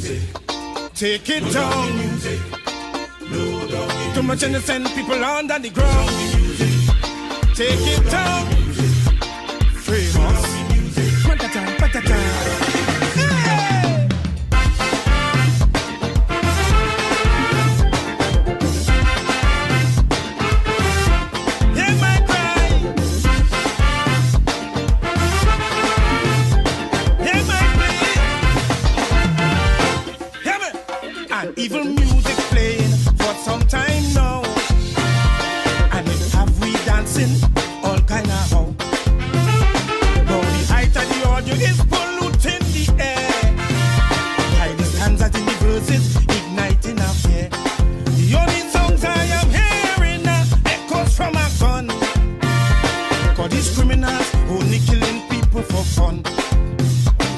Take it down. Too much innocent people under the ground. Take it down. Famous. Patata, patata. Evil music playing for some time now, and it have we dancing all kind of how. Now the height of the audio is polluting the air, while the stanzas in the verses igniting a fear. The only songs I am hearing are echoes from a gun, 'cause these criminals only killing people for fun.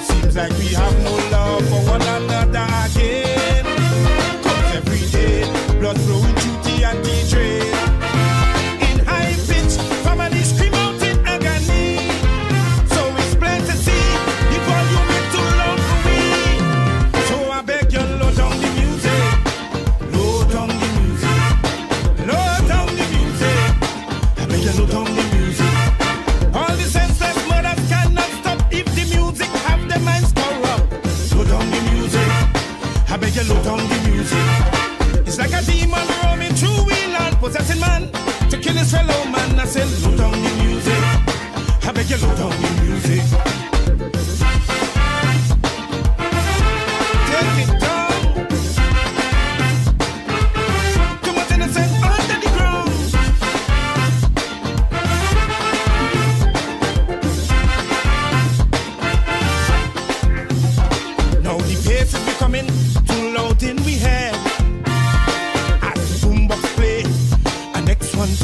Seems like we have no love for one another again. Every day, blood flowing through the anti-trade. In high pitch, families scream out in agony. So it's plain to see, the volume is too loud for me. So I beg you, low down the music. Low down the music. Low down the music. I beg you, low down the music. All the senseless murders cannot stop if the music have the minds corrupt. Low down the music. I beg you, low down the music. It's like a demon roaming through wheel and possessing man to kill his fellow man. I say, low down the music. I beg you, low down the music. Take it down. Too much innocent under the ground. Now the pace is becoming too loud in we head.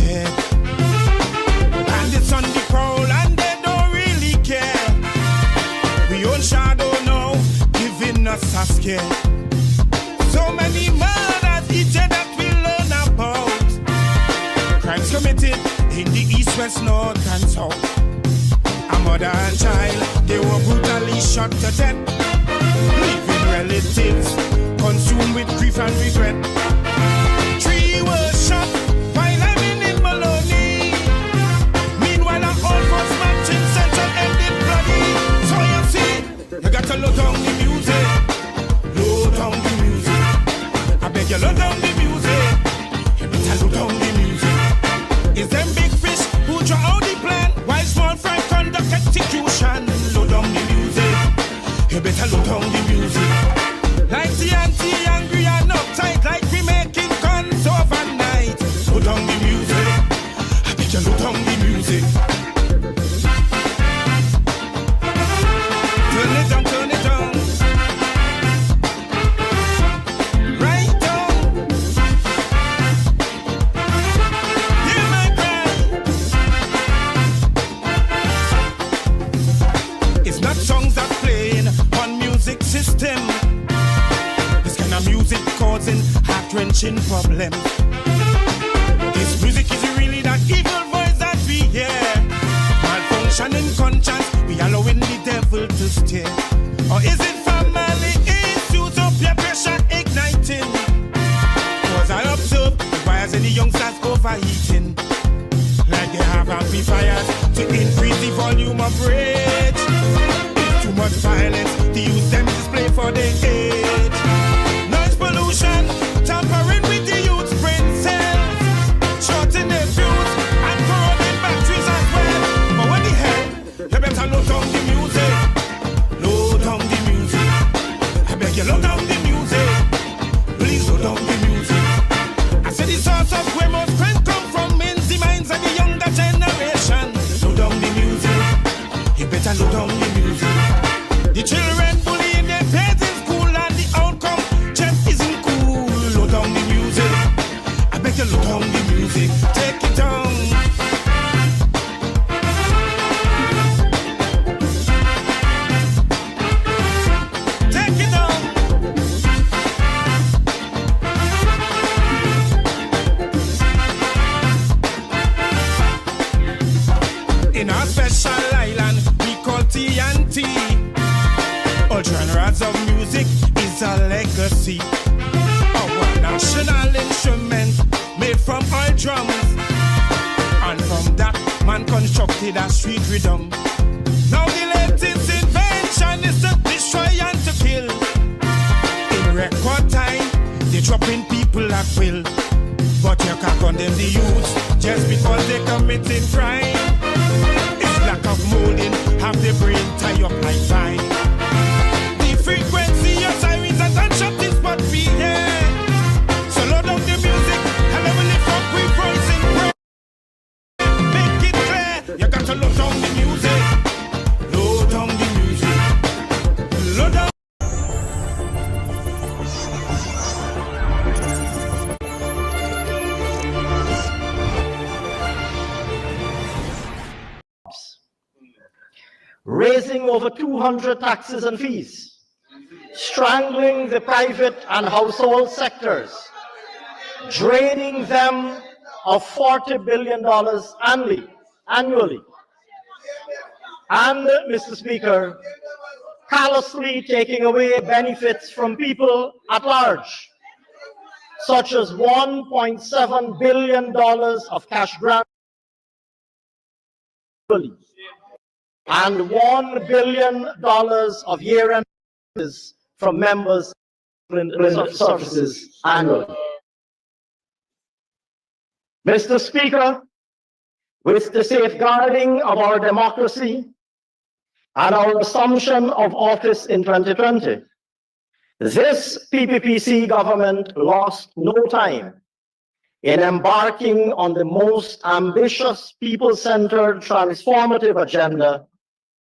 Dead. And it's on the prowl and they don't really care. We own shadow now, giving us a scare. So many murders each day that we learn about. Crimes committed in the east, west, north and south. A mother and child, they were brutally shot to death, leaving relatives consumed with grief and regret. 3 were shot while I'm in Maloney. Meanwhile, our old first match in Central ended bloody. So you see, you got to low down the music. Low down the music. I beg you, low down the music. You better low down the music. It's them big fish who draw out the plan, while small fry conduct execution. Low down the music. You better low down the music. Like the anti-angry and uptight, like we making guns overnight. Low down the music. I beg you, low down the music. Turn it down, turn it down. Right down. Hear my cry. It's not songs that playing on music system. This kind of music causing heart-wrenching problems. This music is really that evil voice that we hear. Malfunctioning conscience, we allowing the devil to steer. Or is it family issues or peer pressure igniting? Cause I observe the wires and the youngsters overheating. Like they have amplifiers to increase the volume of rage. It's too much violence to use them display for their age. Noise pollution, tampering with the youth's brain cells, shorting their fuse and corroding batteries as well. But what the hell? You better low down the music. Low down the music. the sea. Our national instrument made from oil drums, and from that man constructed a street rhythm. Now the latest invention is to destroy and to kill. In record time, they dropping people at will. But you can't condemn the youth just because they committing crime. It's lack of molding, have the brain tie up like vine. The frequency of sirens and gunshot is what we hear. So load down the music and never lift up we voice in prayer. Make it clear, you got to load down the music. Load down the music. Load down. Raising over 200 taxes and fees, strangling the private and household sectors, draining them of $40 billion annually. And, Mr. Speaker, callously taking away benefits from people at large, such as $1.7 billion of cash grants and $1 billion of year-end from members of services annually. Mr. Speaker, with the safeguarding of our democracy and our assumption of office in 2020, this PPPC government lost no time in embarking on the most ambitious people-centered transformative agenda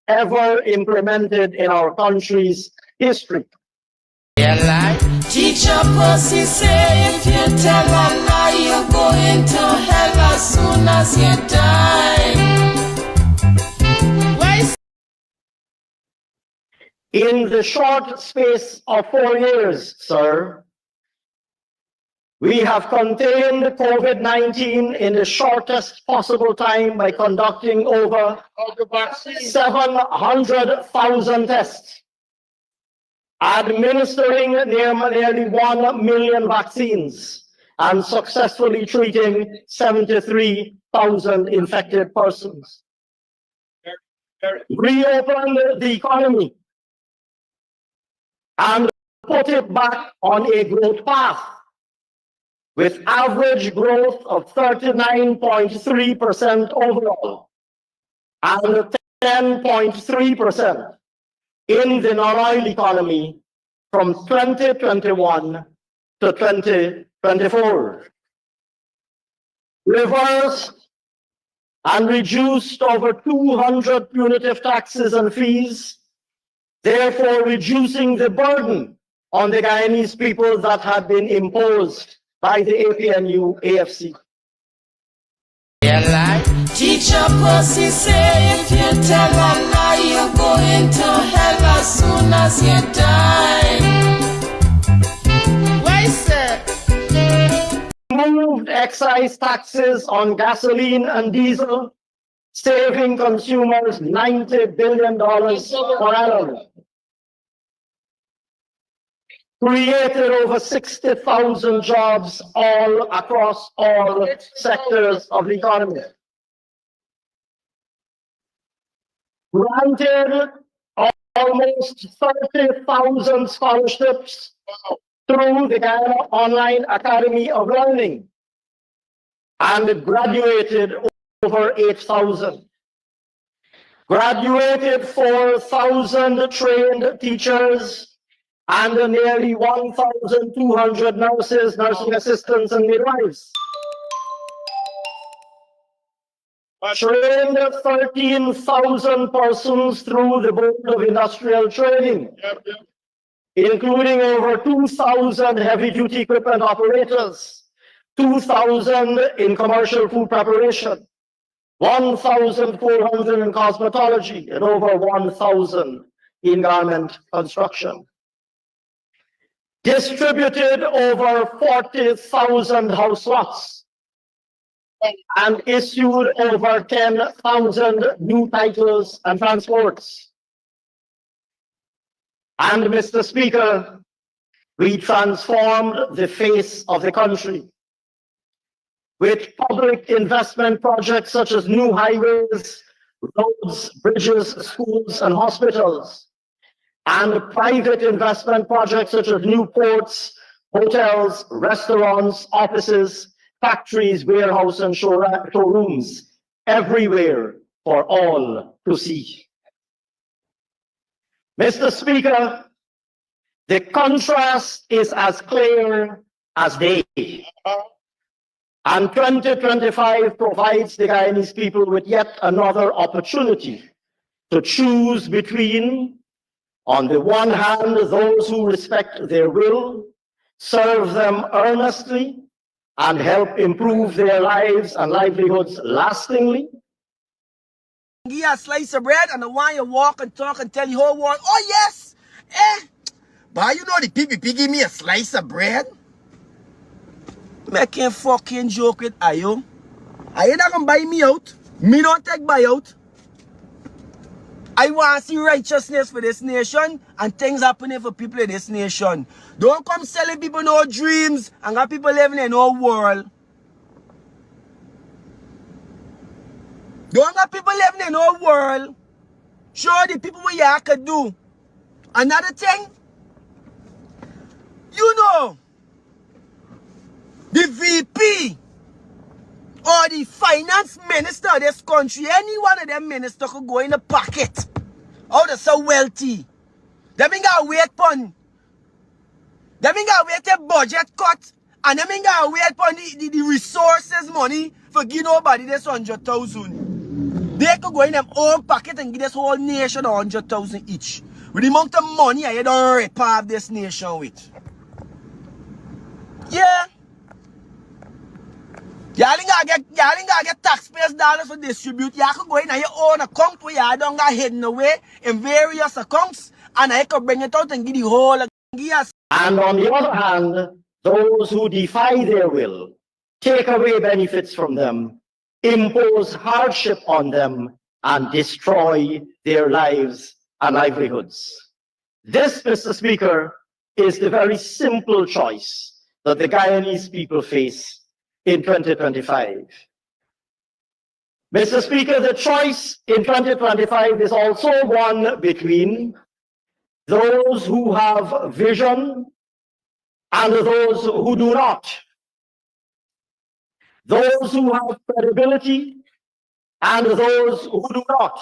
ever implemented in our country's history. Teacher Pussy say if you tell a lie, you're going to hell as soon as you die. Why? In the short space of 4 years, sir, we have contained COVID-19 in the shortest possible time by conducting over 700,000 tests, administering nearly 1 million vaccines, and successfully treating 73,000 infected persons. Reopened the economy and put it back on a growth path, with average growth of 39.3% overall and 10.3% in the non-oil economy from 2021 to 2024. Reversed and reduced over 200 punitive taxes and fees, therefore reducing the burden on the Guyanese people that had been imposed by the APNU AFC. Teacher Pussy say if you tell a lie, you're going to hell as soon as you die. Why, sir? Moved excise taxes on gasoline and diesel, saving consumers $90 billion per annum. Created over 60,000 jobs all across all sectors of the economy. Granted almost 30,000 scholarships through the Guyana Online Academy of Learning and graduated over 8,000. Graduated 4,000 trained teachers and nearly 1,200 nurses, nursing assistants, and midwives. Trained 13,000 persons through the Board of Industrial Training, including over 2,000 heavy-duty equipment operators, 2,000 in commercial food preparation, 1,400 in cosmetology, and over 1,000 in garment construction. Distributed over 40,000 house lots and issued over 10,000 new titles and transports. And Mr. Speaker, We transformed the face of the country with public investment projects such as new highways, roads, bridges, schools, and hospitals, and private investment projects such as new ports, hotels, restaurants, offices, factories, warehouses, and showrooms, everywhere for all to see. Mr. Speaker, the contrast is as clear as day. And 2025 provides the Guyanese people with yet another opportunity to choose between, on the one hand, those who respect their will, serve them earnestly, and help improve their lives and livelihoods lastingly. Give you a slice of bread and I want you to walk and talk and tell the whole world, oh yes, but you know the PPP give me a slice of bread? Making fucking joke with you. Are you not gonna buy me out? Me don't take buyout. I want to see righteousness for this nation and things happening for people in this nation. Don't come selling people no dreams and got people living in no world. Don't got people living in no world. Show the people what you can do. Another thing, you know, the VP or the finance minister of this country, any one of them ministers could go in the pocket. Oh, they're so wealthy. They ain't got to wait upon. They ain't got to wait a budget cut. And they ain't got to wait upon the resources money for give nobody this 100,000. They could go in their own pocket and give this whole nation 100,000 each. With the amount of money I don't rip off this nation with. Yeah. Y'all ain't gotta get taxpayers dollars to distribute. Y'all can go in on your own account where y'all don't got hidden away in various accounts, and I can bring it out and give the whole. And on the other hand, those who defy their will, take away benefits from them, impose hardship on them, and destroy their lives and livelihoods. This, Mr. Speaker, is the very simple choice that the Guyanese people face in 2025. Mr. Speaker, the choice in 2025 is also one between those who have vision and those who do not. Those who have credibility and those who do not.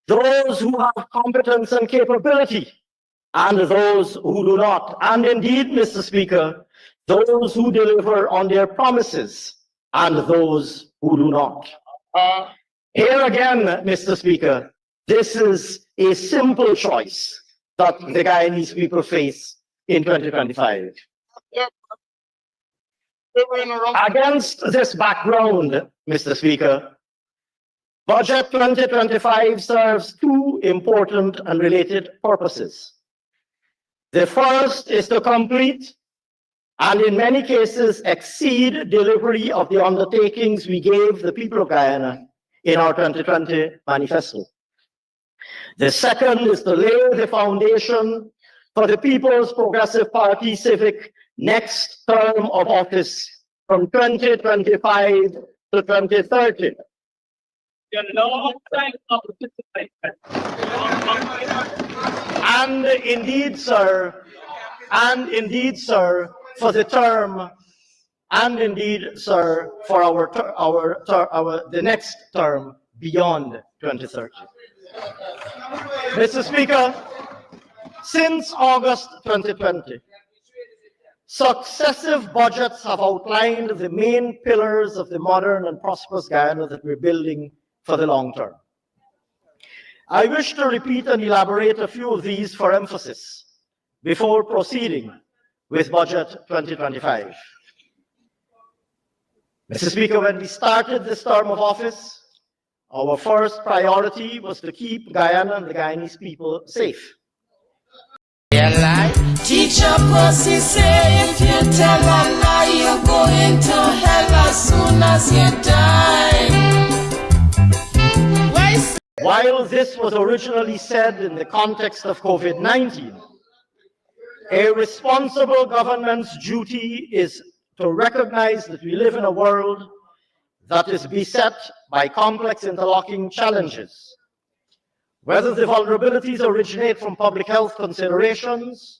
Those who have competence and capability and those who do not. And indeed, Mr. Speaker, those who deliver on their promises and those who do not. Here again, Mr. Speaker, this is a simple choice that the Guyanese people face in 2025. Against this background, Mr. Speaker, Budget 2025 serves two important and related purposes. The first is to complete and in many cases exceed delivery of the undertakings we gave the people of Guyana in our 2020 manifesto. The second is to lay the foundation for the People's Progressive Party civic next term of office from 2025 to 2030. And indeed, sir, for the term, and indeed, sir, for the next term beyond 2030. Mr. Speaker, since August 2020, successive budgets have outlined the main pillars of the modern and prosperous Guyana that we're building for the long term. I wish to repeat and elaborate a few of these for emphasis before proceeding with Budget 2025. Mr. Speaker, when we started this term of office, our first priority was to keep Guyana and the Guyanese people safe. Teacher Pussy say if you tell a lie, you're going to hell as soon as you die. While this was originally said in the context of COVID-19, A responsible government's duty is to recognize that we live in a world that is beset by complex interlocking challenges. Whether the vulnerabilities originate from public health considerations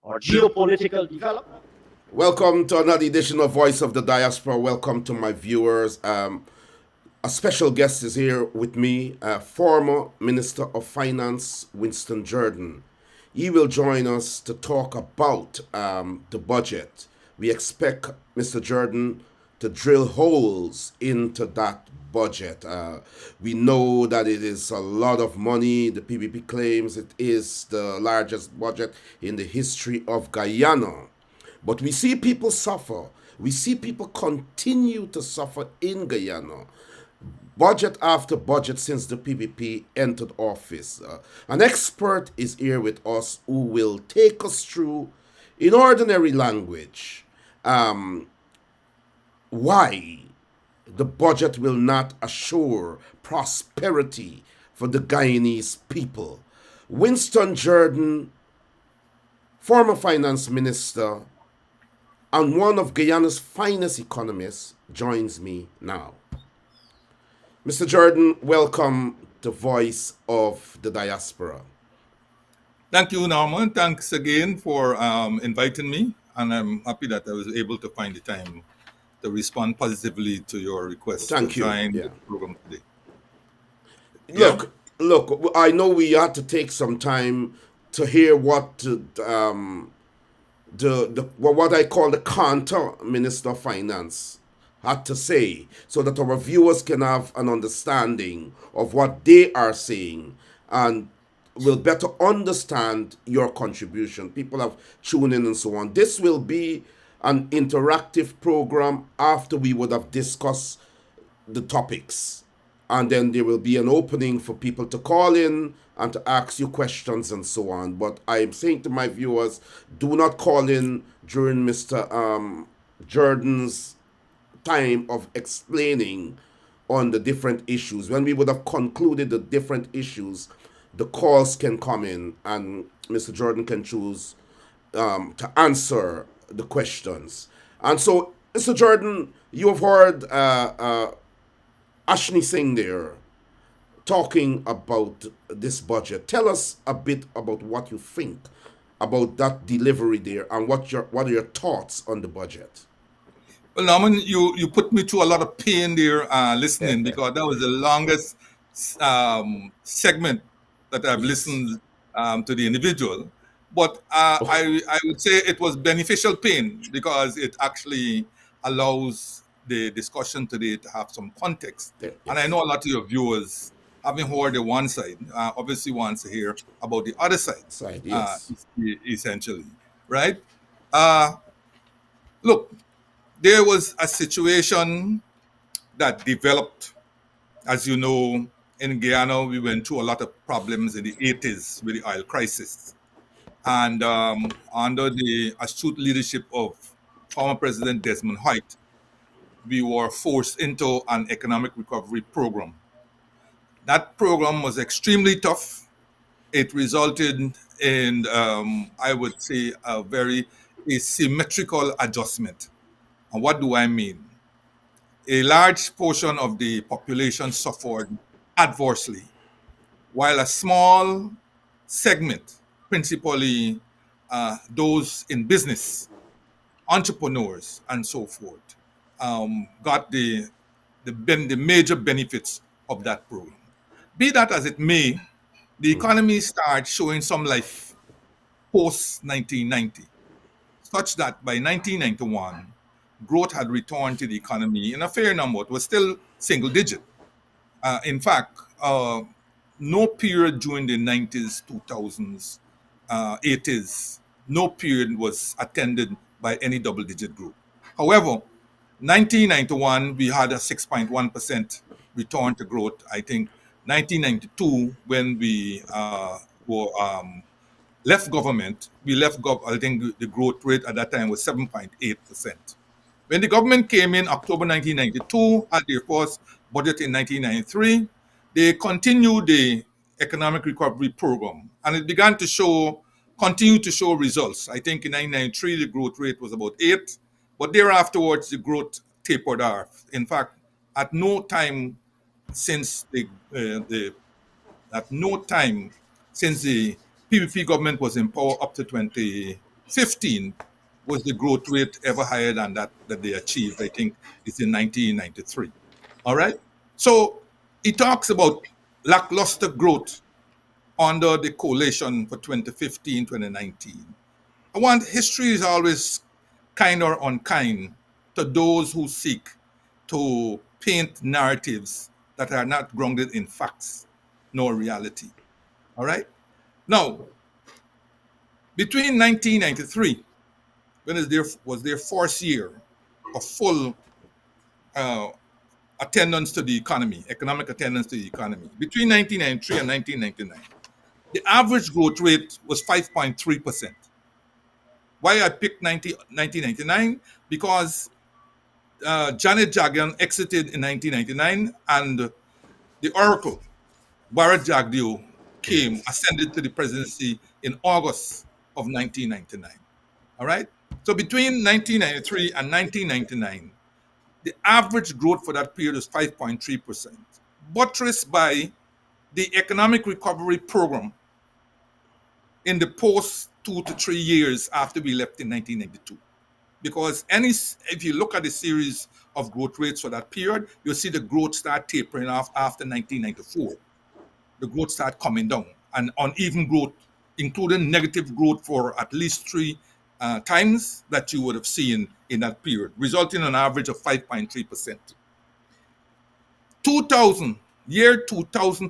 or geopolitical development. Welcome to another edition of Voice of the Diaspora. Welcome to my viewers. A special guest is here with me, former Minister of Finance, Winston Jordan. He will join us to talk about the budget. We expect Mr. Jordan to drill holes into that budget. We know that it is a lot of money. The PPP claims it is the largest budget in the history of Guyana. But we see people suffer. We see people continue to suffer in Guyana. Budget after budget since the PPP entered office. An expert is here with us who will take us through, in ordinary language, why the budget will not assure prosperity for the Guyanese people. Winston Jordan, former finance minister, and one of Guyana's finest economists, joins me now. Mr. Jordan, welcome to Voice of the Diaspora. Thank you, Norman. Thanks again for inviting me, and I'm happy that I was able to find the time to respond positively to your request Thank to you. join Yeah. the program today. Look, I know we had to take some time to hear what what I call the counter Minister of Finance had to say, so that our viewers can have an understanding of what they are saying and will better understand your contribution. People have tuned in and so on. This will be an interactive program after we would have discussed the topics. And then there will be an opening for people to call in and to ask you questions and so on. But I'm saying to my viewers, do not call in during Mr. Jordan's time of explaining on the different issues. When we would have concluded the different issues, the calls can come in and Mr. Jordan can choose to answer the questions. And so, Mr. Jordan, you have heard Ashni Singh there talking about this budget. Tell us a bit about what you think about that delivery there and what are your thoughts on the budget. Well, Norman, you put me through a lot of pain there listening, because that was the longest segment that I've listened to the individual. But I would say it was beneficial pain, because it actually allows the discussion today to have some context. Yes. And I know a lot of your viewers, having heard the one side, obviously wants to hear about the other side, Yes. essentially, right? Look, there was a situation that developed, as you know, in Guyana. We went through a lot of problems in the 80s with the oil crisis. And under the astute leadership of former President Desmond Hoyt, we were forced into an economic recovery program. That program was extremely tough. It resulted in, I would say, a very asymmetrical adjustment. And what do I mean? A large portion of the population suffered adversely, while a small segment, principally those in business, entrepreneurs, and so forth, got the major benefits of that program. Be that as it may, the economy started showing some life post-1990, such that by 1991, growth had returned to the economy in a fair number. It was still single digit. In fact, no period during the 90s, 2000s, 80s, no period was attended by any double-digit growth. However, 1991, we had a 6.1% return to growth. I think 1992, when we left government, I think the growth rate at that time was 7.8%. When the government came in October 1992, had their first budget in 1993, they continued the economic recovery program, and it began to show continue to show results. I think in 1993, the growth rate was about 8, but thereafterwards, the growth tapered off. In fact, at no time since the PPP government was in power up to 2015 was the growth rate ever higher than that they achieved. I think it's in 1993. All right. So he talks about lackluster growth under the coalition for 2015, 2019. History is always kind or unkind to those who seek to paint narratives that are not grounded in facts nor reality. All right. Now, between 1993, when it was their first year of full attendance to the economy, economic attendance to the economy, between 1993 and 1999, the average growth rate was 5.3%. Why I picked 1999? Because Janet Jagan exited in 1999 and the Oracle, Bharat Jagdeo, ascended to the presidency in August of 1999. All right? So between 1993 and 1999, the average growth for that period was 5.3%, buttressed by the economic recovery program in the post 2 to 3 years after we left in 1992. Because if you look at the series of growth rates for that period, you'll see the growth start tapering off after 1994. The growth start coming down, and uneven growth, including negative growth for at least 3 times that you would have seen in that period, resulting in an average of 5.3%. 2000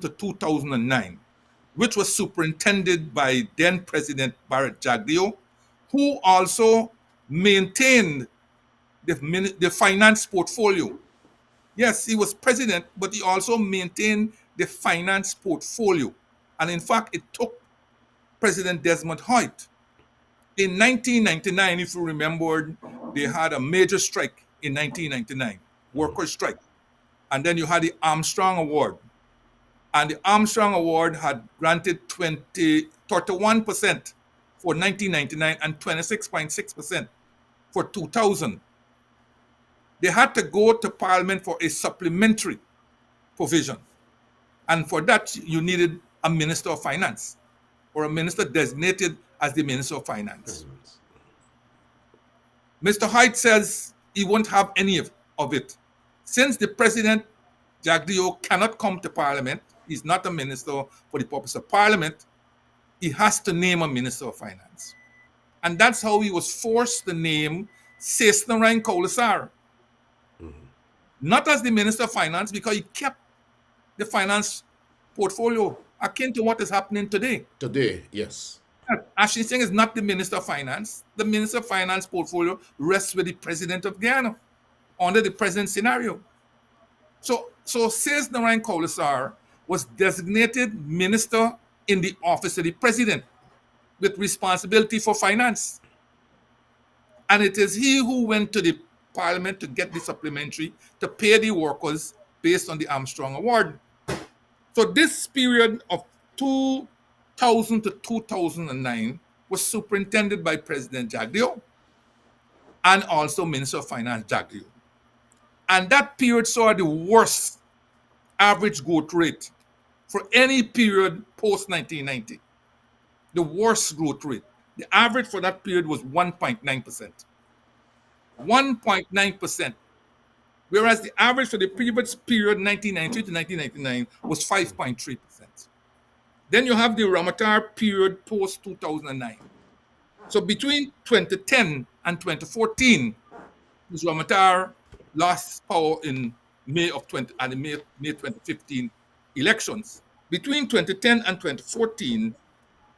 to 2009, which was superintended by then President Bharat Jagdeo, who also maintained the finance portfolio. Yes, he was president, but he also maintained the finance portfolio. And in fact, it took President Desmond Hoyt. In 1999, if you remember, they had a major strike in 1999, workers' strike. And then you had the Armstrong Award. And the Armstrong Award had granted 31% for 1999 and 26.6% for 2000. They had to go to Parliament for a supplementary provision. And for that, you needed a Minister of Finance or a minister designated as the Minister of Finance. Mr. Hyde says he won't have any of it. Since the President, Jagdeo, cannot come to Parliament, he's not a minister for the purpose of Parliament, he has to name a Minister of Finance. And that's how he was forced to name Sesnarayan Kaulasar. Not as the Minister of Finance, because he kept the finance portfolio akin to what is happening today. Today, yes. Ashley Singh is not the Minister of Finance. The Minister of Finance portfolio rests with the President of Guyana under the present scenario. So Sesnarayan Kaulasar was designated minister in the office of the President with responsibility for finance. And it is he who went to the Parliament to get the supplementary to pay the workers based on the Armstrong Award. So this period of 2000 to 2009 was superintended by President Jagdeo and also Minister of Finance Jagdeo. And that period saw the worst average growth rate for any period post-1990. The worst growth rate. The average for that period was 1.9%. 1.9%. Whereas the average for the previous period, 1993 to 1999, was 5.3%. Then you have the Ramatar period post-2009. So between 2010 and 2014, Ms. Ramatar lost power in May 2015 elections. Between 2010 and 2014,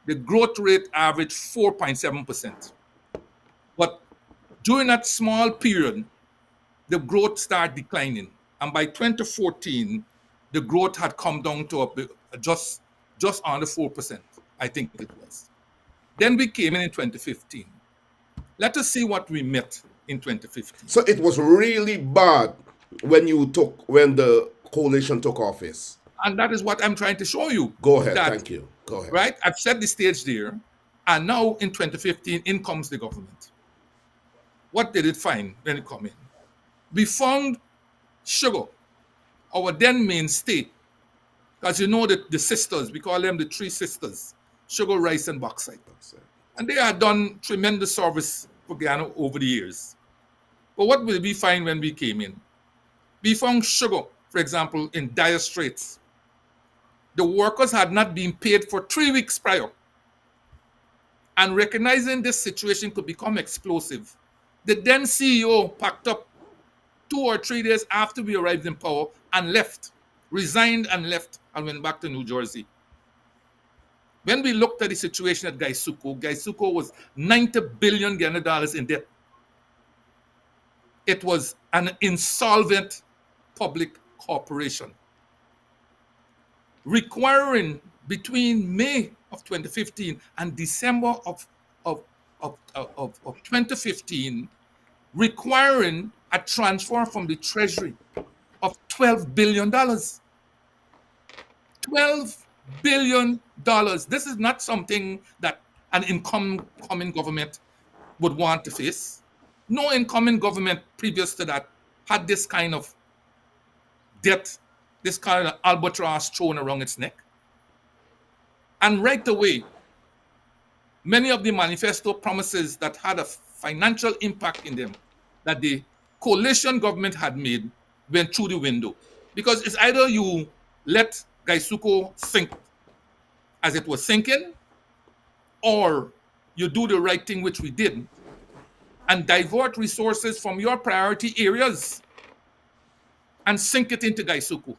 the growth rate averaged 4.7%. But during that small period, the growth started declining. And by 2014, the growth had come down to just under 4%, I think it was. Then we came in 2015. Let us see what we met in 2015. So it was really bad when the coalition took office. And that is what I'm trying to show you. Go ahead, thank you. Go ahead. Right? I've set the stage there. And now in 2015, in comes the government. What did it find when it come in? We found sugar, our then mainstay. As you know, the sisters, we call them the three sisters, sugar, rice, and bauxite. And they had done tremendous service for Guyana over the years. But what did we find when we came in? We found sugar, for example, in dire straits. The workers had not been paid for 3 weeks prior. And recognizing this situation could become explosive, the then CEO packed up 2 or 3 days after we arrived in power and left, resigned and left, and went back to New Jersey. When we looked at the situation at GECOM was $90 billion in debt. It was an insolvent public corporation, requiring between May of 2015 and December of 2015, requiring a transfer from the Treasury of $12 billion. $12 billion. This is not something that an incoming government would want to face. No incoming government previous to that had this kind of debt, this kind of albatross thrown around its neck. And right away, many of the manifesto promises that had a financial impact in them that the coalition government had made went through the window. Because it's either you let GECOM sink as it was sinking, or you do the right thing, which we did, and divert resources from your priority areas and sink it into GECOM.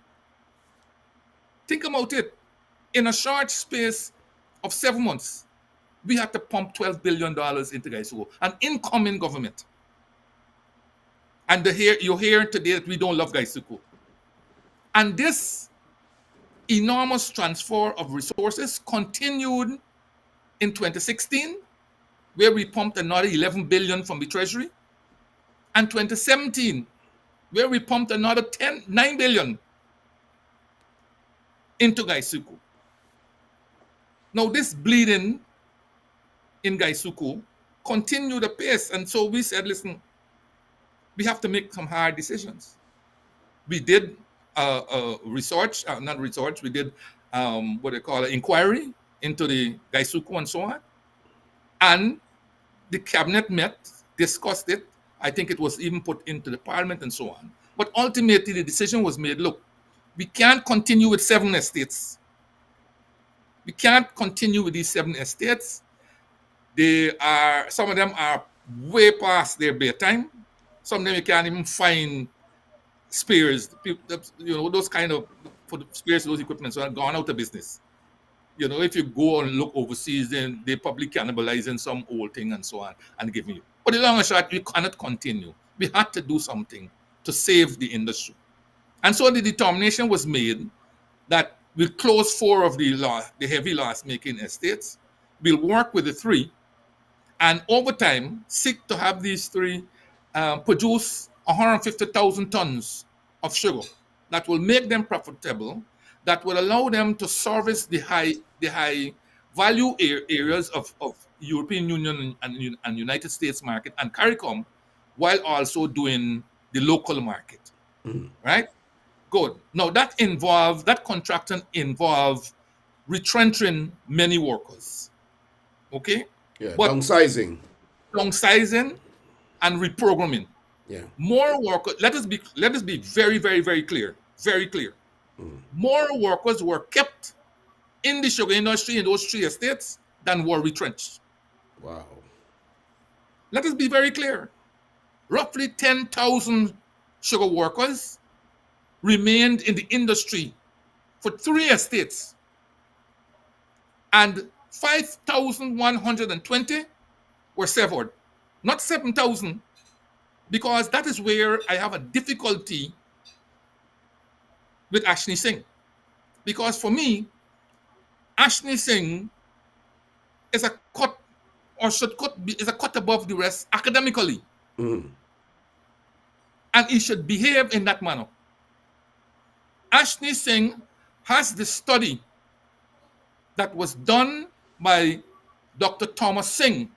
Think about it. In a short space of 7 months, we had to pump $12 billion into GECOM, an incoming government. And you're hearing today that we don't love GECOM. And this enormous transfer of resources continued in 2016, where we pumped another $11 billion from the Treasury, and 2017, where we pumped another $9 billion into GECOM. Now, this bleeding in GECOM continued apace, and so we said, listen, we have to make some hard decisions. We did research, not research, we did what they call an inquiry into the GECOM and so on. And the cabinet met, discussed it. I think it was even put into the parliament and so on. But ultimately, the decision was made, look, we can't continue with 7 estates. We can't continue with these 7 estates. Some of them are way past their bedtime. Some of them you can't even find spares. Those kind of, for the spares, those equipments are gone out of business. If you go and look overseas, then they probably cannibalizing some old thing and so on and giving you. But the long and short, we cannot continue. We had to do something to save the industry. And so the determination was made that we'll close 4 of the heavy loss-making estates. We'll work with the 3, and over time, seek to have these 3 produce 150,000 tons of sugar that will make them profitable, that will allow them to service the high value areas of European Union and United States market and CARICOM, while also doing the local market. Right? Good. Now that contracting involved retrenching many workers. Okay? Yeah, but downsizing and reprogramming. Yeah. More workers. Let us be very, very, very clear. Very clear. More workers were kept in the sugar industry in those 3 estates than were retrenched. Wow. Let us be very clear. Roughly 10,000 sugar workers remained in the industry for 3 estates, and 5,120 were severed. Not 7,000, because that is where I have a difficulty with Ashni Singh. Because for me, Ashni Singh is a cut, or is a cut above the rest academically. And he should behave in that manner. Ashni Singh has the study that was done by Dr. Thomas Singh,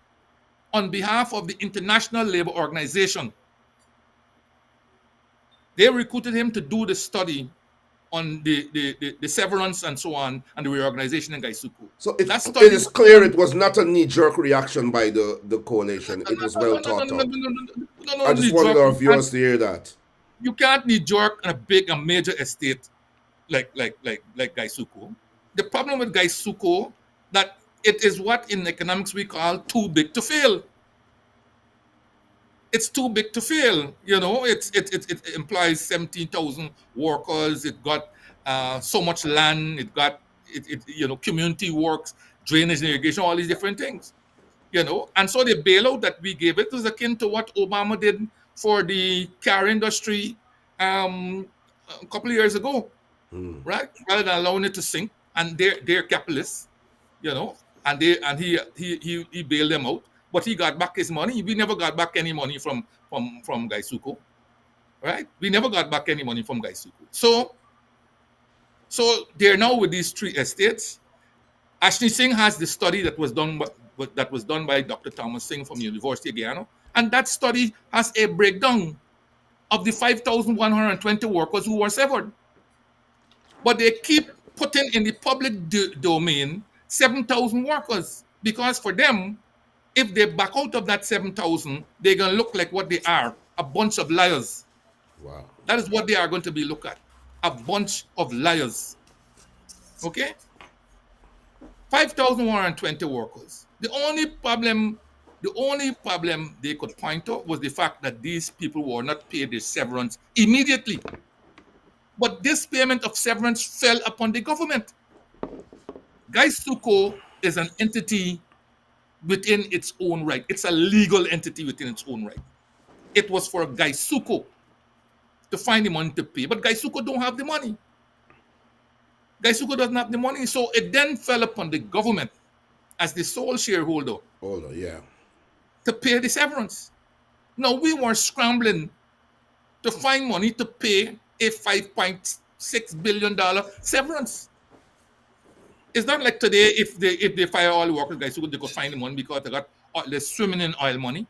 on behalf of the International Labour Organization. They recruited him to do the study on the severance and so on and the reorganization in Gaisuku. So That it study is was clear done- it was not a knee-jerk reaction by the coalition. It was well thought out. I just wanted our viewers to hear that. You can't knee jerk on a big and major estate like Gaisuku. The problem with Gaisuku that it is what in economics we call too big to fail. It's too big to fail. You know, it implies 17,000 workers. It got so much land. It got community works, drainage and irrigation, all these different things. You know, and so the bailout that we gave it was akin to what Obama did for the car industry a couple of years ago, right? Rather than allowing it to sink, and they're capitalists, you know, and he bailed them out, but he got back his money. We never got back any money from Gaisuku, right? We never got back any money from Gaisuku. So they're now with these three estates. Ashni Singh has the study that was done by Dr. Thomas Singh from the University of Guyana, and that study has a breakdown of the 5,120 workers who were severed. But they keep putting in the public domain 7,000 workers, because for them, if they back out of that 7,000, they're going to look like what they are, a bunch of liars. Wow. That is what they are going to be looked at, a bunch of liars. Okay? 5,120 workers. The only problem they could point to was the fact that these people were not paid their severance immediately. But this payment of severance fell upon the government. Gaisuku is an entity within its own right. It's a legal entity within its own right. It was for Gaisuku to find the money to pay, but Gaisuku don't have the money. Gaisuku doesn't have the money, so it then fell upon the government as the sole shareholder to pay the severance. Now, we were scrambling to find money to pay a $5.6 billion severance. It's not like today, if they fire all the workers, Gaisuku, they could find the money because they're swimming in oil money.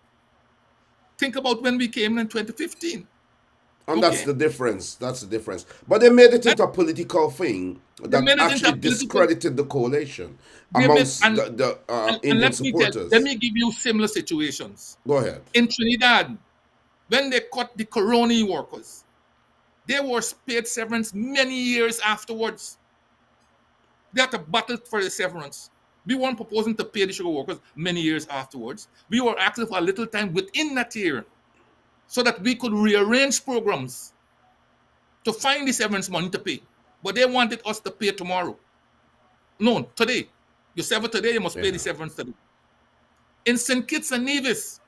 Think about when we came in 2015. And that's the difference. But they made it into a political thing that actually discredited the coalition amongst the Indian supporters. Let me give you similar situations. Go ahead. In Trinidad, when they cut the Coroni workers, they were paid severance many years afterwards. They had to battle for the severance. We weren't proposing to pay the sugar workers many years afterwards. We were asking for a little time within that year so that we could rearrange programs to find the severance money to pay. But they wanted us to pay tomorrow. No, today. You sever today, you must pay the severance today. In St. Kitts and Nevis,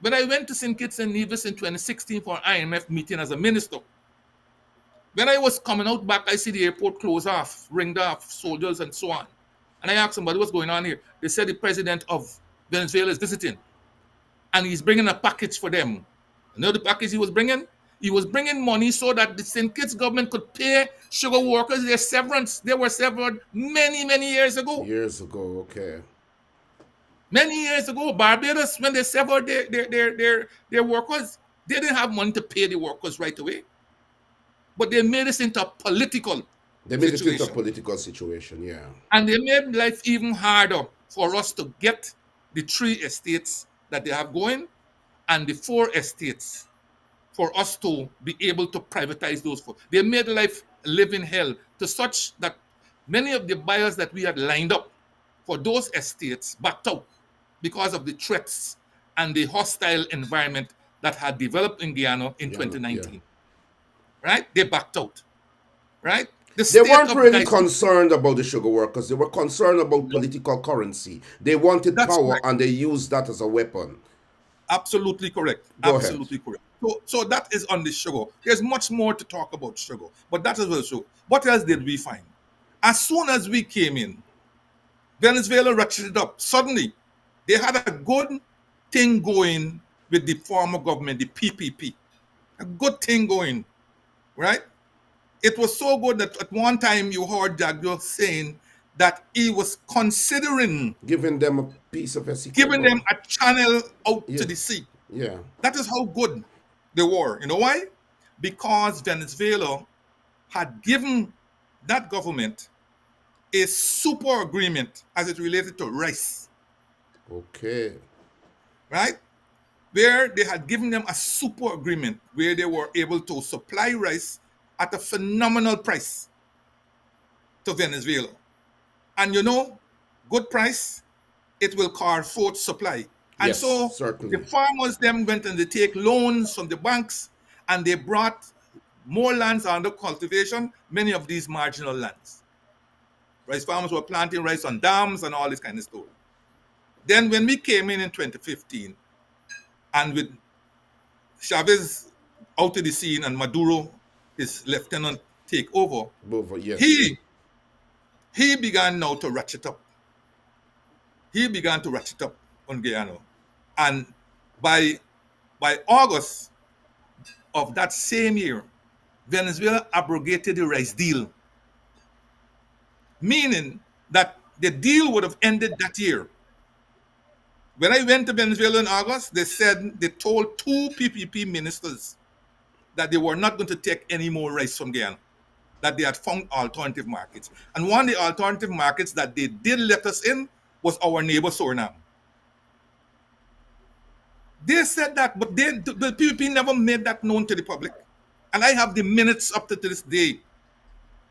when I went to St. Kitts and Nevis in 2016 for an IMF meeting as a minister, when I was coming out back, I see the airport closed off, ringed off, soldiers and so on. And I asked somebody, what's going on here? They said the president of Venezuela is visiting, and he's bringing a package for them. You know the package he was bringing? He was bringing money so that the St. Kitts government could pay sugar workers their severance. They were severed many, many years ago. Okay. Many years ago, Barbados, when they severed their workers, they didn't have money to pay the workers right away. But they made this into a political situation, yeah. And they made life even harder for us to get the 3 estates that they have going and the 4 estates for us to be able to privatize those 4. They made life live in hell to such that many of the buyers that we had lined up for those estates backed out because of the threats and the hostile environment that had developed in Guyana in 2019. Yeah. Right? They backed out. Right? They weren't really concerned about the sugar workers. They were concerned about political currency. They wanted power, and they used that as a weapon. Absolutely correct. Absolutely correct. So that is on the sugar. There's much more to talk about sugar, but that is also sugar. What else did we find? As soon as we came in, Venezuela ratcheted up. Suddenly, they had a good thing going with the former government, the PPP. A good thing going, right? It was so good that at one time you heard Jagdo saying that he was considering Giving them a piece of giving them Essequibo. a channel out Yeah. to the sea. Yeah. That is how good they were. You know why? Because Venezuela had given that government a super agreement as it related to rice, Okay. right? Where they had given them a super agreement where they were able to supply rice at a phenomenal price to Venezuela. And you know, good price, it will call forth supply. And Yes, so the certainly. farmers then went and they take loans from the banks and they brought more lands under cultivation, many of these marginal lands. Rice farmers were planting rice on dams and all this kind of stuff. Then when we came in 2015, and with Chavez out of the scene and Maduro, his lieutenant, take over, Yes. he began now to ratchet up. He began to ratchet up on Guyana. And by August of that same year, Venezuela abrogated the rice deal, meaning that the deal would have ended that year. When I went to Venezuela in August, they told two PPP ministers that they were not going to take any more rice from Guyana, that they had found alternative markets. And one of the alternative markets that they did let us in was our neighbor Suriname. They said that, but the PPP never made that known to the public. And I have the minutes up to this day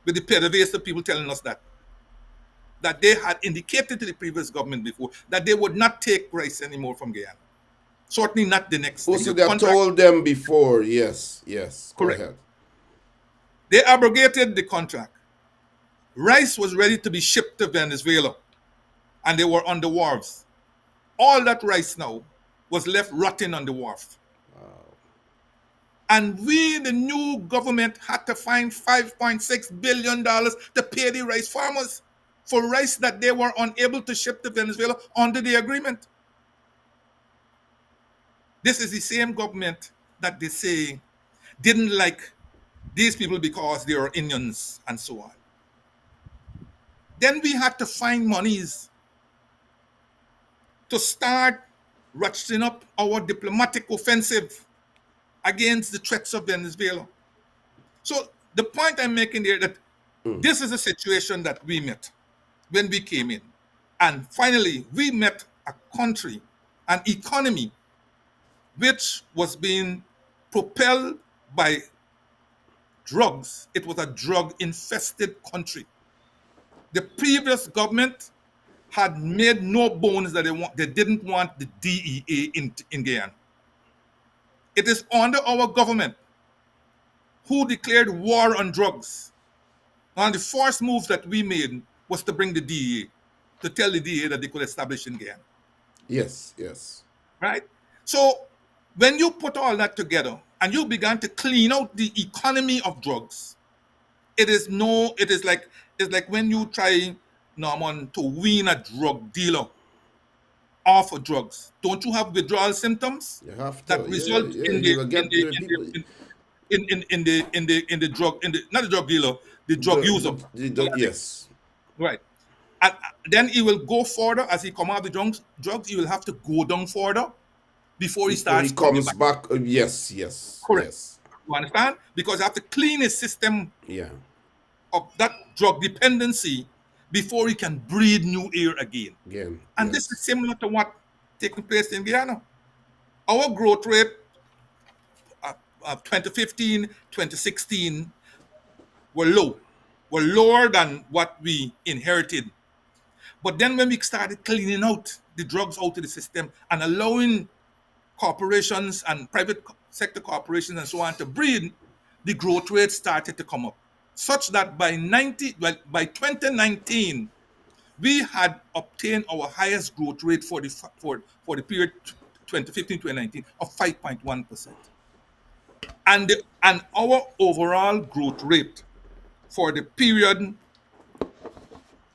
with the PDVSA people telling us that they had indicated to the previous government before that they would not take rice anymore from Guyana. Certainly not the next thing. Also, they have told them before. Yes. Correct. Go ahead. They abrogated the contract. Rice was ready to be shipped to Venezuela, and they were on the wharves. All that rice now was left rotting on the wharf. Wow. And we, the new government, had to find $5.6 billion to pay the rice farmers for rice that they were unable to ship to Venezuela under the agreement. This is the same government that they say didn't like these people because they are Indians and so on. Then we had to find monies to start ratcheting up our diplomatic offensive against the threats of Venezuela. So the point I'm making there that this is a situation that we met when we came in. And finally, we met a country, an economy, which was being propelled by drugs. It was a drug-infested country. The previous government had made no bones that they didn't want the DEA in Guyana. It is under our government who declared war on drugs. One of the first moves that we made was to bring the DEA, to tell the DEA that they could establish in Guyana. Yes. Right? So when you put all that together and you began to clean out the economy of drugs, it's like when you try, Norman, to wean a drug dealer off of drugs. Don't you have withdrawal symptoms? You have to. That result in the drug, not the drug dealer, the drug user. Yes. Right. And then he will go further as he come out of the drugs. He will have to go down further before he starts. He comes back. Yes. Correct. Yes. You understand? Because you have to clean his system. Yeah. Of that drug dependency before he can breathe new air again. And this is similar to what taking place in Guyana. Our growth rate of 2015, 2016 were lower than what we inherited. But then when we started cleaning out the drugs out of the system and allowing corporations and private sector corporations and so on to breathe, the growth rate started to come up. Such that by 2019, we had obtained our highest growth rate for the period 2015-2019 of 5.1%. And our overall growth rate for the period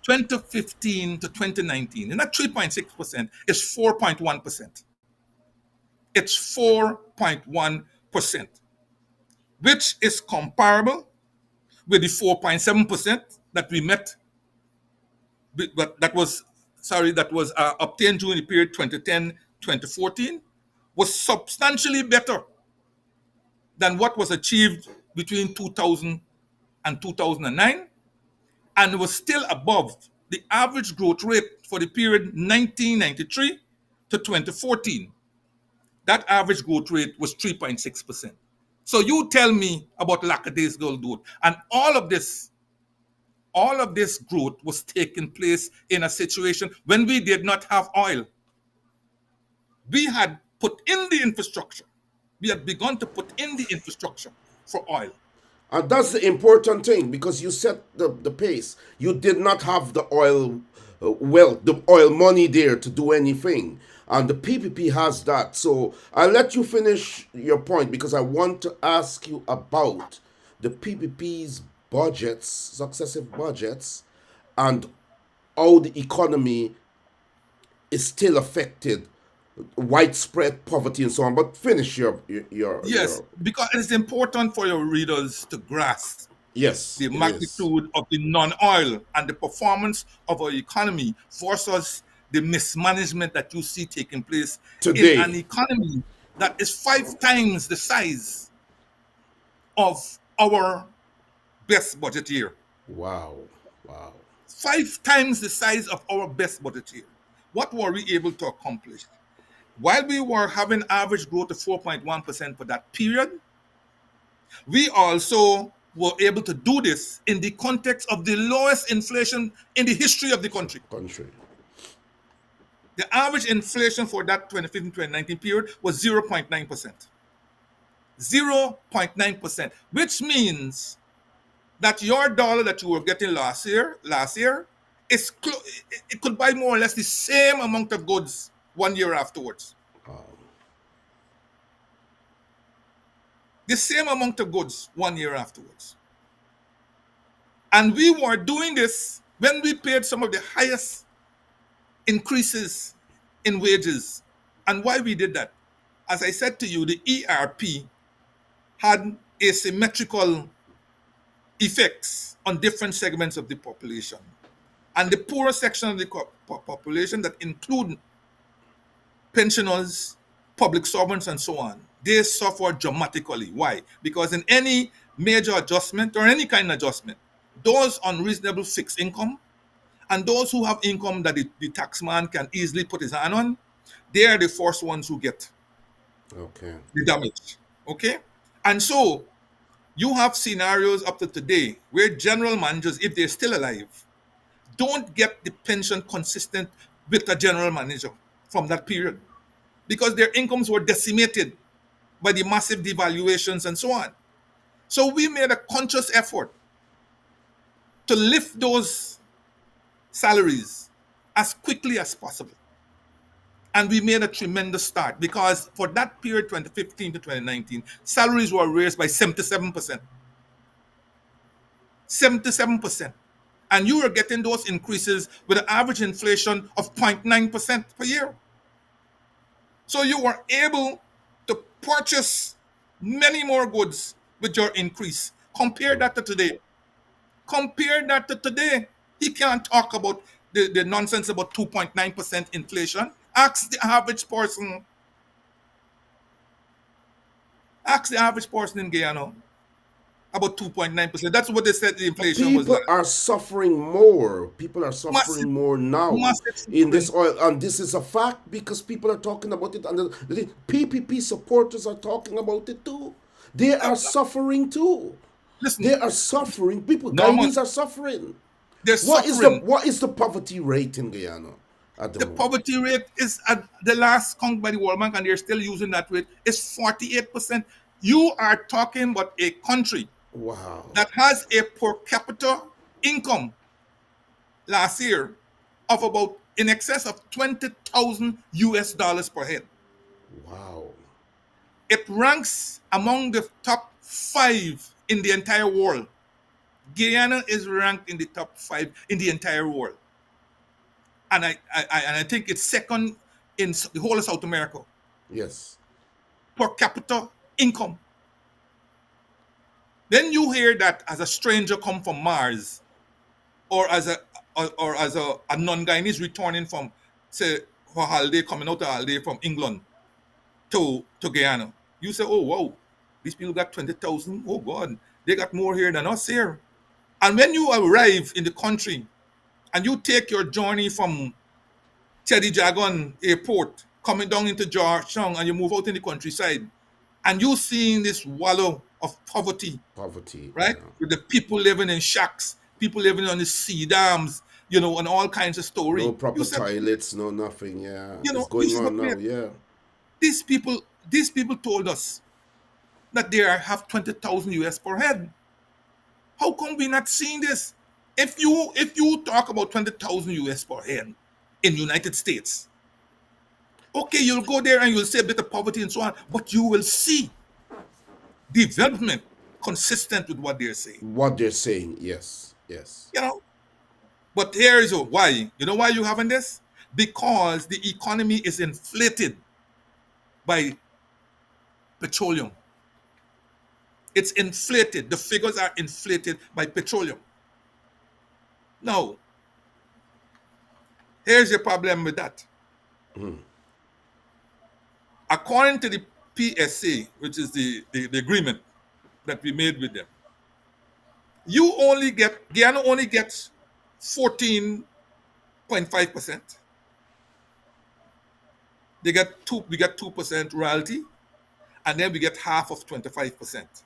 2015 to 2019, and that 3.6% is 4.1%. It's 4.1%, which is comparable with the 4.7% that we met but that was obtained during the period 2010-2014 was substantially better than what was achieved between 2000 and 2009, and was still above the average growth rate for the period 1993 to 2014. That average growth rate was 3.6%. So you tell me about lackadaisical growth. And all of this growth was taking place in a situation when we did not have oil. We had put in the infrastructure. We had begun to put in the infrastructure for oil. And that's the important thing, because you set the pace. You did not have the oil, the oil money there to do anything. And the PPP has that. So I'll let you finish your point, because I want to ask you about the PPP's budgets, successive budgets, and how the economy is still affected, widespread poverty and so on. But finish your Yes, because it is important for your readers to grasp yes, the it is. magnitude of the non-oil and the performance of our economy versus the mismanagement that you see taking place Today. in an economy that is 5 times the size of our best budget year. Wow. Wow. 5 times the size of our best budget year. What were we able to accomplish? While we were having average growth of 4.1% for that period, we also were able to do this in the context of the lowest inflation in the history of the country. The average inflation for that 2015-2019 period was 0.9%. 0.9%, which means that your dollar that you were getting last year is it could buy more or less the same amount of goods 1 year afterwards. The same amount of goods 1 year afterwards. And we were doing this when we paid some of the highest increases in wages. And why we did that? As I said to you, the ERP had asymmetrical effects on different segments of the population. And the poorer section of the population that include pensioners, public servants, and so on, they suffer dramatically. Why? Because in any major adjustment or any kind of adjustment, those on reasonable fixed income and those who have income that the taxman can easily put his hand on, they are the first ones who get the damage. Okay? And so you have scenarios up to today where general managers, if they're still alive, don't get the pension consistent with a general manager from that period because their incomes were decimated by the massive devaluations and so on. So we made a conscious effort to lift those salaries as quickly as possible. And we made a tremendous start because for that period, 2015 to 2019, salaries were raised by 77%. 77%. And you were getting those increases with an average inflation of 0.9% per year. So you were able to purchase many more goods with your increase. Compare that to today. Compare that to today. He can't talk about the nonsense about 2.9% inflation. Ask the average person. Ask the average person in Guyana about 2.9%. That's what they said the inflation was like. People are suffering more. People are suffering more now in this oil. And this is a fact because people are talking about it. And the PPP supporters are talking about it too. They are suffering too. Listen, they are suffering. People, Guyanese are suffering. They're suffering. What is the poverty rate in Guyana? The poverty rate is at the last count by the World Bank, and they're still using that rate, is 48%. You are talking about a country that has a per capita income last year of about in excess of $20,000 per head. Wow. It ranks among the top 5 in the entire world. Guyana is ranked in the top 5 in the entire world. And I think it's second in the whole of South America. Yes. Per capita income. Then you hear that as a stranger come from Mars, or as or as a non-Guyanese returning from, say, for holiday, coming out of holiday from England to Guyana, you say, oh, wow, these people got 20,000. Oh, God, they got more here than us here. And when you arrive in the country and you take your journey from Teddy Jagan Airport, coming down into Georgetown, and you move out in the countryside, and you seeing this wallow of poverty, Poverty. right? Yeah. With the people living in shacks, people living on the sea dams, and all kinds of story. No proper You said, toilets, no nothing. Yeah. It's this going is on not now. fair. Yeah. These people told us that they have 20,000 US per head. How come we not seeing this? If you talk about 20,000 US per head in United States, okay, you'll go there and you'll see a bit of poverty and so on, but you will see development consistent with what they're saying. What they're saying. Yes. Yes. But here is why. You know why you having this? Because the economy is inflated by petroleum. It's inflated. The figures are inflated by petroleum. Now, here's your problem with that. According to the PSA, which is the agreement that we made with them, Guyana only gets 14.5%. We get 2% royalty, and then we get half of 25%,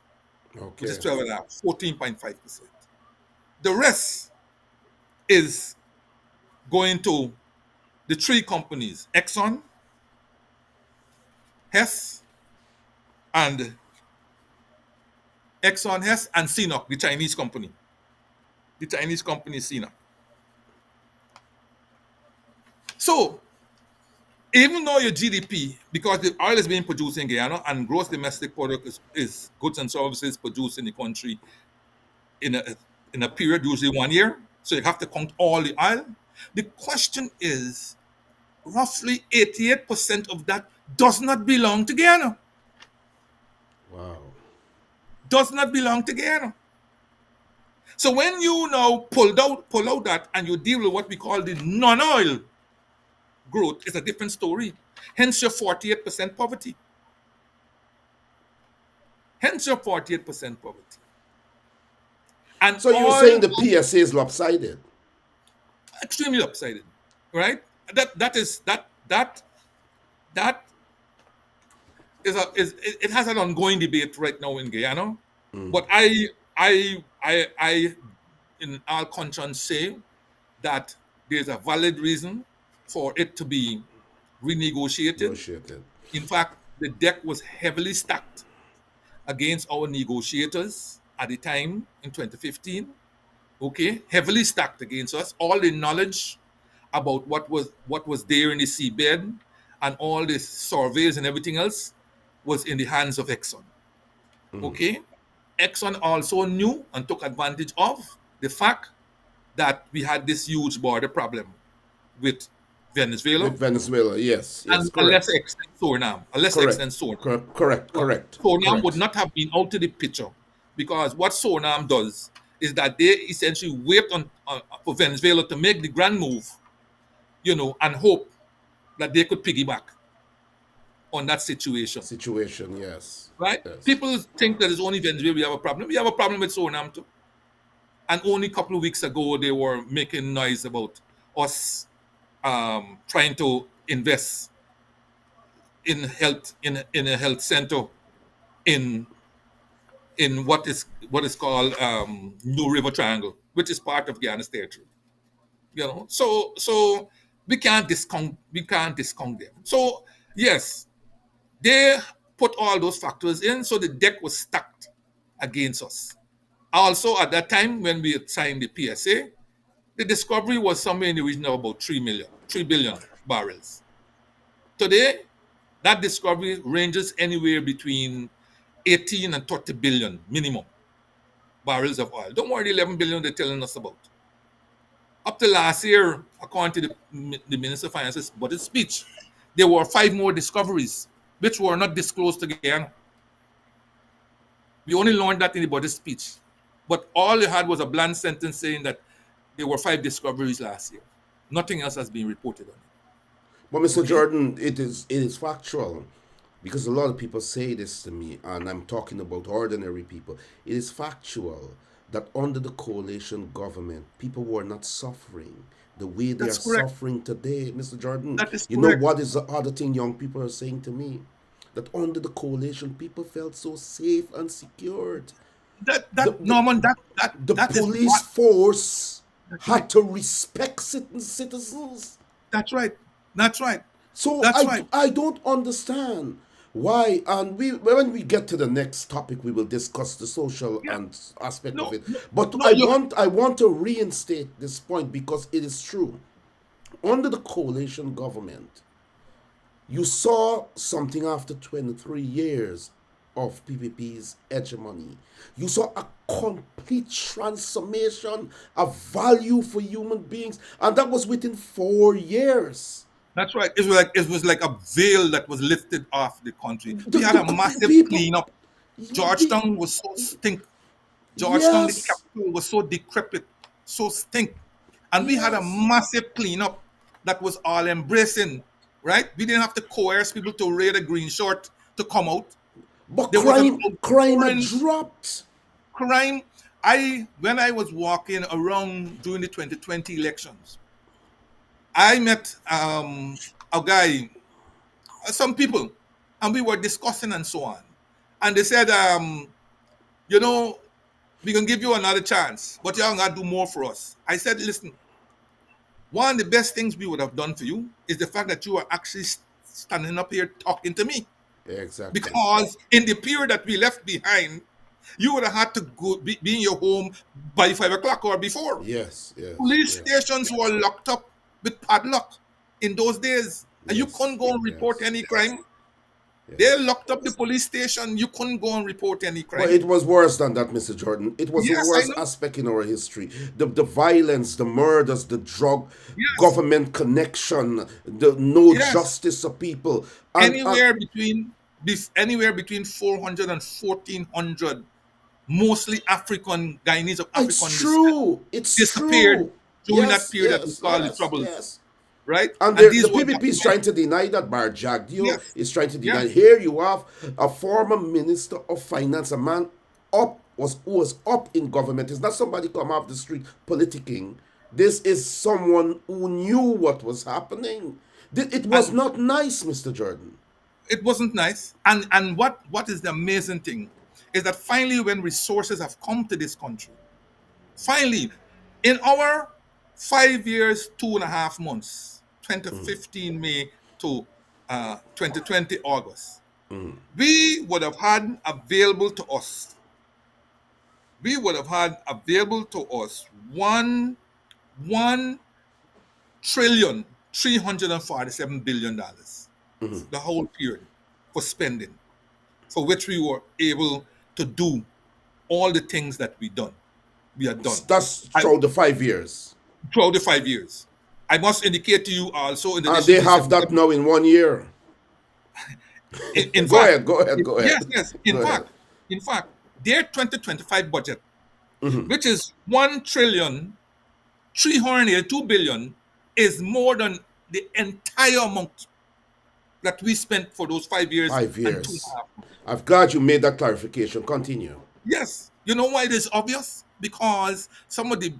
Okay. which is 12.5, 14.5%. The rest is going to the three companies, Exxon, Hess, and CNOOC, the Chinese company. The Chinese company is CNOOC. So, even though your GDP, because the oil is being produced in Guyana and gross domestic product is goods and services produced in the country in a period, usually 1 year, so you have to count all the oil. The question is, roughly 88% of that does not belong to Guyana. Wow. Does not belong to Guyana. So when you now pull out that and you deal with what we call the non-oil growth, it's a different story. Hence your 48% poverty. Hence your 48% poverty. And So you're saying the PSA is lopsided? Extremely lopsided, right? That is it has an ongoing debate right now in Guyana. But I in all conscience say that there's a valid reason for it to be renegotiated. Negotiated. In fact, the deck was heavily stacked against our negotiators at the time in 2015. Okay, heavily stacked against us. All the knowledge about what was there in the seabed and all the surveys and everything else was in the hands of Exxon. Okay, Exxon also knew and took advantage of the fact that we had this huge border problem with Venezuela. With Venezuela, yes. And a Correct. lesser extent Suriname. Correct. Suriname would not have been out of the picture because what Suriname does is that they essentially wait for Venezuela to make the grand move, and hope that they could piggyback on that situation. Yes. Right? Yes. People think that it's only Venezuela we have a problem. We have a problem with Suriname too. And only a couple of weeks ago, they were making noise about us trying to invest in health in a health center in what is called New River Triangle, which is part of Guyana's territory. So we can't discount them. So yes, they put all those factors in, so the deck was stacked against us. Also, at that time when we had signed the PSA, the discovery was somewhere in the region of about 3 billion barrels. Today, that discovery ranges anywhere between 18 and 30 billion minimum barrels of oil. Don't worry, the 11 billion they're telling us about. Up to last year, according to the Minister of Finance's budget speech, there were 5 more discoveries which were not disclosed to Guyana. We only learned that in the budget speech. But all you had was a bland sentence saying that there were 5 discoveries last year. Nothing else has been reported on it. But Mr. Okay. Jordan, it is factual, because a lot of people say this to me, and I'm talking about ordinary people. It is factual that under the coalition government, people were not suffering the way they are That's correct. suffering today, Mr. Jordan. That is You know correct. what is the other thing young people are saying to me? That under the coalition, people felt so safe and secured. The, Norman, the that is police what. force That's had right. to respect citizens. That's right. That's right. So That's I, right. I don't understand why. And when we get to the next topic, we will discuss the social Yeah. and aspect of No, it. no, But no. I You. want to reinstate this point, because it is true. Under the coalition government, you saw something after 23 years of PPP's hegemony. You saw a complete transformation of value for human beings, and that was within 4 years. That's right. It was like a veil that was lifted off the country. The, We had a the massive people, cleanup. the, Georgetown was so stink. Georgetown, the yes, capital, was so decrepit, so stink. And we had a yes. massive cleanup that was all embracing, right? We didn't have to coerce people to wear the green short to come out. But There was an crime had outpouring dropped. crime. When I was walking around during the 2020 elections, I met a guy, some people, and we were discussing and so on. And they said, you know, we can give you another chance, but you're gonna do more for us. I said, listen, one of the best things we would have done for you is the fact that you are actually standing up here talking to me. Exactly. Because in the period that we left behind, you would have had to go be in your home by 5 o'clock or before. Yes, yes, Police yes, stations were locked up with padlock in those days, and you yes, couldn't go and report yes, any crime. yes. They locked up the police station. You couldn't go and report any But crime. it was worse than that, Mr. Jordan. It was the Yes, I worst know. aspect in our history. The violence, the murders, the drug, Yes, government connection, the no yes. justice of people. And Anywhere between 400 and 1,400, mostly African Guyanese of it's African descent, true. It's disappeared true. during that Yes, period that we yes, call the yes, Troubles, yes. right? And And the these were PPP is documented. trying to deny that. Bar Jagdio Yes, is trying to deny. yes, Here you have a former minister of finance, a man who was up in government. It's not somebody come off the street politicking. This is someone who knew what was happening. It was and not nice, Mr. Jordan. it wasn't nice. And what is the amazing thing is that finally, when resources have come to this country, finally, in our 5 years, 2.5 months, 2015 May to 2020 August, we would have had available to us, one trillion $347 billion, the whole period for spending, for which we were able to do all the things that we are done. That's I, throughout the 5 years. throughout the 5 years. I must indicate to you also, in And addition they to have that now in 1 year. in Go fact, ahead, go ahead, go ahead. yes, Go ahead. in fact, their 2025 budget, which is 1,382 billion, is more than the entire amount that we spent for those 5 years Five and two and years. a half. I'm glad you made that clarification. Continue. Yes, you know why it is obvious? Because some of the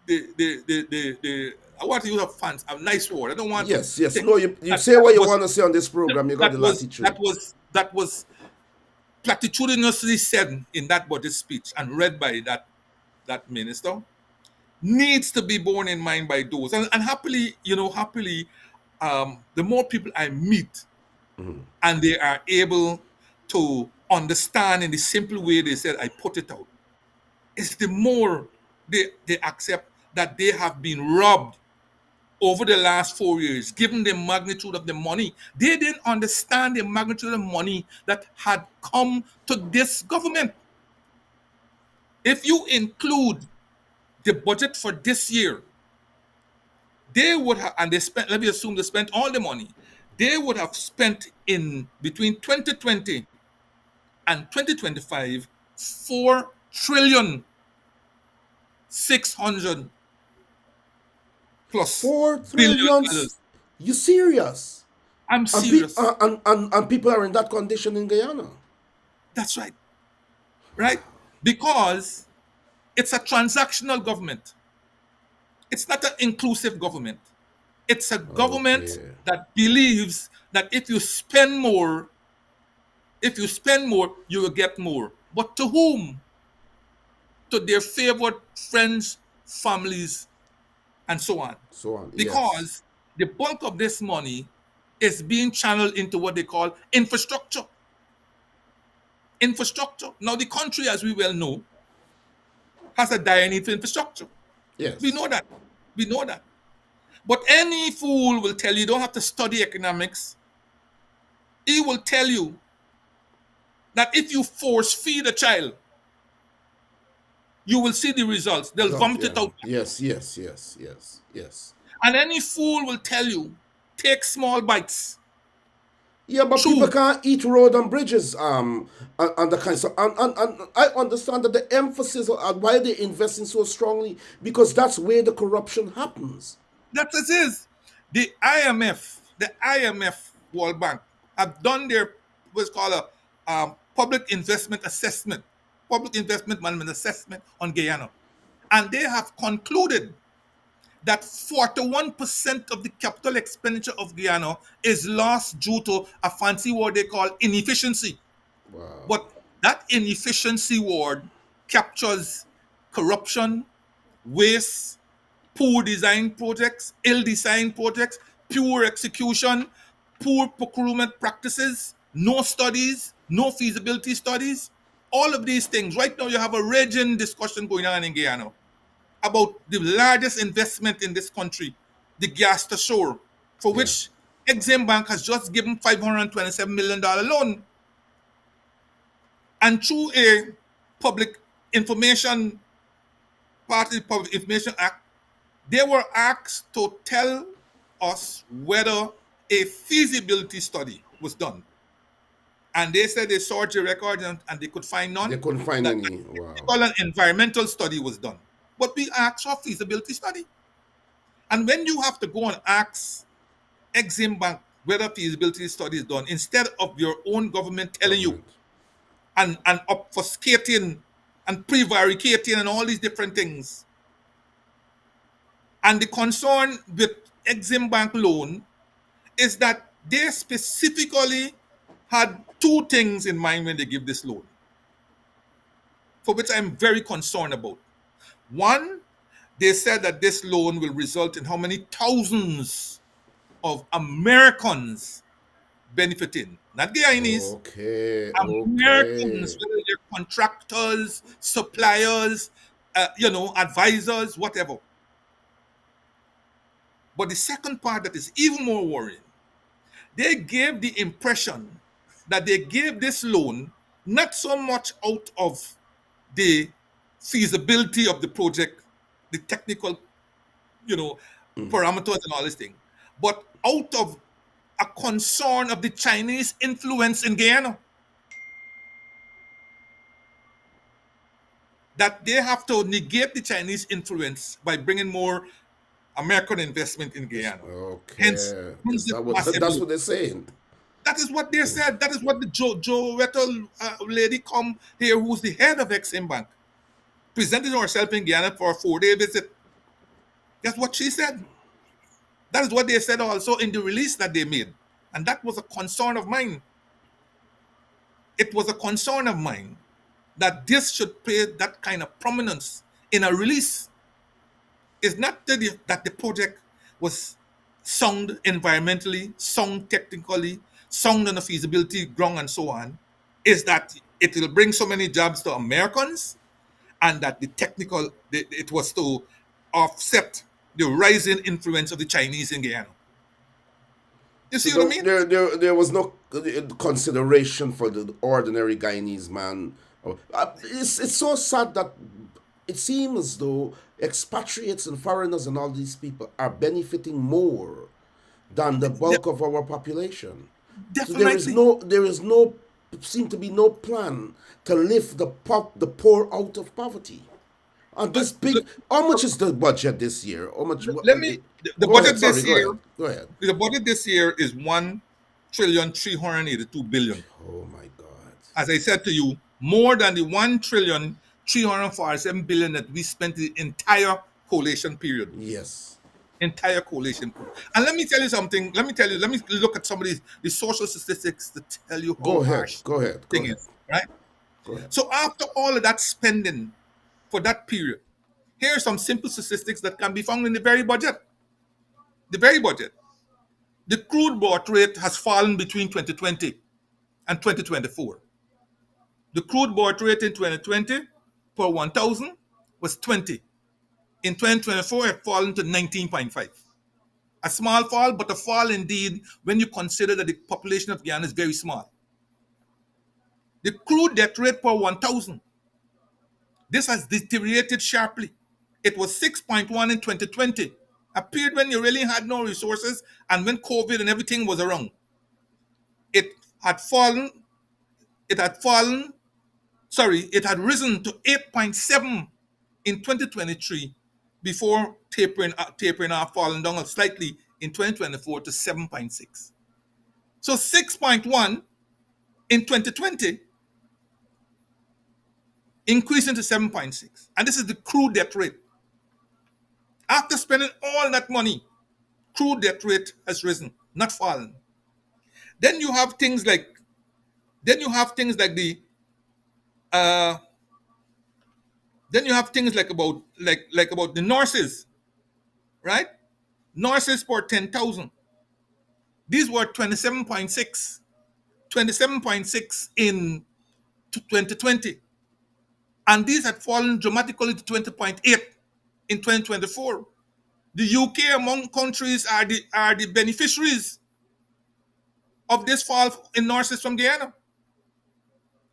I want to use a nice word. I don't want to Yes, yes. say No, you that, say that what you was want to say on this program. You got that the was latitude. that was platitudinously said in that budget speech and read by that minister, needs to be borne in mind by those. And happily, the more people I meet and they are able to understand in the simple way they said I put it out, is the more they accept that they have been robbed over the last 4 years, given the magnitude of the money. They didn't understand the magnitude of money that had come to this government. If you include the budget for this year, they would have, and they spent, let me assume they spent all the money, they would have spent in between 2020 and 2025 $4 trillion 600 plus $4 billion trillion. dollars. You serious? I'm And, serious. and people are in that condition in Guyana. That's right. Right? Because it's a transactional government. It's not an inclusive government. It's a government Okay. that believes that if you spend more, you will get more. But to whom? To their favored friends, families, and so on. So on. Yes. Because the bulk of this money is being channeled into what they call infrastructure. Infrastructure. Now, the country, as we well know, has a dire need for infrastructure. Yes. We know that. We know that. But any fool will tell you don't have to study economics. He will tell you that if you force feed a child, you will see the results. They'll vomit it out. Yes, yes, yes, yes, yes. And any fool will tell you, take small bites. Yeah, but True. people can't eat road and bridges, and the kind of stuff. And I understand that the emphasis on why they're investing so strongly, because that's where the corruption happens. That it is. The IMF, World Bank, have done their what's called a public investment assessment, public investment management assessment on Guyana. And they have concluded that 41% of the capital expenditure of Guyana is lost due to a fancy word they call inefficiency. Wow. But that inefficiency word captures corruption, waste, poor design projects, ill-designed projects, poor execution, poor procurement practices, no studies, no feasibility studies, all of these things. Right now, you have a raging discussion going on in Guyana about the largest investment in this country, the gas to shore, for which Exim Bank has just given $527 million loan. And through a public information, part of the Public Information Act, they were asked to tell us whether a feasibility study was done. And they said they searched the record and they could find none. They couldn't find any. Wow. Well, an environmental study was done. But we asked for a feasibility study. And when you have to go and ask Exim Bank whether feasibility study is done, instead of your own government telling you and obfuscating and prevaricating and all these different things. And the concern with Exim Bank loan is that they specifically had two things in mind when they give this loan, for which I'm very concerned about. One, they said that this loan will result in how many thousands of Americans benefiting, not Guyanese. Okay. Americans, whether they're contractors, suppliers, advisors, whatever. But the second part that is even more worrying, they gave the impression that they gave this loan not so much out of the feasibility of the project, the technical, parameters and all this thing, but out of a concern of the Chinese influence in Guyana. That they have to negate the Chinese influence by bringing more American investment in Guyana. Okay. Hence That's what they're saying. That is what they said. That is what the Joe lady come here, who's the head of Exim Bank, presented herself in Guyana for a 4-day visit. That's what she said. That is what they said also in the release that they made. And that was a concern of mine. It was a concern of mine that this should play that kind of prominence in a release. It's not that the project was sound environmentally, sound technically, sound on the feasibility ground and so on. Is that it will bring so many jobs to Americans, and that it was to offset the rising influence of the Chinese in Guyana. You see what I mean? There was no consideration for the ordinary Guyanese man. It's so sad that it seems as though expatriates and foreigners and all these people are benefiting more than the bulk of our population. Definitely. So there is no plan to lift the poor out of poverty. And this big, how much is the budget this year? How much? Let me. The Go ahead. budget Sorry, this go year. ahead. Go ahead. The budget this year is 1,382,000,000,000. Oh my God. As I said to you, more than the 1,347,000,000,000 that we spent the entire coalition period. Yes. Entire coalition period. And let me tell you something. Let me look at some of the social statistics to tell you how Go ahead. harsh Go ahead. the Go thing ahead. is, right? Go ahead. So after all of that spending for that period, here are some simple statistics that can be found in the very budget. The very budget. The crude board rate has fallen between 2020 and 2024. The crude board rate in 2020 per 1,000 was 20. In 2024, it had fallen to 19.5. A small fall, but a fall indeed when you consider that the population of Guyana is very small. The crude debt rate per 1,000. This has deteriorated sharply. It was 6.1 in 2020, a period when you really had no resources and when COVID and everything was around. It had risen to 8.7 in 2023 before tapering off, falling down slightly in 2024 to 7.6. So 6.1 in 2020 increasing to 7.6. And this is the crude debt rate. After spending all that money, crude debt rate has risen, not fallen. Then you have things like the about the nurses, right? Nurses per 10,000. These were 27.6 in 2020. And these had fallen dramatically to 20.8 in 2024. The UK among countries are the beneficiaries of this fall in nurses from Guyana.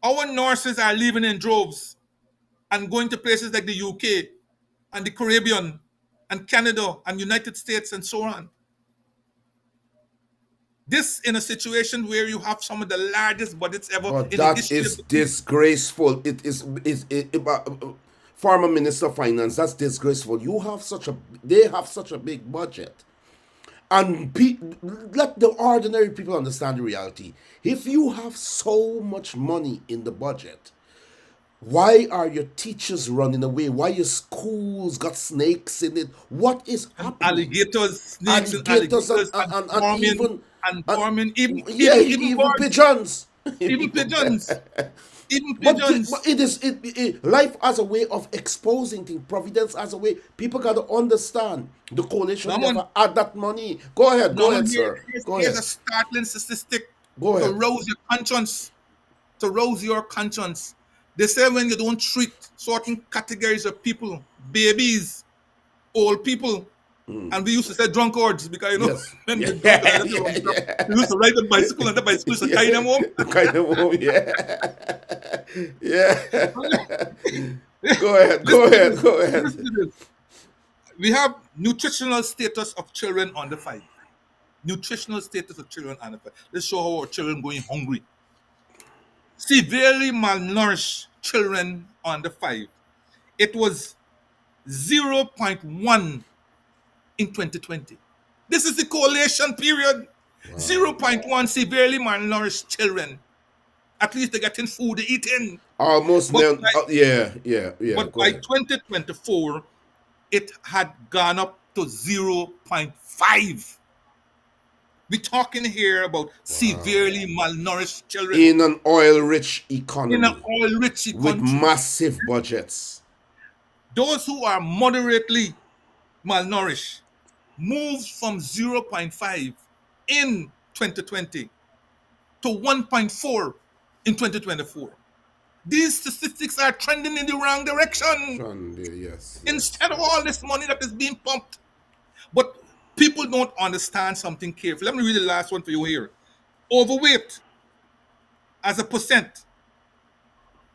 Our nurses are leaving in droves and going to places like the UK and the Caribbean and Canada and United States and so on. This in a situation where you have some of the largest budgets ever But in the that history is of the disgraceful. It is former Minister of Finance. That's disgraceful. They have such a big budget, and let the ordinary people understand the reality. If you have so much money in the budget, why are your teachers running away? Why your schools got snakes in it? What is happening? alligators, snakes, Alligators and even pigeons. even pigeons, even But pigeons. life as a way of exposing things. Providence as a way. People got to understand. The coalition Norman- never had that money. Go ahead, sir. Go Here's ahead. a startling statistic Go to ahead. rouse your conscience. To rouse your conscience. They say when you don't treat certain categories of people, babies, old people, and we used to say drunkards because Yes. when Yeah. they're drunk, we used to ride the bicycle and the bicycle used to carry them home. Kind of home, yeah. Yeah. Go ahead. Listen to this. We have nutritional status of children under 5. Nutritional status of children under 5. Let's show how our children going hungry. Severely malnourished children under 5. It was 0.1 in 2020. This is the coalition period. 0.1 severely malnourished children. At least they're getting food, they're eating. Almost But now. by- Yeah. But Go by ahead. 2024, it had gone up to 0.5. We're talking here about severely malnourished children In an oil-rich economy in an oil-rich with country. massive budgets. Those who are moderately malnourished moved from 0.5 in 2020 to 1.4 in 2024. These statistics are trending in the wrong direction. Yes. Instead of all this money that is being pumped. But people don't understand something carefully. Let me read the last one for you here. Overweight as a percent.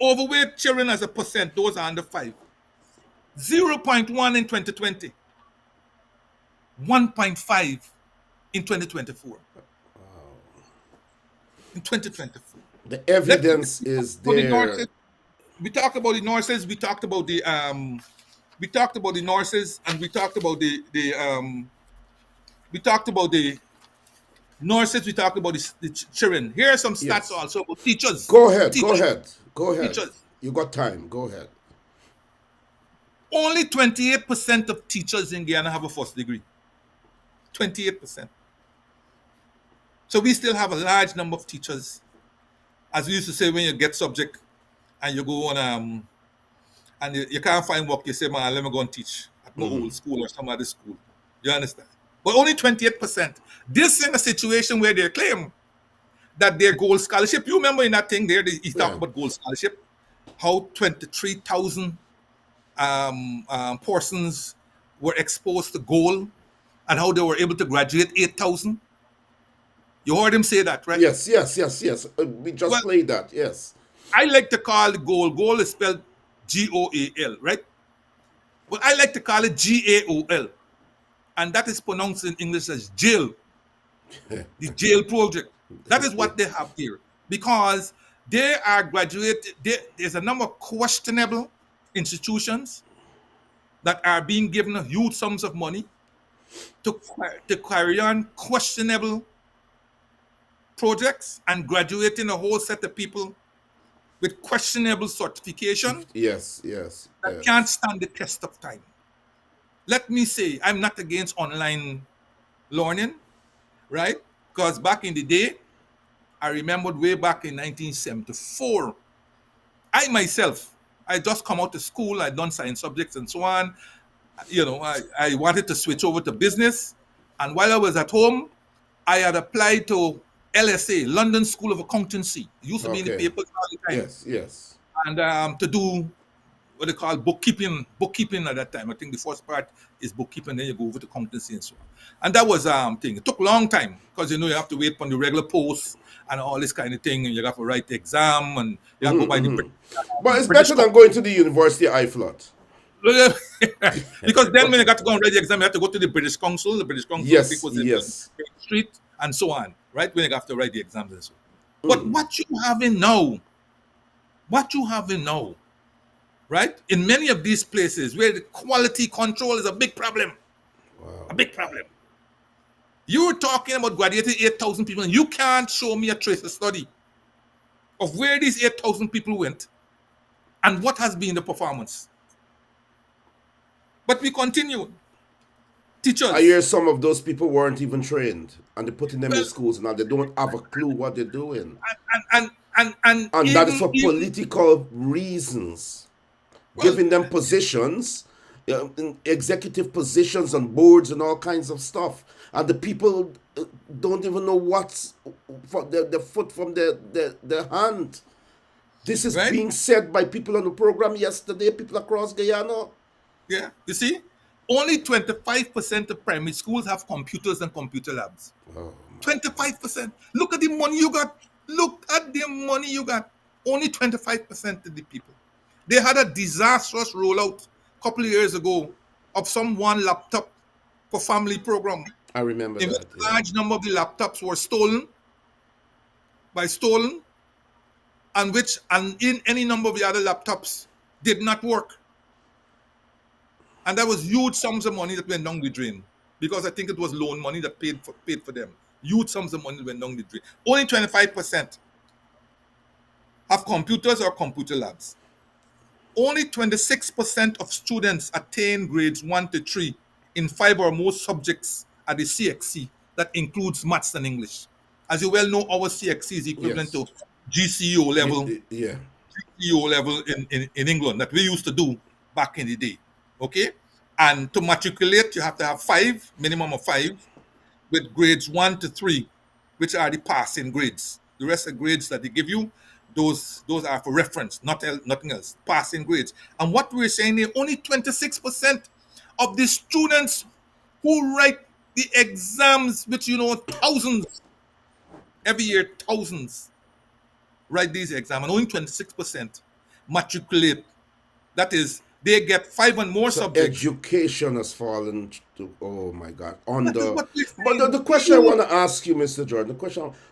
Overweight children as a percent, those are under 5. 0.1 in 2020. 1.5 in 2024. In 2024. The evidence is For the there. nurses, we talked about the nurses, we talked about the we talked about the nurses, and we talked about the nurses. We talked about the children. Here are some stats Yes. also about teachers. Go ahead. Go Teachers. ahead. Go ahead. Teachers. You got time. Go ahead. Only 28% of teachers in Guyana have a first degree. 28%. So we still have a large number of teachers. As we used to say, when you get subject and you go on and you can't find work, you say, man, let me go and teach at my old school or some other school. You understand? But only 28%. This in a situation where they claim that their gold scholarship, you remember in that thing there, he talked about gold scholarship, how 23,000 persons were exposed to gold and how they were able to graduate 8,000. You heard him say that, right? Yes. We just played that. Yes. I like to call it goal. Goal is spelled Goal, right? But I like to call it GAOL. And that is pronounced in English as jail. The jail project. That is what they have here. Because they are graduated, there's a number of questionable institutions that are being given huge sums of money to carry on questionable projects and graduating a whole set of people with questionable certification Yes. that can't stand the test of time. Let me say, I'm not against online learning, right? Because back in the day, I remembered way back in 1974, I myself, I just come out of school, I'd done science subjects and so on. You know, I wanted to switch over to business. And while I was at home, I had applied to LSA, London School of Accountancy. It used to be in the papers all the time. Yes. And to do what they call bookkeeping at that time. I think the first part is bookkeeping, then you go over to accountancy and so on. And that was thing. It took a long time because you have to wait on the regular posts and all this kind of thing, and you have to write the exam and you have to go by the. But it's better than going to the University I flood. Because then when you got to go and write the exam, you have to go to the British Council. The British Council I think was in the street and so on, right? When you have to write the exams and so on. But what you having now, right? In many of these places where the quality control is a big problem. Wow. A big problem. You're talking about graduating 8,000 people, and you can't show me a trace of study of where these 8,000 people went and what has been the performance. But we continue. Teachers. I hear some of those people weren't even trained, and they're putting them in schools now. They don't have a clue what they're doing. And that is for political reasons. Giving them positions, executive positions on boards and all kinds of stuff. And the people don't even know what's the foot from their hand. This is being said by people on the program yesterday, people across Guyana. Yeah, you see? Only 25% of primary schools have computers and computer labs. 25%. Look at the money you got. Only 25% of the people. They had a disastrous rollout a couple of years ago of some one laptop for family program. I remember that. A large number of the laptops were stolen, and in any number of the other laptops did not work. And that was huge sums of money that went down the drain, because I think it was loan money that paid for them. Huge sums of money that went down the drain. Only 25% have computers or computer labs. Only 26% of students attain grades 1 to 3 in 5 or more subjects at the CXC. That includes maths and English. As you well know, our CXC is equivalent to GCO level. GCO level in England that we used to do back in the day. Okay? And to matriculate, you have to have minimum of 5, with grades 1 to 3, which are the passing grades. The rest of the grades that they give you, those are for reference, nothing else. Passing grades. And what we're saying here, only 26% of the students who write the exams, which thousands, every year thousands write these exams, and only 26% matriculate. That is, they get 5 and more subjects. Education has fallen to, oh my God, but the question I want to ask you, Mr. Jordan,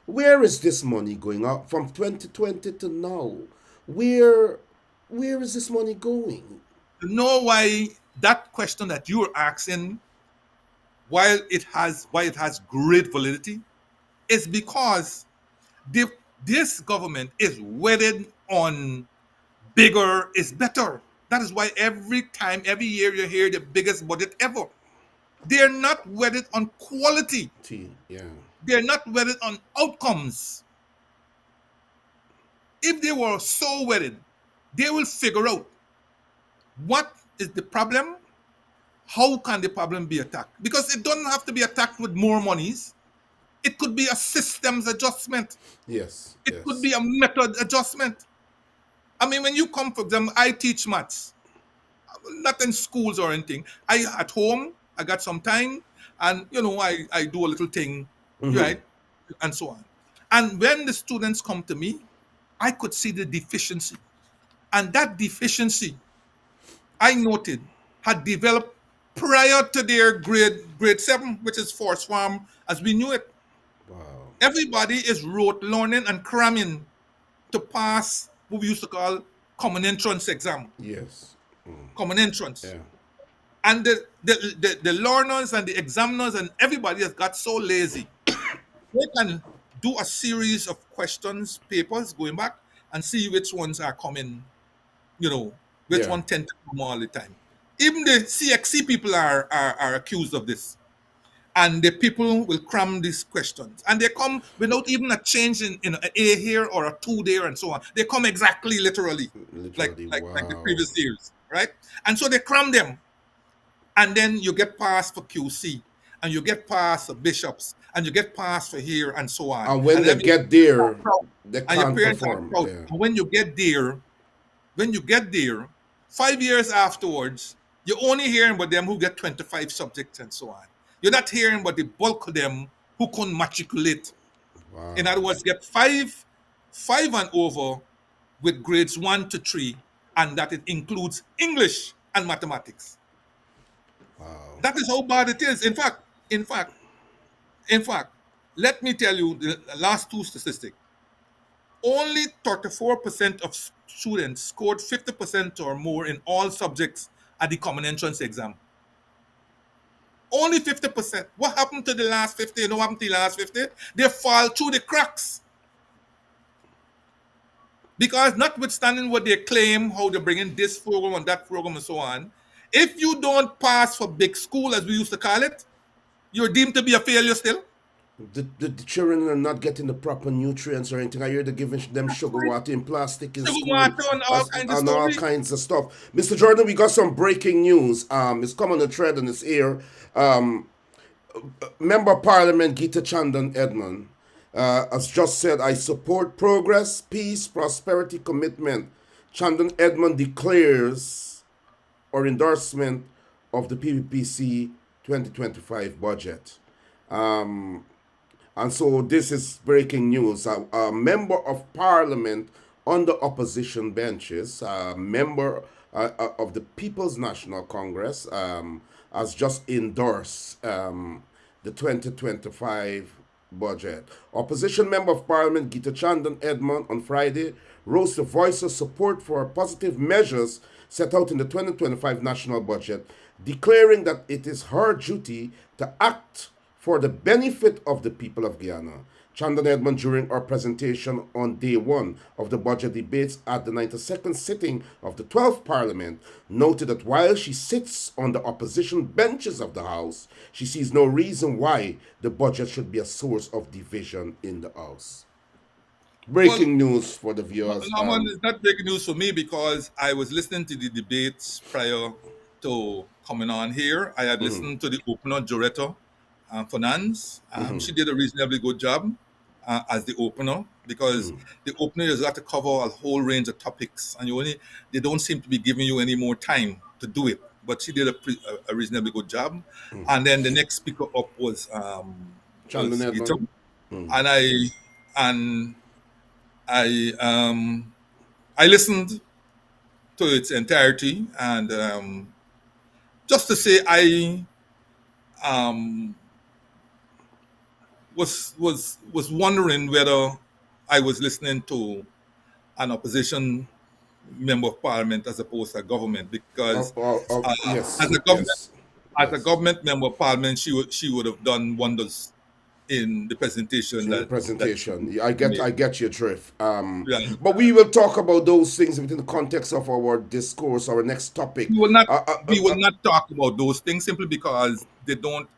where is this money going up from 2020 to now? Where is this money going? You know why that question that you're asking, while it has great validity, is because this government is wedded on bigger is better. That is why every year you hear the biggest budget ever. They're not wedded on quality. Yeah. They're not wedded on outcomes. If they were so wedded, they will figure out what is the problem, how can the problem be attacked? Because it doesn't have to be attacked with more monies. It could be a systems adjustment. Yes. It could be a method adjustment. I mean, when you come, for example, I teach maths, not in schools or anything. At home, I got some time, and I do a little thing, right, and so on. And when the students come to me, I could see the deficiency, and that deficiency, I noted, had developed prior to their grade 7, which is force farm as we knew it. Wow. Everybody is rote learning and cramming to pass what we used to call common entrance exam. Yes. Common entrance. Yeah. And the learners and the examiners and everybody has got so lazy. They can do a series of questions, papers going back, and see which ones are coming, which one tend to come all the time. Even the CXC people are accused of this. And the people will cram these questions. And they come without even a change in an A here or a 2 there and so on. They come exactly literally like the previous years, right? And so they cram them. And then you get passed for QC, and you get passed for bishops, and you get passed for here and so on. And when they get there, they can't perform. Yeah. And when you get there, 5 years afterwards, you're only hearing about them who get 25 subjects and so on. You're not hearing about the bulk of them who couldn't matriculate. Wow. In other words, get five and over with grades 1 to 3, and that it includes English and mathematics. Wow. That is how bad it is. In fact, let me tell you the last two statistics. Only 34% of students scored 50% or more in all subjects at the common entrance exam. Only 50%. What happened to the last 50? You know what happened to the last 50? They fall through the cracks. Because notwithstanding what they claim, how they're bringing this program and that program and so on, if you don't pass for big school, as we used to call it, you're deemed to be a failure still. The children are not getting the proper nutrients or anything. I hear they're giving them sugar water in plastic in school. Water and all kinds of stuff. Mr. Jordan, we got some breaking news. It's come on the thread and it's here. Member of Parliament Gita Chandan Edmond has just said, I support progress, peace, prosperity, commitment. Chandan Edmond declares or endorsement of the PPPC 2025 budget. And so this is breaking news. A member of Parliament on the opposition benches, a member of the People's National Congress, has just endorsed the 2025 budget. Opposition Member of Parliament Gita Chandan Edmond on Friday rose to voice of support for positive measures set out in the 2025 national budget, declaring that it is her duty to act for the benefit of the people of Guyana. Chandan Edmond, during our presentation on day 1 of the budget debates at the 92nd sitting of the 12th Parliament, noted that while she sits on the opposition benches of the House, she sees no reason why the budget should be a source of division in the House. Breaking news for the viewers. It's not breaking news for me because I was listening to the debates prior to coming on here. I had listened to the opener, Joretta Finance. She did a reasonably good job as the opener because the opener has got to cover a whole range of topics, and they don't seem to be giving you any more time to do it. But she did a reasonably good job. And then the next speaker up was Gita. And I listened to its entirety, and just to say I was wondering whether I was listening to an opposition member of parliament as opposed to a government, because Yes, as a government yes, as a yes. government member of parliament, she would have done wonders in the presentation In the that presentation, she I made. get your drift. Yeah. But we will talk about those things within the context of our discourse, our next topic. We will not Uh, uh, uh, we will uh, not talk about those things simply because they don't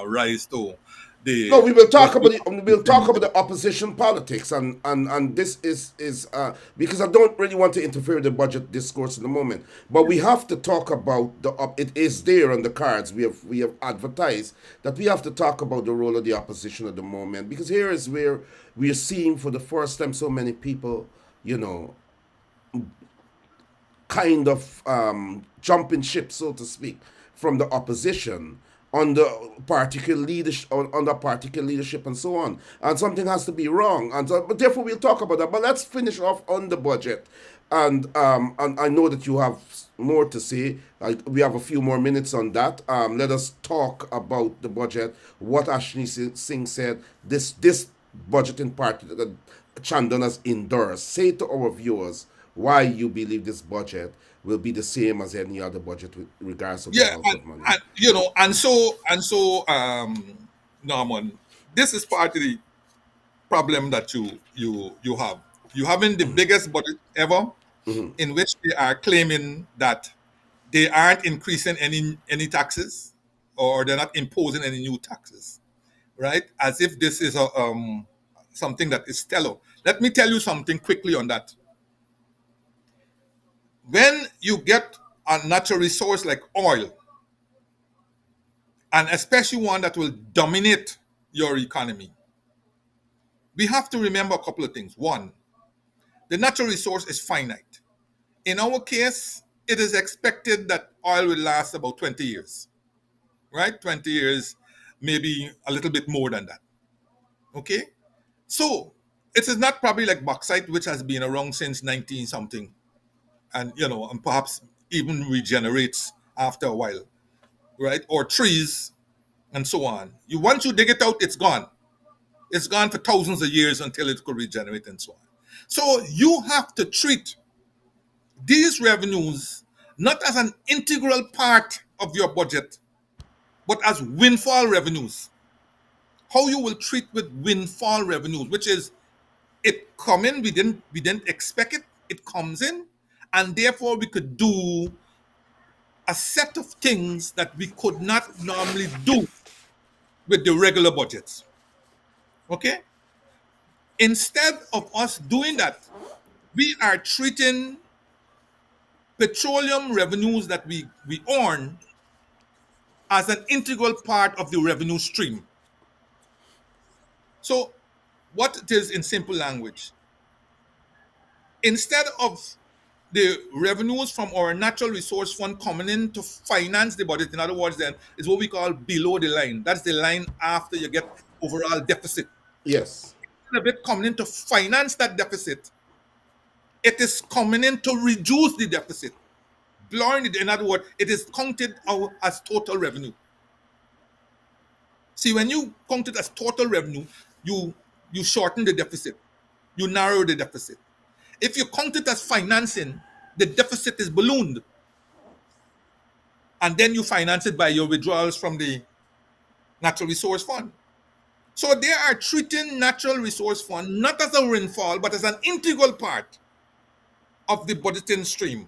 rise to No, the we will what talk we about we'll talk about the opposition politics, and this is because I don't really want to interfere with the budget discourse in the moment, but we have to talk about it is there on the cards. We have advertised that we have to talk about the role of the opposition at the moment, because here is where we are seeing for the first time so many people, you know, kind of jumping ship, so to speak, from the opposition under particular leadership, under particular leadership, and so on. And something has to be wrong. And so, but therefore, we'll talk about that. But let's finish off on the budget. And I know that you have more to say. We have a few more minutes on that. Let us talk about the budget. What Ashni Singh said. This budgeting part that Chandon has endorsed. Say to our viewers why you believe this budget will be the same as any other budget with regards to the Yeah, amount of money. Norman, this is part of the problem that you have. You having the biggest budget ever, in which they are claiming that they aren't increasing any taxes, or they're not imposing any new taxes, right? As if this is a something that is stellar. Let me tell you something quickly on that. When you get a natural resource like oil, and especially one that will dominate your economy, we have to remember a couple of things. One, the natural resource is finite. In our case, it is expected that oil will last about 20 years, right? 20 years, maybe a little bit more than that. Okay? So it is not probably like bauxite, which has been around since 19 something, and perhaps even regenerates after a while, right? Or trees and so on. Once you dig it out, it's gone. It's gone for thousands of years until it could regenerate and so on. So you have to treat these revenues not as an integral part of your budget, but as windfall revenues. How you will treat with windfall revenues, which is it come in, we didn't expect it, it comes in, and therefore we could do a set of things that we could not normally do with the regular budgets. Okay? Instead of us doing that, we are treating petroleum revenues that we earn as an integral part of the revenue stream. So, what it is in simple language, instead of the revenues from our natural resource fund coming in to finance the budget, in other words, then is what we call below the line. That's the line after you get overall deficit. Yes. Instead of it coming in to finance that deficit, it is coming in to reduce the deficit. Blurring it, in other words, it is counted out as total revenue. See, when you count it as total revenue, you shorten the deficit, you narrow the deficit. If you count it as financing, the deficit is ballooned, and then you finance it by your withdrawals from the natural resource fund. So they are treating natural resource fund not as a windfall, but as an integral part of the budgeting stream.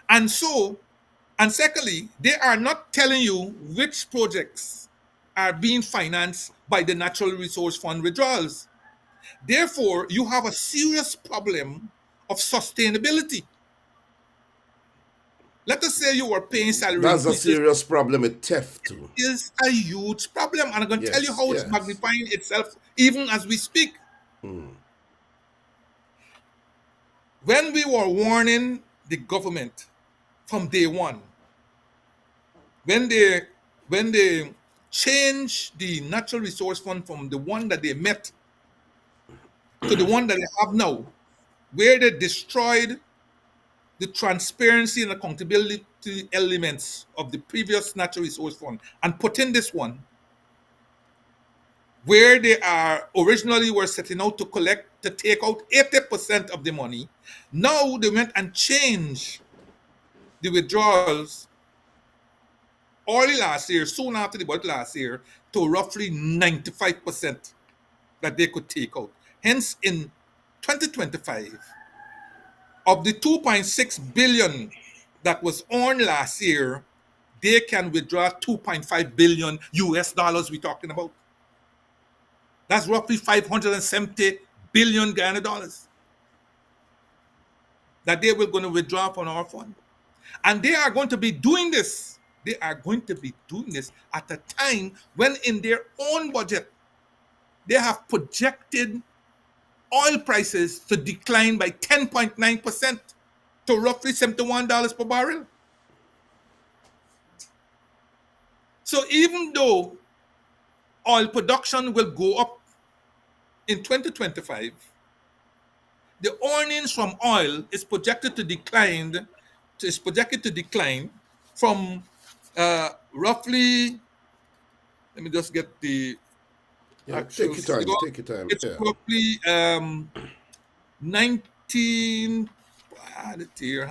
And secondly, they are not telling you which projects are being financed by the natural resource fund withdrawals. Therefore, you have a serious problem of sustainability. Let us say you are paying salary That's a increases. serious problem with theft too. Is a huge problem, and I'm going to tell you Yes, how it's yes. magnifying itself even as we speak. When we were warning the government from day one, when they changed the natural resource fund from the one that they met to the one that they have now, where they destroyed the transparency and accountability elements of the previous natural resource fund and put in this one, where they are originally were setting out to take out 80% of the money. Now they went and changed the withdrawals early last year, soon after the budget last year, to roughly 95% that they could take out. Hence, in 2025, of the 2.6 billion that was earned last year, they can withdraw 2.5 billion US dollars we're talking about. That's roughly 570 billion Ghana dollars that they were going to withdraw from our fund. And they are going to be doing this. They are going to be doing this at a time when in their own budget, they have projected oil prices to decline by 10.9% to roughly $71 per barrel. So even though oil production will go up in 2025, the earnings from oil is projected to decline from roughly, let me just get the Yeah, actual take your time. figure. Take your time. It's Yeah. roughly 19. Had it here.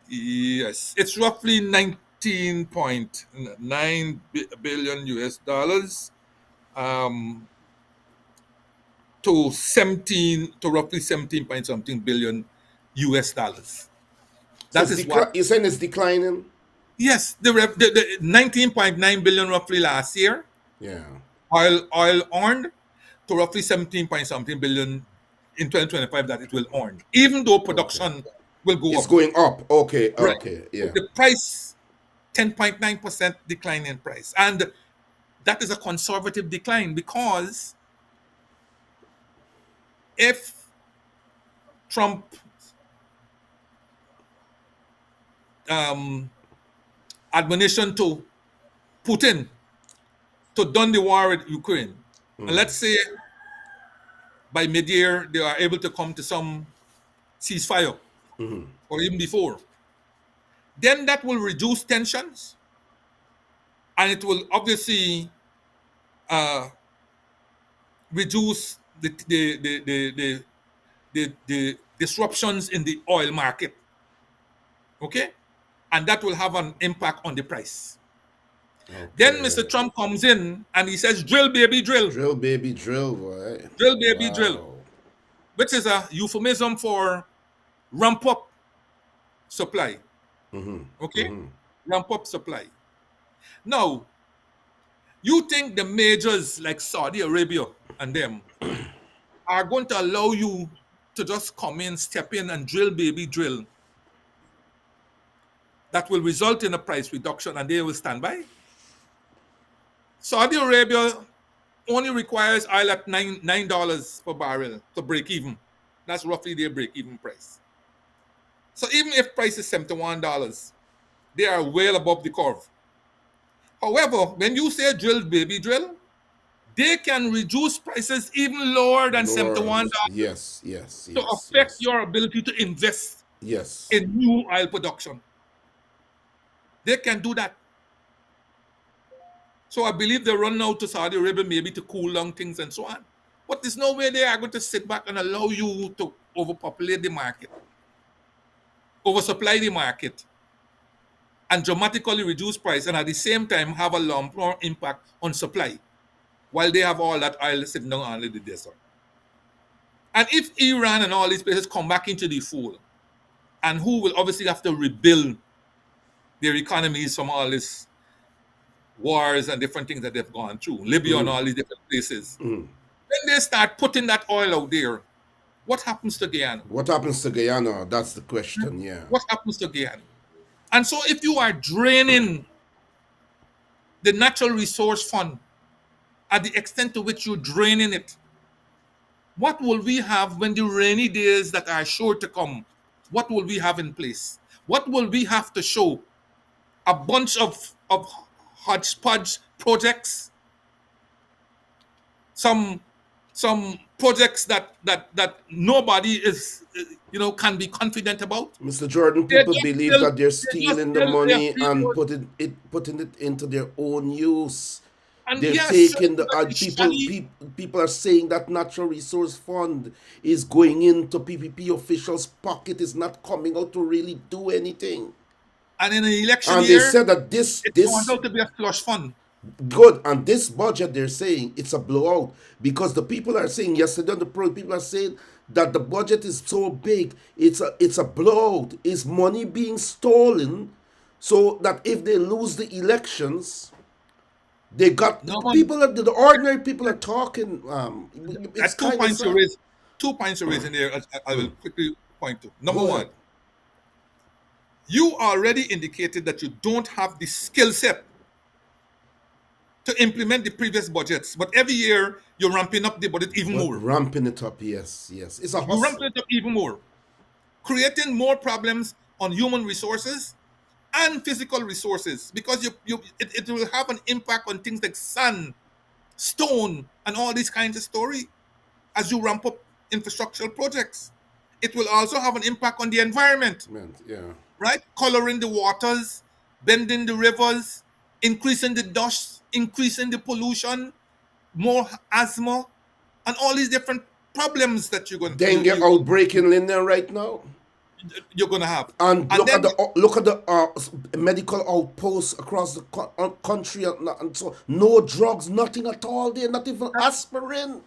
Yes, it's roughly 19.9 billion US dollars. To roughly 17 point something billion US dollars. So That is what. you're saying it's declining? Yes, the 19.9 billion roughly last year, Yeah. oil earned, to roughly 17 point something billion in 2025 that it will earn, even though production will go It's up. going up. Okay. Right. Okay. Yeah. The price, 10.9% decline in price. And that is a conservative decline, because if Trump admonition to Putin to done the war with Ukraine, and let's say by mid-year they are able to come to some ceasefire, or even before, then that will reduce tensions, and it will obviously reduce the disruptions in the oil market. Okay, and that will have an impact on the price. Then Mr. Trump comes in and he says, "Drill, baby, drill. Drill, baby, drill, boy. Drill, baby, Wow. drill," which is a euphemism for ramp up supply. Okay? Ramp up supply. Now, you think the majors like Saudi Arabia and them are going to allow you to just come in, step in, and drill, baby, drill? That will result in a price reduction and they will stand by? Saudi Arabia only requires oil at $9 per barrel to break even. That's roughly their break-even price. So even if price is $71, they are well above the curve. However, when you say drill, baby, drill, they can reduce prices even lower than $71 Yes. to affect your ability to invest Yes. in new oil production. They can do that. So I believe they're running out to Saudi Arabia maybe to cool down things and so on. But there's no way they are going to sit back and allow you to overpopulate the market, oversupply the market, and dramatically reduce price, and at the same time have a long-term impact on supply, while they have all that oil sitting down under the desert. And if Iran and all these places come back into the fold, and who will obviously have to rebuild their economies from all these wars and different things that they've gone through, Libya and all these different places, when they start putting that oil out there, what happens to Guyana? What happens to Guyana? That's the question, yeah. What happens to Guyana? And so if you are draining the natural resource fund at the extent to which you're draining it, what will we have when the rainy days that are sure to come? What will we have in place? What will we have to show? A bunch of hodgepodge projects, some projects that nobody is can be confident about. Mr. Jordan, They're people just believe still that they're they're just stealing the still they're money and still putting it into their own use. and They're yes, taking the people are saying that natural resource fund is going into PPP officials' pocket, is not coming out to really do anything. and in an election And they year, said that this it turns this out to be a slush fund. good, and this budget they're saying it's a blowout, because the people are saying yesterday on the pro, people are saying that the budget is so big, it's a blowout. Is money being stolen so that if they lose the elections, they got No one. people are the ordinary people are talking. It's That's two kind of points you sad. raise. 2 points you raise in there. I will quickly point to. Number Go one, ahead. you already indicated that you don't have the skill set to implement the previous budgets, but every year you're ramping up the budget even But more. ramping it up, yes, it's a You're hustle. ramping it up even more, creating more problems on human resources and physical resources, because it will have an impact on things like sand, stone, and all these kinds of story as you ramp up infrastructural projects. It will also have an impact on the environment, Man, yeah. right? Coloring the waters, bending the rivers, increasing the dust, increasing the pollution, more asthma, and all these different problems that Dengue outbreak in Linden right now. you're going to have. And And then look at the medical outposts across the country, and so no drugs, nothing at all there, not even aspirin.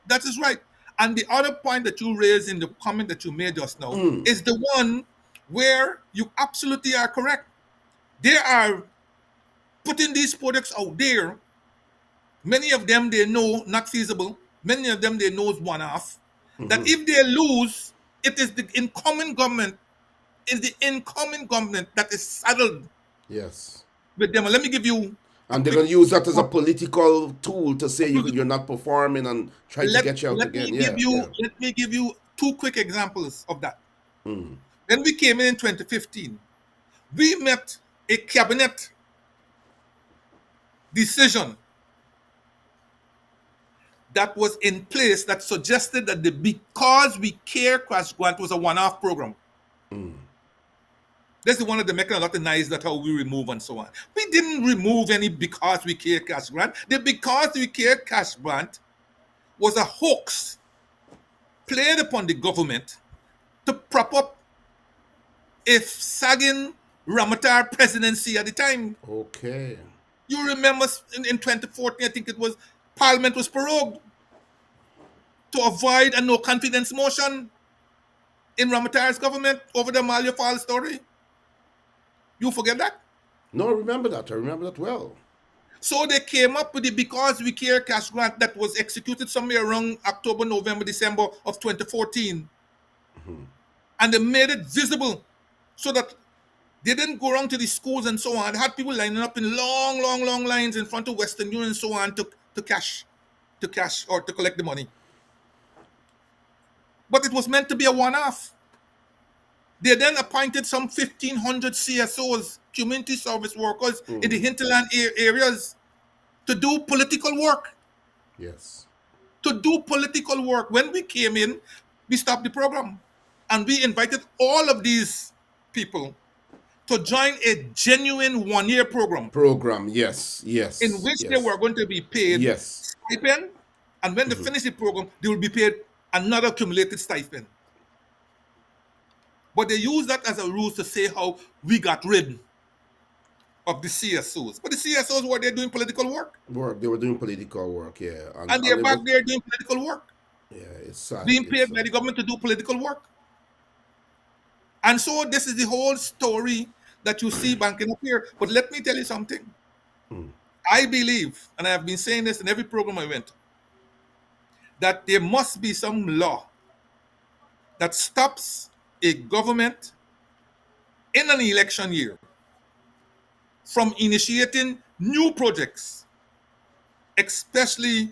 that is right. And the other point that you raised in the comment that you made just now is the one where you absolutely are correct. They are putting these products out there. Many of them they know not feasible. Many of them they know is one-off. That if they lose, it is the incoming government that is saddled Yes. with them. And let me give you And they're going to use that as a political tool to say you're not performing and try to get you out again. Let me give you 2 quick examples of that. When we came in 2015, we met a cabinet decision that was in place that suggested that the Because We Care cash grant was a one-off program. This is one of the making a lot of noise that how we remove and so on. We didn't remove any Because We Care cash grant. The Because We Care cash grant was a hoax played upon the government to prop up a sagging Ramatar presidency at the time. Okay. You remember in 2014, I think it was, Parliament was prorogued to avoid a no confidence motion in Ramatar's government over the Amalia Fall story. You forget that? No, I remember that. I remember that well. So they came up with the Because We Care cash grant that was executed somewhere around October, November, December of 2014. And they made it visible so that they didn't go around to the schools and so on. They had people lining up in long, long, long lines in front of Western Union and so on to cash or to collect the money. But it was meant to be a one-off. They then appointed some 1,500 CSOs, community service workers, in the hinterland areas to do political work. Yes. To do political work. When we came in, we stopped the program. And we invited all of these people to join a genuine one-year program. Yes. In which they were going to be paid Yes. stipend. And when they finish the program, they will be paid another accumulated stipend. But they use that as a rule to say how we got rid of the CSOs. But the CSOs were there doing political work. They were doing political work, yeah. And they're back there doing political work. Yeah, it's sad. Being paid by the government to do political work. And so this is the whole story that you see banking up here. But let me tell you something. I believe, and I have been saying this in every program I went to, that there must be some law that stops a government in an election year from initiating new projects, especially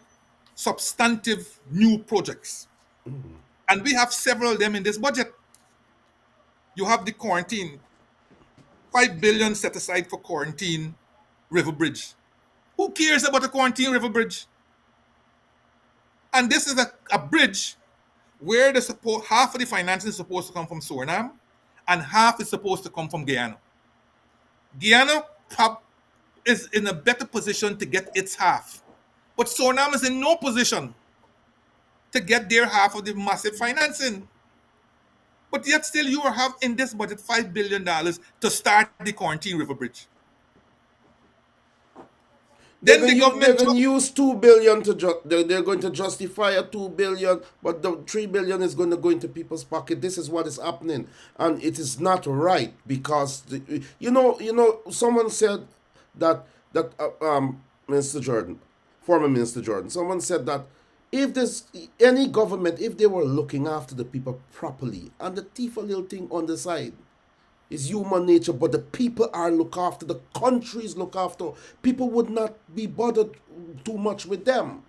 substantive new projects. And we have several of them in this budget. You have the quarantine, 5 billion set aside for quarantine river bridge. Who cares about the quarantine river bridge? And this is a bridge where half of the financing is supposed to come from Suriname and half is supposed to come from Guyana. Guyana is in a better position to get its half. But Suriname is in no position to get their half of the massive financing. But yet still you have in this budget $5 billion to start the Quarantine River Bridge. Then the government they're going to use 2 billion they're going to justify a 2 billion, but the 3 billion is going to go into people's pocket. This is what is happening, and it is not right because someone said that Minister Jordan, former Minister Jordan, someone said that if there's any government, if they were looking after the people properly, and the thief a little thing on the side is human nature, but the people are looked after, the countries look after, people would not be bothered too much with them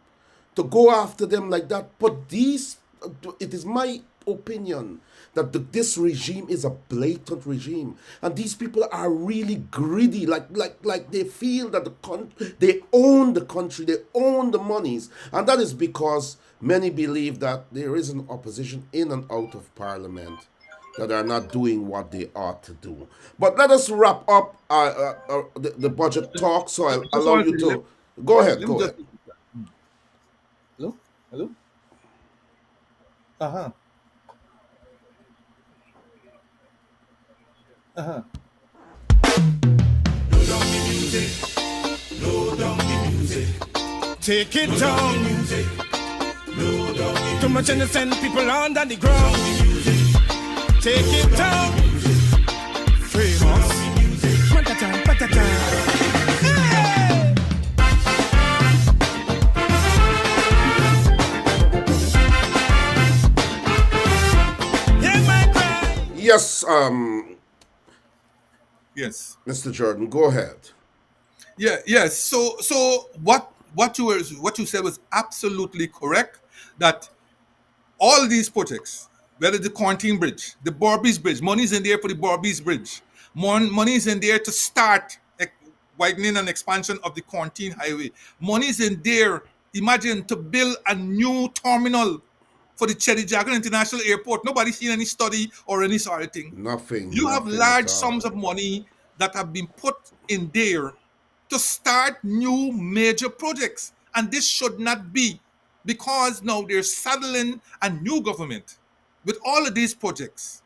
to go after them like that. But it is my opinion that this regime is a blatant regime, and these people are really greedy, like they feel that they own the country, they own the monies, and that is because many believe that there is an opposition in and out of parliament that are not doing what they ought to do. But let us wrap up the budget talk, so I'll allow you to... Go ahead. Hello? Uh-huh. Low down the music. Take it down. Too much innocent people under the ground. Take it down. Famous. Patata, patata. Hey! Hear my cry. Yes, Yes. Mr. Jordan, go ahead. Yes. So what you said was absolutely correct. That all these projects, whether the Quarantine Bridge, the Borbies Bridge, money's in there for the Borbies Bridge, money's in there to start widening and expansion of the Quarantine Highway, money's in there, imagine, to build a new terminal for the Cherry Jagan International Airport. Nobody's seen any study or any sort of thing. Nothing. You have nothing large at all. sums of money that have been put in there to start new major projects. And this should not be, because now they're saddling a new government with all of these projects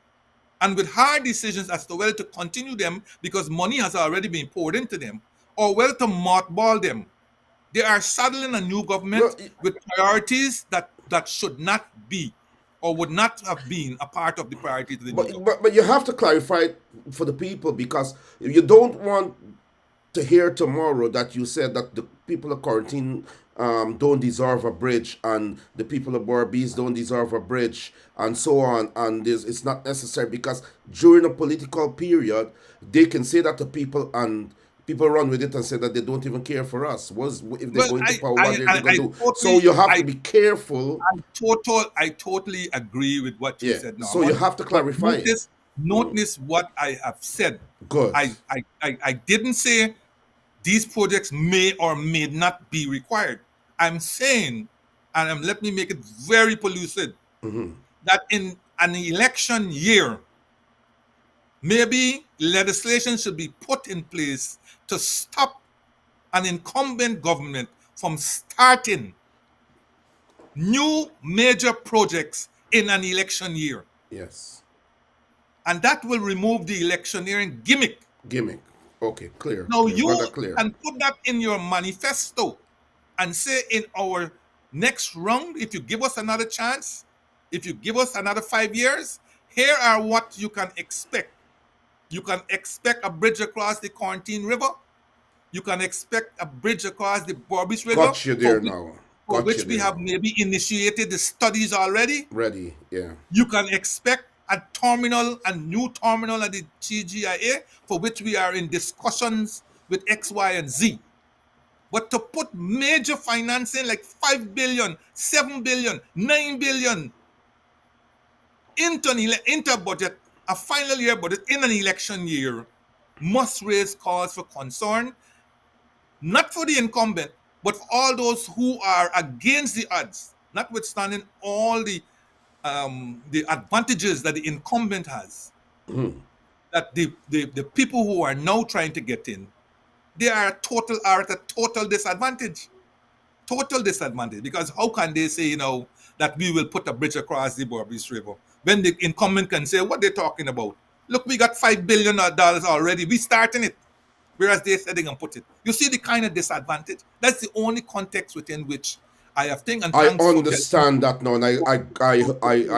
and with hard decisions as to whether to continue them because money has already been poured into them, or whether to mothball them. They are saddling a new government with priorities that should not be or would not have been a part of the priorities of the new government. But you have to clarify for the people, because you don't want to hear tomorrow that you said that the people of Quarantine don't deserve a bridge, and the people of Borbies don't deserve a bridge, and so on, and it's not necessary, because during a political period they can say that to people, and people run with it and say that they don't even care for us. If they're going to power, what are they going to do? Totally, so you have to be careful. I totally agree with what you said now. So you have to clarify it. Notice what I have said. Good. I didn't say these projects may or may not be required. I'm saying, and let me make it very pellucid, that in an election year, maybe legislation should be put in place to stop an incumbent government from starting new major projects in an election year. Yes. And that will remove the electioneering gimmick. Okay, clear. Now clear. you clear. can put that in your manifesto and say, in our next round, if you give us another chance, if you give us another 5 years, here are what you can expect. You can expect a bridge across the Quarantine River. You can expect a bridge across the Borbies River. Got you there now. For which we have maybe initiated the studies already. Ready, yeah. You can expect a new terminal at the TGIA, for which we are in discussions with X, Y, and Z. But to put major financing like 5 billion, 7 billion, 9 billion into budget, a final year budget in an election year, must raise cause for concern, not for the incumbent, but for all those who are against the odds notwithstanding all the advantages that the incumbent has, that the people who are now trying to get in, they are at a total disadvantage. Total disadvantage. Because how can they say, that we will put a bridge across the Berbice River when the incumbent can say what they're talking about? Look, we got $5 billion already. We starting it. Whereas they said they're going to put it. You see the kind of disadvantage? That's the only context within which I have think, and I thanks for understand that now, and I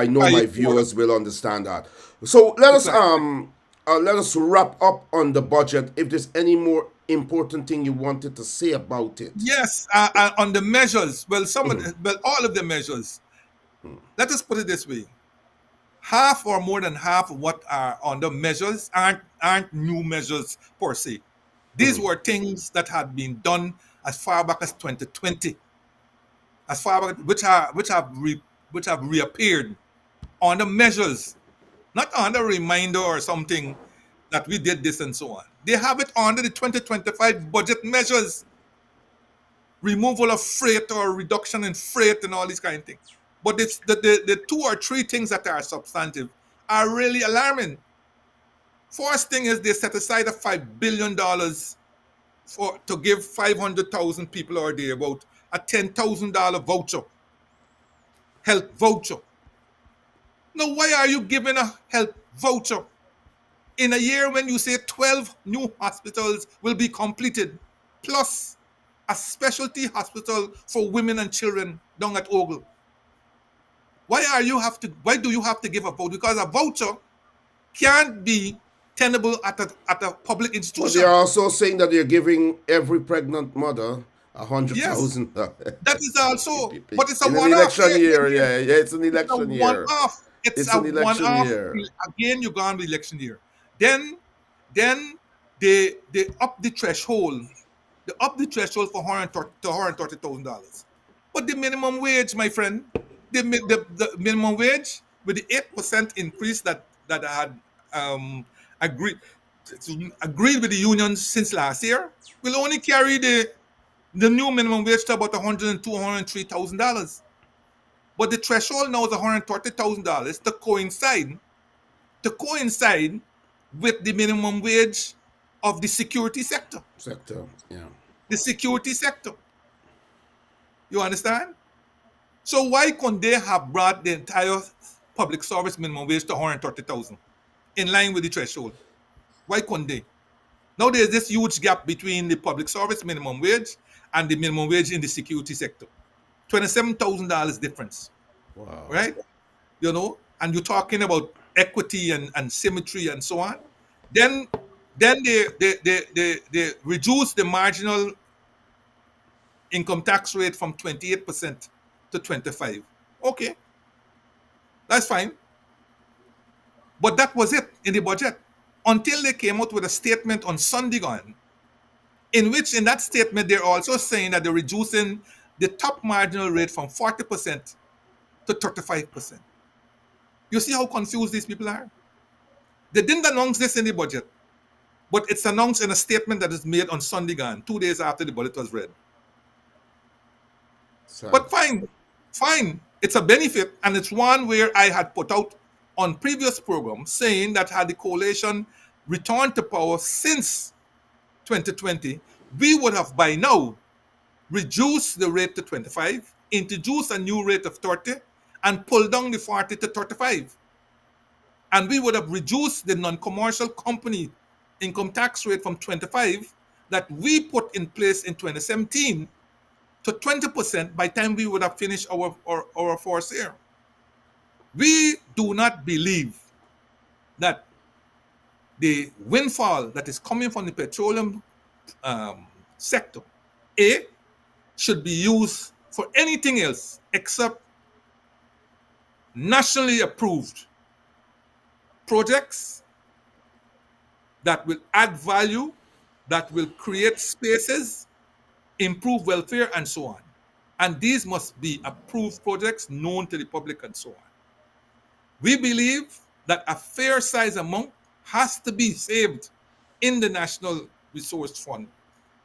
know my I- viewers will understand that. So let us Exactly. let us wrap up on the budget. If there's any more important thing you wanted to say about it. Yes, on the measures. Well, all of the measures. Let us put it this way: half or more than half of what are on the measures aren't new measures per se. These were things that had been done as far back as 2020, as far back which have reappeared on the measures, not on the reminder or something that we did this and so on. They have it under the 2025 budget measures. Removal of freight or reduction in freight and all these kind of things. But it's the two or three things that are substantive are really alarming. First thing is they set aside a $5 billion to give 500,000 people or thereabout a $10,000 voucher, health voucher. Now, why are you giving a health voucher in a year when you say 12 new hospitals will be completed, plus a specialty hospital for women and children down at Ogle? Why do you have to give a voucher? Because a voucher can't be tenable at a public But institution. they are also saying that they're giving every pregnant mother Yes, $100,000. that is also, but it's a In an one-off. election year, yeah, it's an It's a election year. one-off. It's It's a an election one-off. year. Again, you go on with election year. Then they up the threshold. They up the threshold for $130,000. But the minimum wage, my friend, the minimum wage with the 8% increase that I had agreed with the unions since last year will only carry the new minimum wage to about $102,000, $103,000. But the threshold now is $130,000 to coincide with the minimum wage of the security sector. Yeah. The security sector. You understand? So why couldn't they have brought the entire public service minimum wage to $130,000 in line with the threshold? Why couldn't they? Now there's this huge gap between the public service minimum wage and the minimum wage in the security sector. $27,000 difference. Wow. Right? And you're talking about equity and symmetry and so on. Then they reduce the marginal income tax rate from 28% to 25%. Okay, that's fine. But that was it in the budget until they came out with a statement on Sunday gone, in that statement they're also saying that they're reducing the top marginal rate from 40% to 35%. You see how confused these people are? They didn't announce this in the budget, but it's announced in a statement that is made on Sunday gone, 2 days after the budget was read. Sad. But fine. It's a benefit, and it's one where I had put out on previous programs saying that had the coalition returned to power since 2020, we would have by now reduced the rate to 25, introduced a new rate of 30, and pulled down the 40 to 35. And we would have reduced the non-commercial company income tax rate from 25 that we put in place in 2017 to 20% by the time we would have finished our fourth year. We do not believe that the windfall that is coming from the petroleum sector, should be used for anything else except nationally approved projects that will add value, that will create spaces, improve welfare, and so on. And these must be approved projects known to the public and so on. We believe that a fair size amount has to be saved in the National Resource Fund,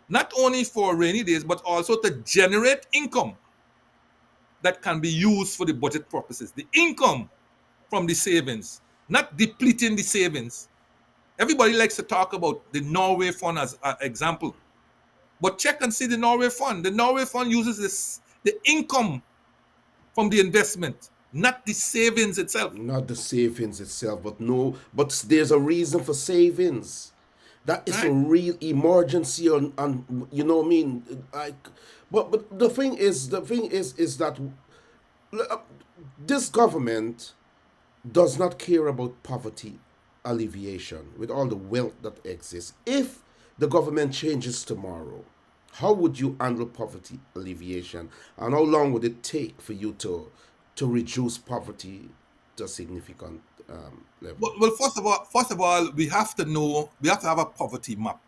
not only for rainy days, but also to generate income. that can be used for the budget purposes. The income from the savings, not depleting the savings. Everybody likes to talk about the Norway Fund as an example. But check and see the Norway Fund. The Norway Fund uses the income from the investment, not the savings itself. Not the savings itself, but there's a reason for savings. That is a Right. real emergency, and you know what I mean. Like, but the thing is that this government does not care about poverty alleviation with all the wealth that exists. If the government changes tomorrow, how would you handle poverty alleviation, and how long would it take for you to reduce poverty to a significant level? Well, first of all, we have to have a poverty map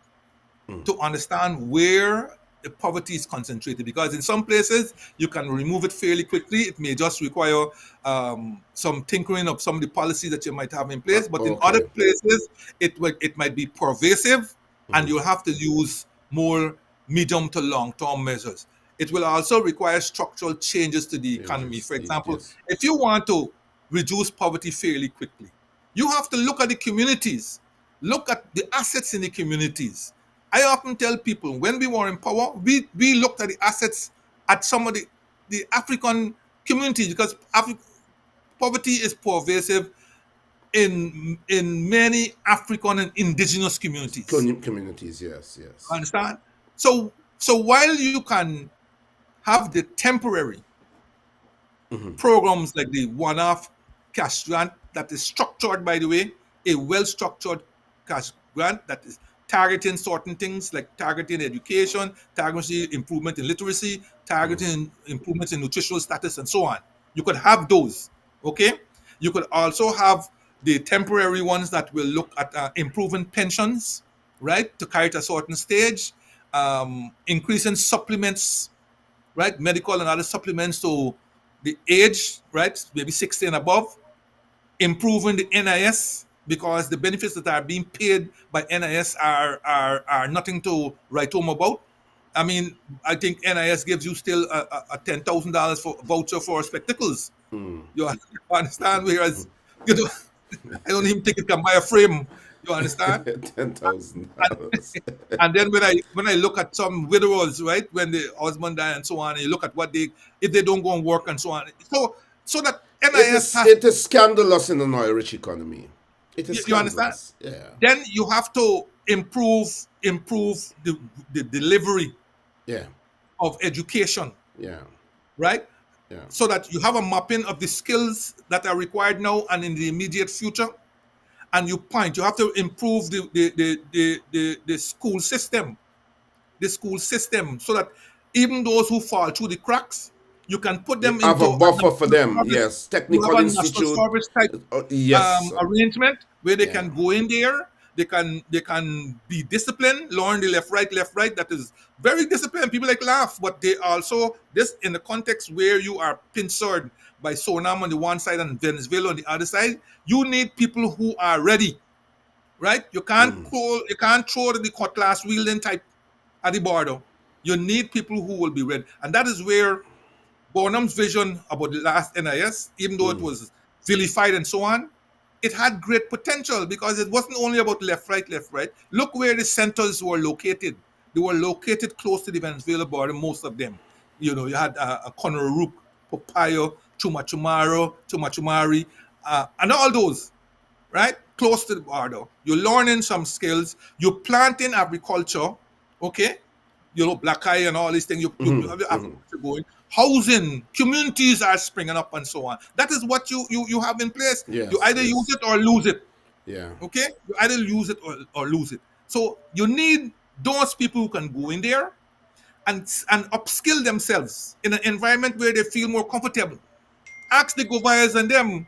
to understand where the poverty is concentrated. Because in some places you can remove it fairly quickly. It may just require some tinkering of some of the policies that you might have in place. But in other Okay. places, it might be pervasive, and you'll have to use more medium to long-term measures. It will also require structural changes to the economy. For example, Yes. if you want to reduce poverty fairly quickly, you have to look at the communities, look at the assets in the communities. I often tell people, when we were in power, we looked at the assets at some of the African communities, because poverty is pervasive in many African and indigenous communities. Communities, yes. Understand? So while you can have the temporary programs like the one-off cash grant that is structured, by the way, a well-structured cash grant that is targeting certain things, like targeting education, targeting improvement in literacy, targeting improvements in nutritional status, and so on. You could have those, okay? You could also have the temporary ones that will look at improving pensions, right, to carry it a certain stage, increasing supplements, right, medical and other supplements to the age, right, maybe 60 and above, improving the NIS, because the benefits that are being paid by NIS are nothing to write home about. I mean, I think NIS gives you still a $10,000 for voucher for spectacles. You understand? Whereas, you know, I don't even think it can buy a frame. You understand? $10,000. And then when I look at some widowers, right, when the husband die and so on, and you look at if they don't go and work and so on, so that NIS has, It is scandalous in an oil-rich economy. It is you understand? scandalous. Yeah. Then you have to improve the delivery Yeah. of education, Yeah. right? Yeah. So that you have a mapping of the skills that are required now and in the immediate future. And you have to improve the school system, so that even those who fall through the cracks, you can put them Have into a buffer for them. service. Yes. You Technical have a national institute. service type Yes. arrangement where they Yeah. can go in there. They can be disciplined, learn the left right. That is very disciplined. People like laugh, but they also, this in the context where you are pincered by Sonam on the one side and Venezuela on the other side. You need people who are ready, right? You can't throw the cutlass wielding type at the border. You need people who will be ready, and that is where Bonham's vision about the last NIS, even though it was vilified and so on, it had great potential, because it wasn't only about left, right. Look where the centers were located. They were located close to the Venezuela border, most of them. You know, you had Conoruk, Popayo, Chumachumari, and all those, right? Close to the border. You're learning some skills. You're planting agriculture, okay? You know, black eye and all these things. You have your agriculture going. Housing, communities are springing up and so on. That is what you have in place. Yes, You either yes. use it or lose it. Yeah. Okay? You either use it or lose it. So you need those people who can go in there and upskill themselves in an environment where they feel more comfortable. Ask the Govayas and them.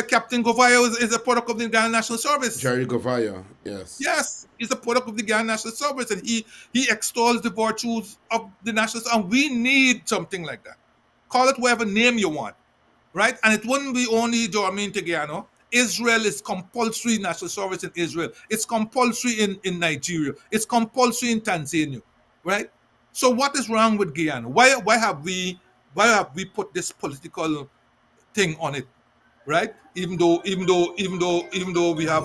Captain Govaya is a product of the Ghana National Service. Jerry Govaya. Yes. Yes, he's a product of the Ghana National Service, and he extols the virtues of the National Service, and we need something like that. Call it whatever name you want, right? And it wouldn't be only germane to Guyana. Israel is compulsory national service in Israel. It's compulsory in Nigeria. It's compulsory in Tanzania, right? So what is wrong with Guyana? Why have we why have we put this political thing on it, right? Even though we have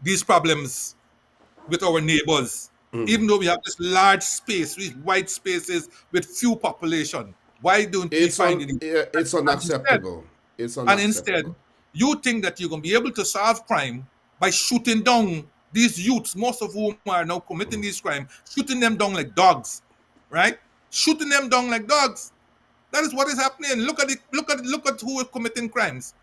these problems with our neighbors, even though we have this large space, these wide spaces with few population, why don't we find it? It's And instead, unacceptable. It's and instead, unacceptable. you think that you're going to be able to solve crime by shooting down these youths, most of whom are now committing these crimes, shooting them down like dogs, right? Shooting them down like dogs. That is what is happening. Look at who are committing crimes.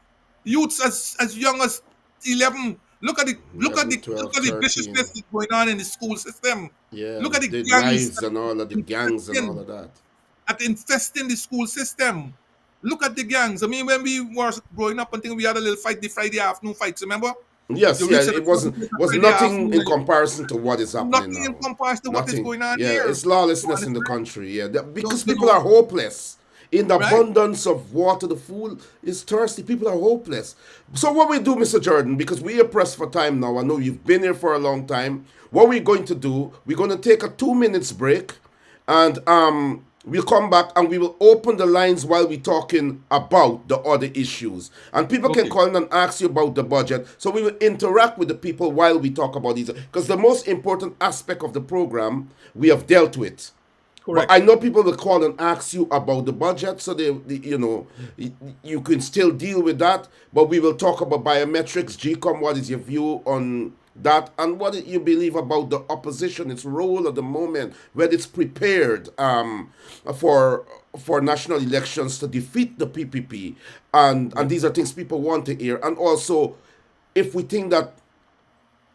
Youths as young as 11. Look at 11, 12, the 13. viciousness that's going on in the school system. Yeah, Look at the the gangs lives and all of the gangs and all of that. at infesting the school system. Look at the gangs. I mean, when we were growing up, I think we had a little fight, the Friday afternoon fights, remember? Yes, You yeah, reach at it the was Friday nothing afternoon, in comparison to what is happening nothing in now. comparison to what is going on Yeah, here. it's lawlessness in the country. Yeah, because you people know- are hopeless. In the Right. abundance of water, the fool is thirsty. People are hopeless. So what we do, Mr. Jordan, because we are pressed for time now. I know you've been here for a long time. What we're going to do, we're going to take a 2 minutes break, and we'll come back and we will open the lines while we're talking about the other issues. And people can Okay. call in and ask you about the budget. So we will interact with the people while we talk about these. Because the most important aspect of the program we have dealt with. Correct. But I know people will call and ask you about the budget, so you can still deal with that. But we will talk about biometrics, GECOM. What is your view on that, and what do you believe about the opposition, its role at the moment, whether it's prepared for national elections to defeat the PPP, and these are things people want to hear, and also if we think that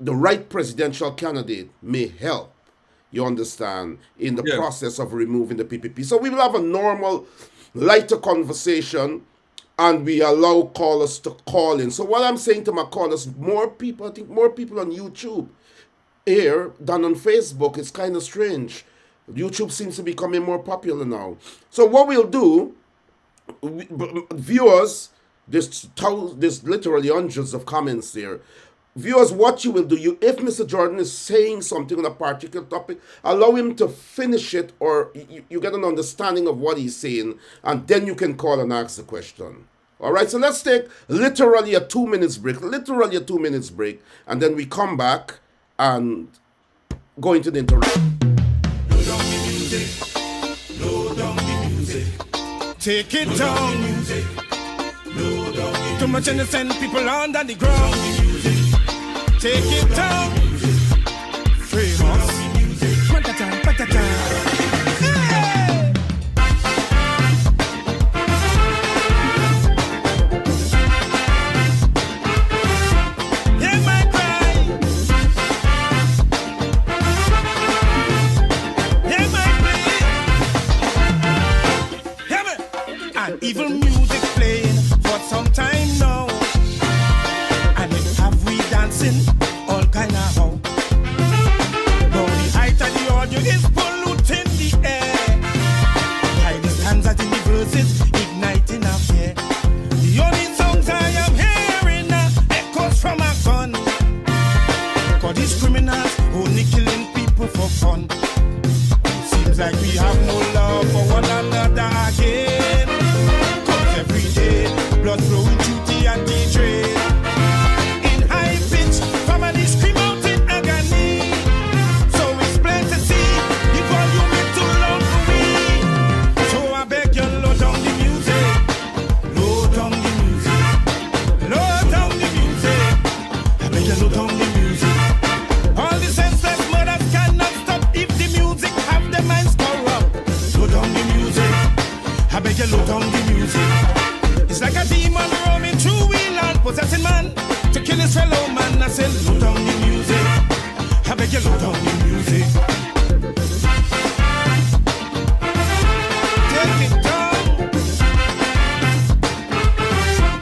the right presidential candidate may help. You understand, in the Yeah. process of removing the PPP. So we will have a normal, lighter conversation, and we allow callers to call in. So what I'm saying to my callers, I think more people on YouTube here than on Facebook. It's kind of strange. YouTube seems to be becoming more popular now. So what we'll do, viewers, there's literally hundreds of comments there. Viewers, what you will do, if Mr. Jordan is saying something on a particular topic, allow him to finish it, or you get an understanding of what he's saying, and then you can call and ask the question. All right, so let's take literally a 2 minutes break, and then we come back and go into the interaction. Low down the music, low down the music. Take it down, music. Low down the too much innocent people under the ground. Take it down, famous. Patata, patata. Hey! Hear my cry. Hear my plea. Hear me. And evil music playing for some time now. And it have we dancing all kind of how. Now the height of the audio is polluting the air. While the hands at the verses igniting a fear. The only songs I am hearing are echoes from a gun. Cause these criminals only killing people for fun. Seems like we have no love for one another again. Cause every day blood flowing through the anti-trade. In high pitch, families scream out in agony. So it's plain to see, the volume is too loud for me. So I beg you, low down the music. Low down the music. Low down the music. I beg you, low down the music. All the senseless murders cannot stop if the music have the minds corrupt. Low down the music. I beg you, low down the music. It's like a demon roaming through we land, possessing man to kill his fellow man. I say, low down the music. I beg you, low down the music. Take it down.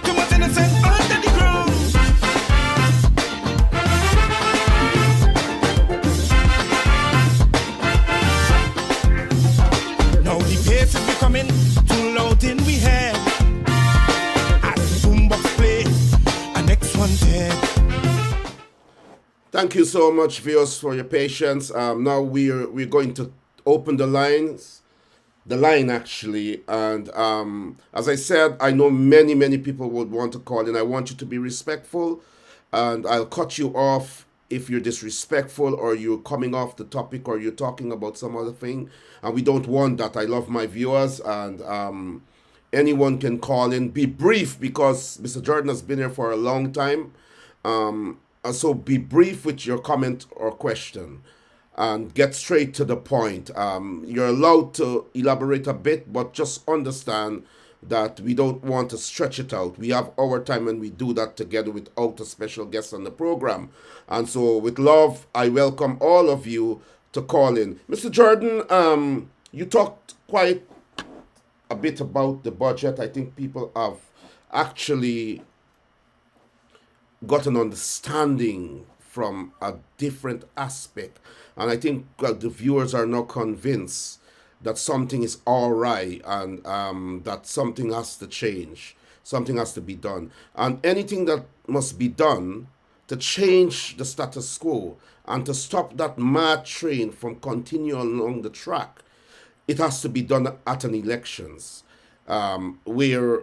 Too much innocent under the ground. Now the pace is becoming too loud in we head. As the boombox play, a next one dead. Thank you so much, viewers, for your patience. Now we're going to open the lines the line actually, and as I said, I know many people would want to call in. I want you to be respectful, and I'll cut you off if you're disrespectful or you're coming off the topic or you're talking about some other thing, and we don't want that. I love my viewers, and anyone can call in. Be brief because Mr. Jordan has been here for a long time. And so be brief with your comment or question and get straight to the point. You're allowed to elaborate a bit, but just understand that we don't want to stretch it out. We have our time and we do that together without a special guest on the program. And so with love, I welcome all of you to call in. Mr. Jordan, you talked quite a bit about the budget. I think people have actually got an understanding from a different aspect. And I think the viewers are now convinced that something is all right and that something has to change. Something has to be done. And anything that must be done to change the status quo and to stop that mad train from continuing along the track, it has to be done at an elections where,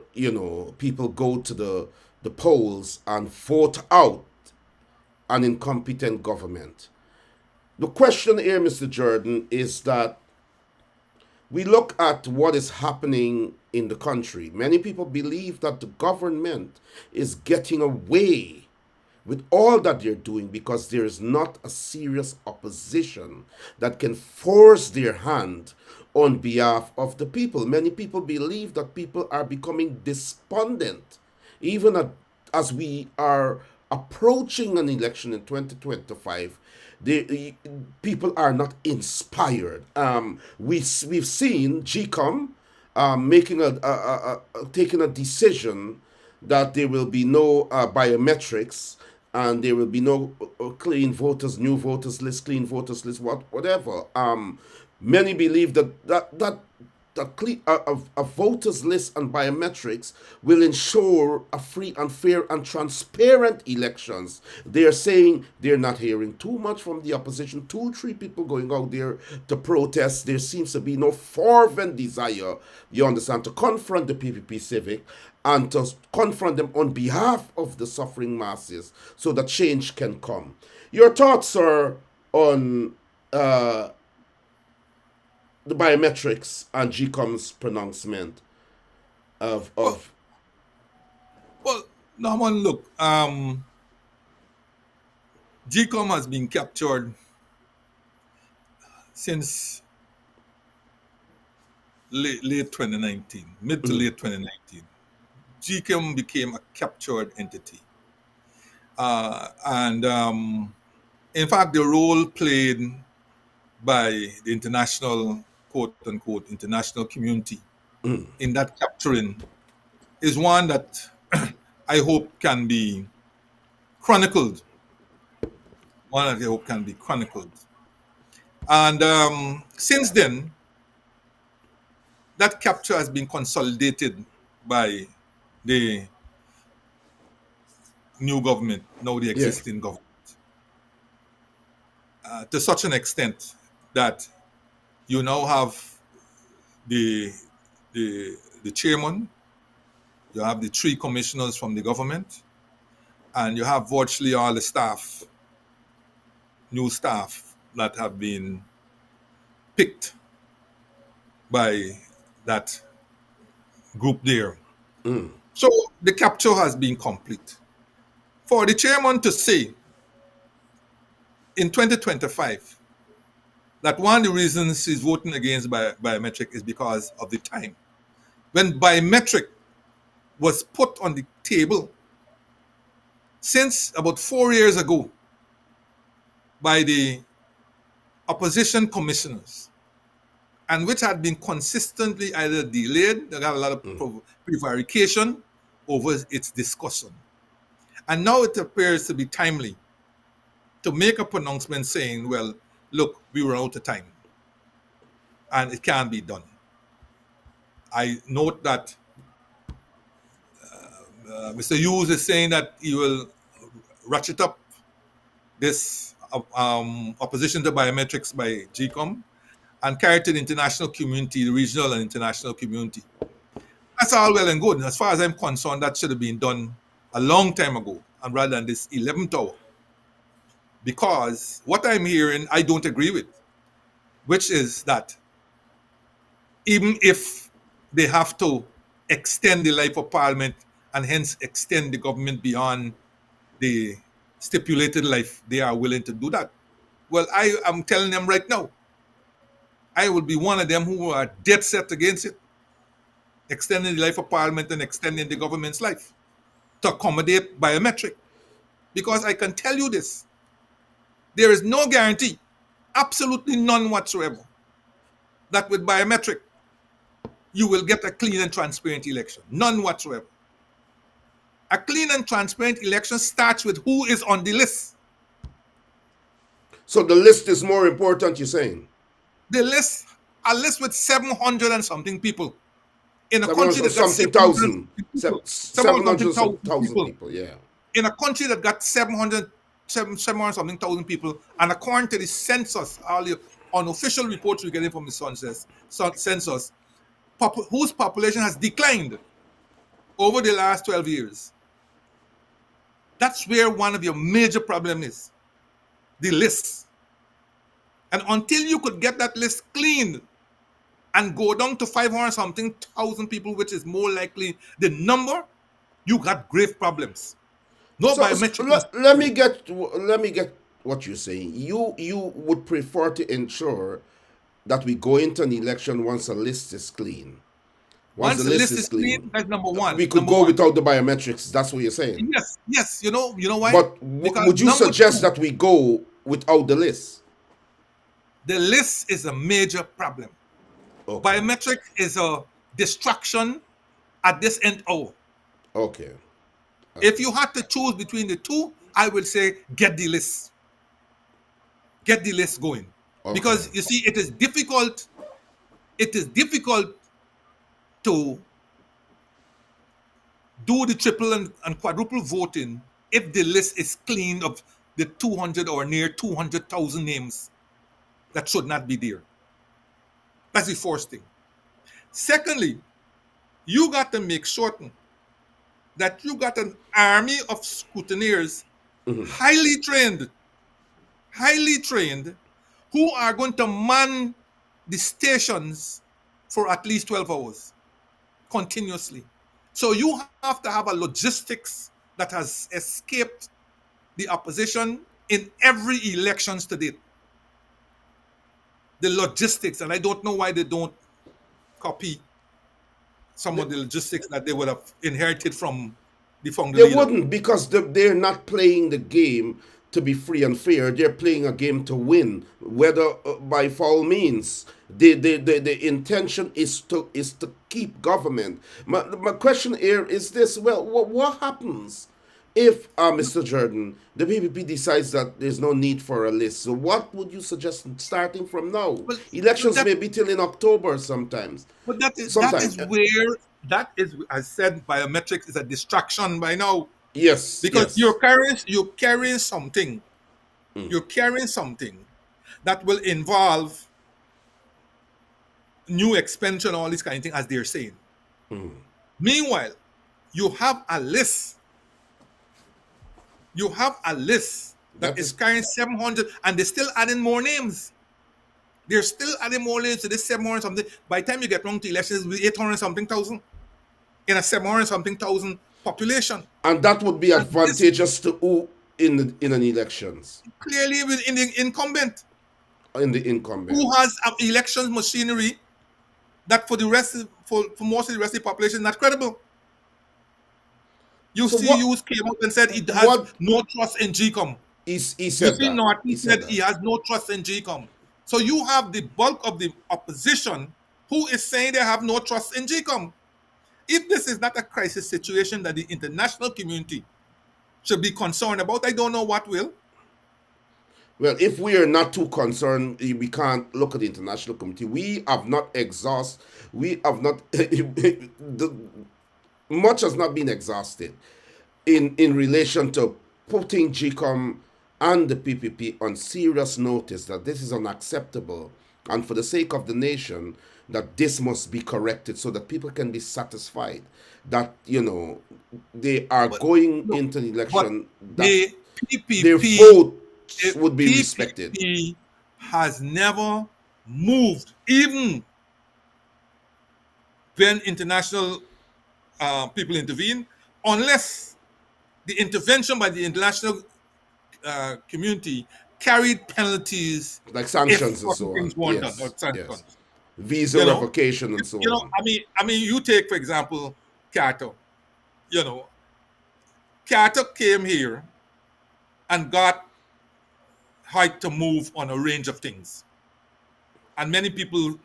people go to the polls and vote out an incompetent government. The question here, Mr. Jordan, is that we look at what is happening in the country. Many people believe that the government is getting away with all that they're doing because there is not a serious opposition that can force their hand on behalf of the people. Many people believe that people are becoming despondent, even as we are approaching an election in 2025. The people are not inspired. We've seen GECOM taking a decision that there will be no biometrics and there will be no clean voters, new voters list, clean voters list, whatever. Many believe that a voters list and biometrics will ensure a free and fair and transparent elections. They're saying they're not hearing too much from the opposition. 2-3 people going out there to protest. There seems to be no fervent desire, you understand, to confront the PPP Civic and to confront them on behalf of the suffering masses so that change can come. Your thoughts, sir, on the biometrics and GECOM's pronouncement of Well, Norman, look, GECOM has been captured since late 2019, mid to late 2019. GECOM became a captured entity. And in fact, the role played by the international, quote unquote, international community in that capturing is one that I hope can be chronicled. One that I hope can be chronicled. And since then, that capture has been consolidated by the new government, now the existing government, to such an extent that you now have the chairman, you have the 3 commissioners from the government, and you have virtually all the staff, new staff that have been picked by that group there. So the capture has been complete. For the chairman to say in 2025 that one of the reasons he's voting against biometric is because of the time. When biometric was put on the table since about 4 years ago by the opposition commissioners, and which had been consistently either delayed, there got a lot of prevarication over its discussion. And now it appears to be timely to make a pronouncement saying, well, look, we were out of time and it can't be done. I note that Mr. Hughes is saying that he will ratchet up this opposition to biometrics by GECOM, and carried to the international community, the regional and international community. That's all well and good. And as far as I'm concerned, that should have been done a long time ago, and rather than this 11th hour. Because what I'm hearing, I don't agree with, which is that even if they have to extend the life of Parliament and hence extend the government beyond the stipulated life, they are willing to do that. Well, I am telling them right now, I will be one of them who are dead set against it, extending the life of Parliament and extending the government's life to accommodate biometric. Because I can tell you this, there is no guarantee, absolutely none whatsoever, that with biometric, you will get a clean and transparent election. None whatsoever. A clean and transparent election starts with who is on the list. So the list is more important, you're saying? The list, a list with 700 and something people in a 700 country that got something thousand. 700 700,000 people, yeah. In a country that got 700 something thousand people, and according to the census, all the unofficial reports we're getting from the census, whose population has declined over the last 12 years. That's where one of your major problems is, the list. And until you could get that list cleaned and go down to 500 something thousand people, which is more likely the number, you got grave problems. No biometric. Let me get what you're saying. You would prefer to ensure that we go into an election once a list is clean. Once the list is clean, that's number one. We could go without the biometrics. That's what you're saying. Yes. You know why? But would you suggest that we go without the list? The list is a major problem. Okay. Biometric is a distraction at this end hour. Okay. If you had to choose between the two, I would say get the list. Get the list going. Okay. Because you see, it is difficult to do the triple and quadruple voting if the list is clean of the 200 or near 200,000 names that should not be there. That's the first thing. Secondly, you got to make certain that you got an army of scrutineers, highly trained, who are going to man the stations for at least 12 hours continuously. So you have to have a logistics that has escaped the opposition in every elections to date. The logistics, and I don't know why they don't copy some of the logistics that they would have inherited from the founder leader. They wouldn't, because they're not playing the game to be free and fair. They're playing a game to win, whether by foul means. The intention is to keep government. My question here is this: well, what happens if Mr. Jordan, the PPP decides that there's no need for a list? So what would you suggest starting from now? Well, elections may be till in October sometimes. But that is where, as said, biometrics is a distraction by now. Yes. Because you're carrying something. You're carrying something that will involve new expansion, all this kind of thing, as they're saying. Meanwhile, you have a list. You have a list that is carrying 700, and they're still adding more names. They're still adding more names to this 700 something. By the time you get wrong to elections, it'll be 800 something thousand in a 700 something thousand population. And that would be advantageous to who in an elections? Clearly within the incumbent. In the incumbent. Who has elections machinery that for most of the rest of the population is not credible. UCUs came up and said he has no trust in GECOM. He said that. He said he has no trust in GECOM. So you have the bulk of the opposition who is saying they have no trust in GECOM. If this is not a crisis situation that the international community should be concerned about, I don't know what will. Well, if we are not too concerned, we can't look at the international community. We have not much has not been exhausted in relation to putting GECOM and the PPP on serious notice that this is unacceptable and for the sake of the nation, that this must be corrected so that people can be satisfied that, they are going Look, into the but election, that the their PPP, votes the would be respected. PPP has never moved, even when international people intervene, unless the intervention by the international community carried penalties Like if sanctions and certain so things on. weren't done, or Yes, yes. sanctions. Visa You know, revocation and so on. I mean, you take for example Carter. You know, Carter came here and got Hyde to move on a range of things, and many people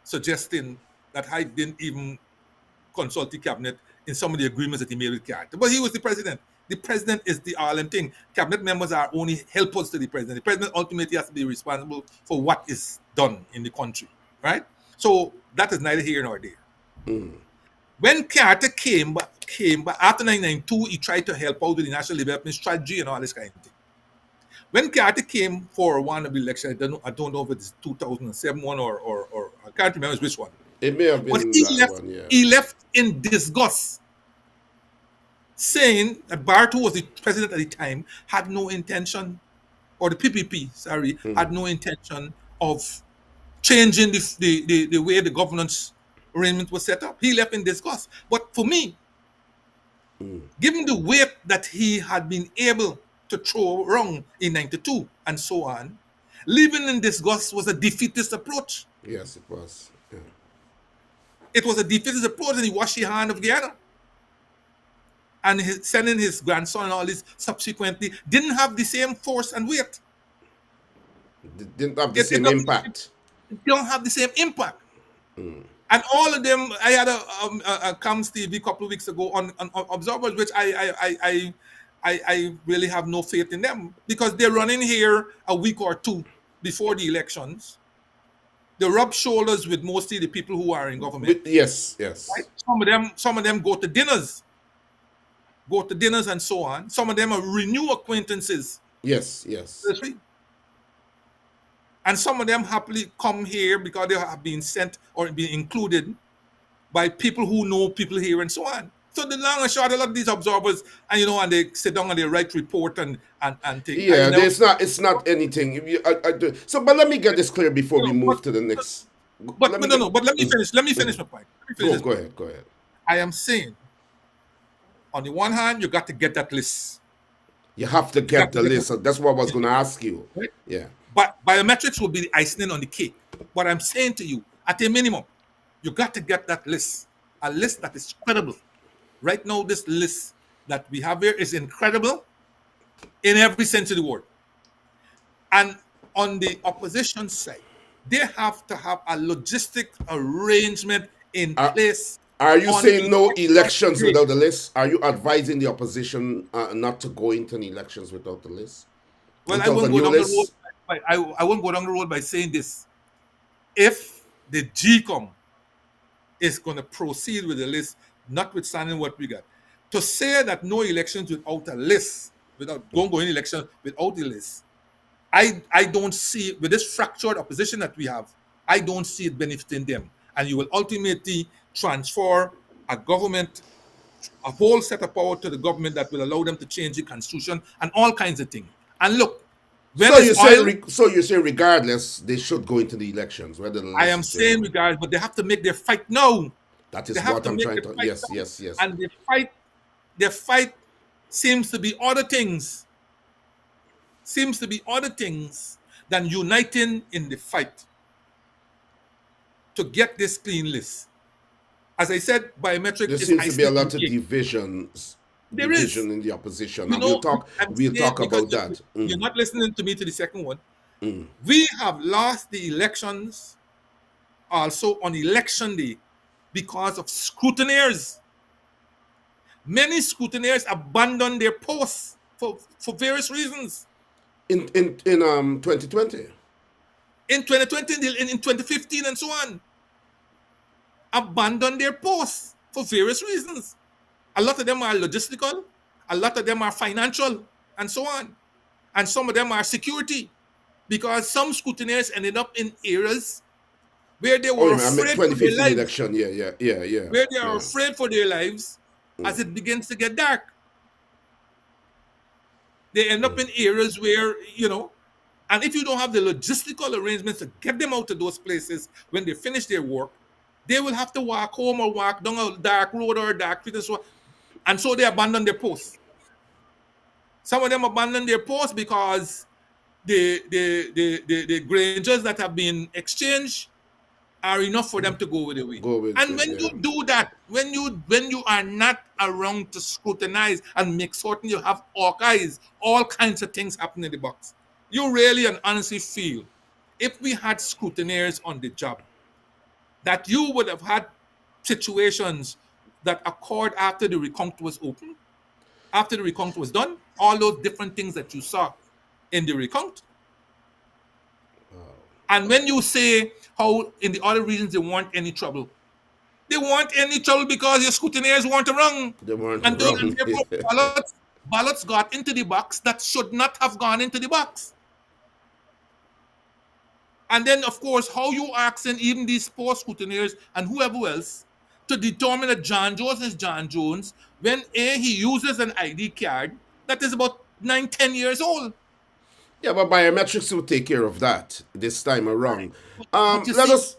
suggesting that Hyde didn't even consult the cabinet in some of the agreements that he made with Carter. But he was the president. The president is the all thing. Cabinet members are only helpers to the president. The president ultimately has to be responsible for what is done in the country, right? So that is neither here nor there. When Carter came back after 1992, he tried to help out with the national development strategy and all this kind of thing. When Carter came for one of the elections, I don't know if it's 2007 one or I can't remember which one. It may have But been he that left, one, yeah. he left in disgust, saying that Bartu, who was the president at the time, had no intention, or the PPP, sorry, had no intention of changing the way the governance arrangement was set up. He left in disgust. But for me, given the weight that he had been able to throw around in 92 and so on, living in disgust was a defeatist approach. Yes, it was. Yeah. It was a defeatist approach, and he washed the hand of Guyana. And sending his grandson and all this subsequently didn't have the same force and weight. Didn't have the same impact. It don't have the same impact. And all of them, I had a CAMS TV a couple of weeks ago on observers, which I really have no faith in them, because they're running here a week or two before the elections. They rub shoulders with mostly the people who are in government. Yes. Right? Some of them go to dinners and so on. Some of them are renew acquaintances. Yes. And some of them happily come here because they have been sent or been included by people who know people here and so on. So the long and short, a lot of these observers, and they sit down and they write report and things. Yeah, it's not anything. So, but let me get this clear before we move to the next. But let me finish. Let me finish my point. Go ahead. I am saying, on the one hand, you got to get that list. You have to get the list. So that's what I was going to ask you. Right? Yeah. But biometrics will be the icing on the cake. What I'm saying to you, at a minimum, you got to get that list, a list that is credible. Right now, this list that we have here is incredible in every sense of the word. And on the opposition side, they have to have a logistic arrangement in place. Are you saying no elections without the list? Are you advising the opposition not to go into any elections without the list? Well, I won't go down the road. I won't go down the road by saying this. If the GECOM is going to proceed with the list, notwithstanding what we got, to say that no elections without a list, without going election without the list, I don't see, with this fractured opposition that we have, I don't see it benefiting them. And you will ultimately transfer a government, a whole set of power to the government that will allow them to change the constitution and all kinds of things. And look, so you say regardless, they should go into the elections. Whether I am saying regardless, but they have to make their fight now. That is what I'm trying to. Yes. And their fight seems to be other things. Than uniting in the fight to get this clean list. As I said, biometrics. There seems to be a lot of divisions. Division in the opposition. We'll talk about that. You're not listening to me to the second one. We have lost the elections also on election day because of scrutineers. Many scrutineers abandoned their posts for various reasons. In 2020. In 2020, in 2015, and so on. Abandoned their posts for various reasons. A lot of them are logistical, a lot of them are financial, and so on. And some of them are security, because some scrutineers ended up in areas where they Oh, were I meant afraid for their 2015 lives, election. Yeah. where they are afraid for their lives as it begins to get dark. They end up in areas where, and if you don't have the logistical arrangements to get them out of those places when they finish their work, they will have to walk home or walk down a dark road or a dark street and so they abandon their posts. Some of them abandon their posts because the grangers that have been exchanged are enough for them to go with the way. And when you do that, when you are not around to scrutinize and make certain you have archives, all kinds of things happen in the box, you really and honestly feel if we had scrutineers on the job, that you would have had situations that occurred after the recount was open, after the recount was done, all those different things that you saw in the recount. And when you say how in the other regions they want any trouble, they want any trouble because your scrutineers weren't around. They weren't And around. therefore ballots got into the box that should not have gone into the box. And then, of course, how you asking even these poor scrutineers and whoever else to determine that John Jones is John Jones when he uses an ID card that is about 9-10 years old. Yeah, but biometrics will take care of that this time around. But you Let see, us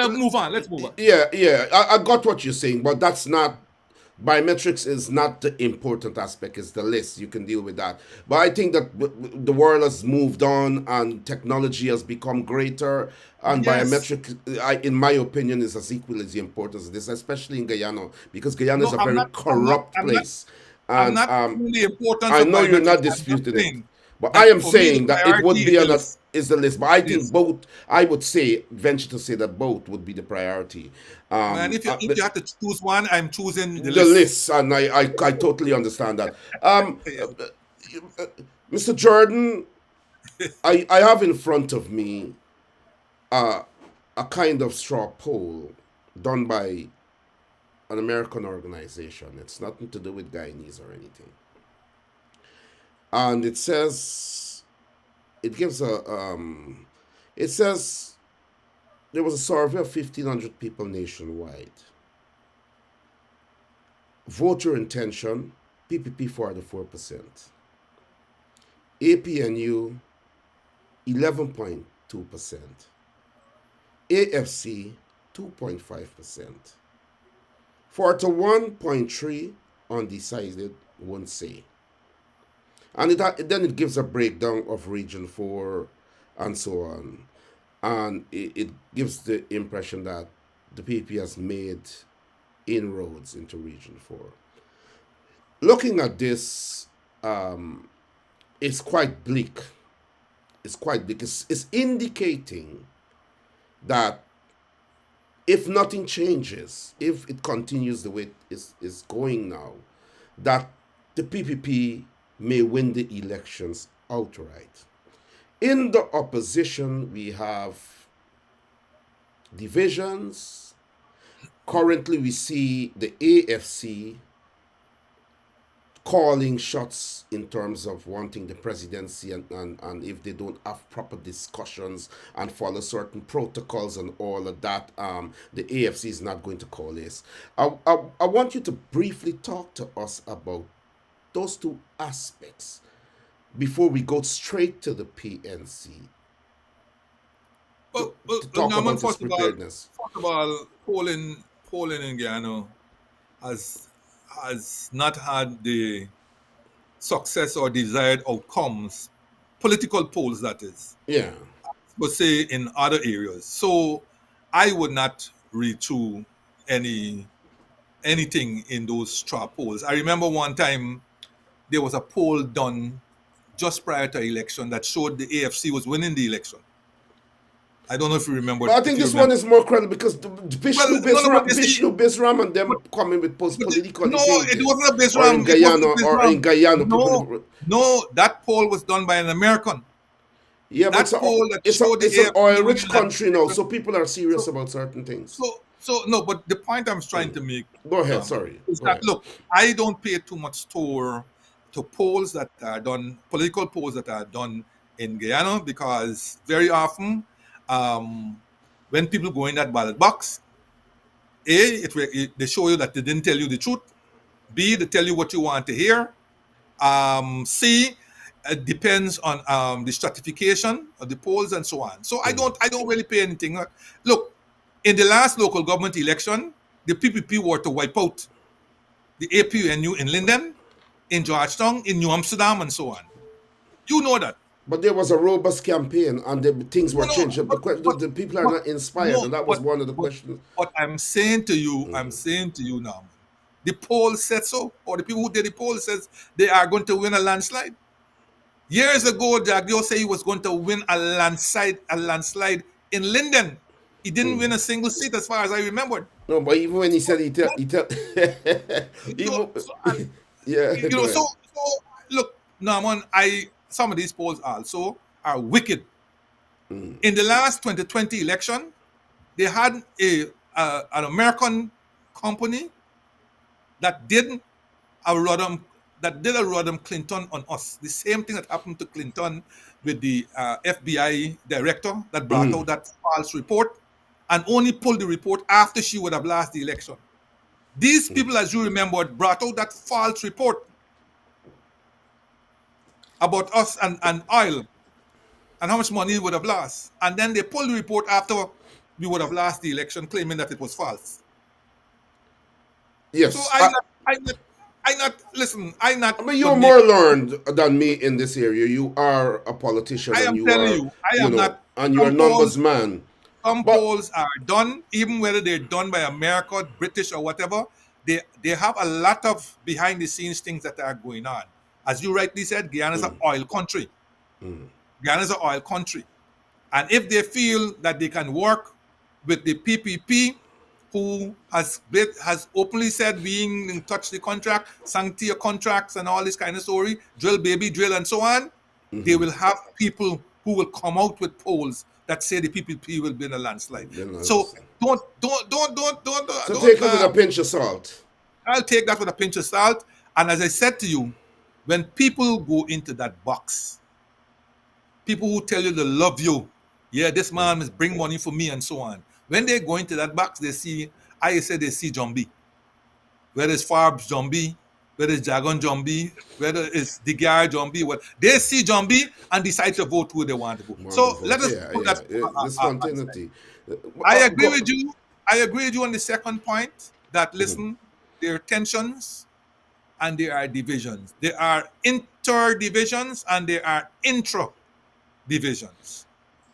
move on. Let's move on. Yeah. I got what you're saying, but that's not. Biometrics is not the important aspect. It's the list. You can deal with that. But I think that the world has moved on and technology has become greater. And Yes. biometric, in my opinion, is as equal as important as this, especially in Guyana, because Guyana is a very corrupt place. I'm And not the importance I of know you're biometrics. not I'm disputing saying it. But that I am for me, saying the that it would priority be is the list. But I think is- both, I would say, venture to say that both would be the priority. Man, if you have to choose one, I'm choosing the The list. list, and I totally understand that. Yeah. Mr. Jordan, I have in front of me a kind of straw poll done by an American organization. It's nothing to do with Guyanese or anything. And it says, it gives it says there was a survey of 1,500 people nationwide. Voter intention, PPP 44%. APNU 11.2%. AFC 2.5%. 41.3% undecided, won't say. And then it gives a breakdown of Region 4 and so on. And it gives the impression that the PPP has made inroads into Region 4. Looking at this, it's quite bleak. It's quite bleak. It's indicating that if nothing changes, if it continues the way it is going now, that the PPP may win the elections outright. In the opposition, we have divisions. Currently, we see the AFC calling shots in terms of wanting the presidency, and if they don't have proper discussions and follow certain protocols and all of that, the AFC is not going to coalesce. I want you to briefly talk to us about those two aspects before we go straight to the PNC. Well, to talk Norman, about its preparedness. First of all, polling in Guyana has not had the success or desired outcomes, political polls that is, Yeah. but say in other areas. So I would not read through anything in those straw polls. I remember one time there was a poll done just prior to election that showed the AFC was winning the election. I don't know if you remember. But I think this one is more credible because Vishnu Bisram and them coming with political No, it wasn't a Bisram. or in Guyana. No, that poll was done by an American. Yeah, but it's an oil-rich country now, so people are serious about certain things. So no, but the point I'm trying to make. Go ahead, sorry. Is that, look, I don't pay too much store to polls that are done, political polls that are done in Guyana, because very often when people go in that ballot box, they show you that they didn't tell you the truth. B, they tell you what you want to hear. C, it depends on the stratification of the polls and so on. So I don't really pay anything. Look, in the last local government election, the PPP were to wipe out the APNU in Linden, in Georgetown, in New Amsterdam, and so on. You know that. But there was a robust campaign, and the things were No, changed. The people are not inspired, and that was one of the questions. What I'm saying to you, now, the poll said so, or the people who did the poll says they are going to win a landslide. Years ago, Jagdio said he was going to win a landslide in Linden. He didn't win a single seat, as far as I remembered. No, but even when he said he tell So, so look, Norman, some of these polls also are wicked. In the last 2020 election, they had an American company that did a Rodham Clinton on us. The same thing that happened to Clinton with the FBI director that brought out that false report and only pulled the report after she would have lost the election. These people, as you remember, brought out that false report about us and oil and how much money we would have lost. And then they pulled the report after we would have lost the election, claiming that it was false. Yes. So I'm not. I mean, you're more learned than me in this area. You are a politician, I am telling you, I am not. And you're a numbers man. Some polls are done, even whether they're done by America, British, or whatever. They have a lot of behind the scenes things that are going on. As you rightly said, Guyana is an oil country. Guyana is an oil country, and if they feel that they can work with the PPP, who has openly said being in touch the contract, sanctity of contracts and all this kind of story, drill baby drill and so on, they will have people who will come out with polls that say the PPP will be in a landslide. So don't. So take it with a pinch of salt. I'll take that with a pinch of salt. And as I said to you, when people go into that box, people who tell you they love you, yeah, this man must bring money for me and so on. When they go into that box, they see John B. Whether it's Farbs John B, whether it's Jagon John B, whether it's Digar John B, they see John B and decide to vote who they want to vote. So let us put that. The spontaneity. I agree with you. I agree with you on the second point that, listen, there are tensions and there are divisions. There are inter-divisions and there are intra-divisions.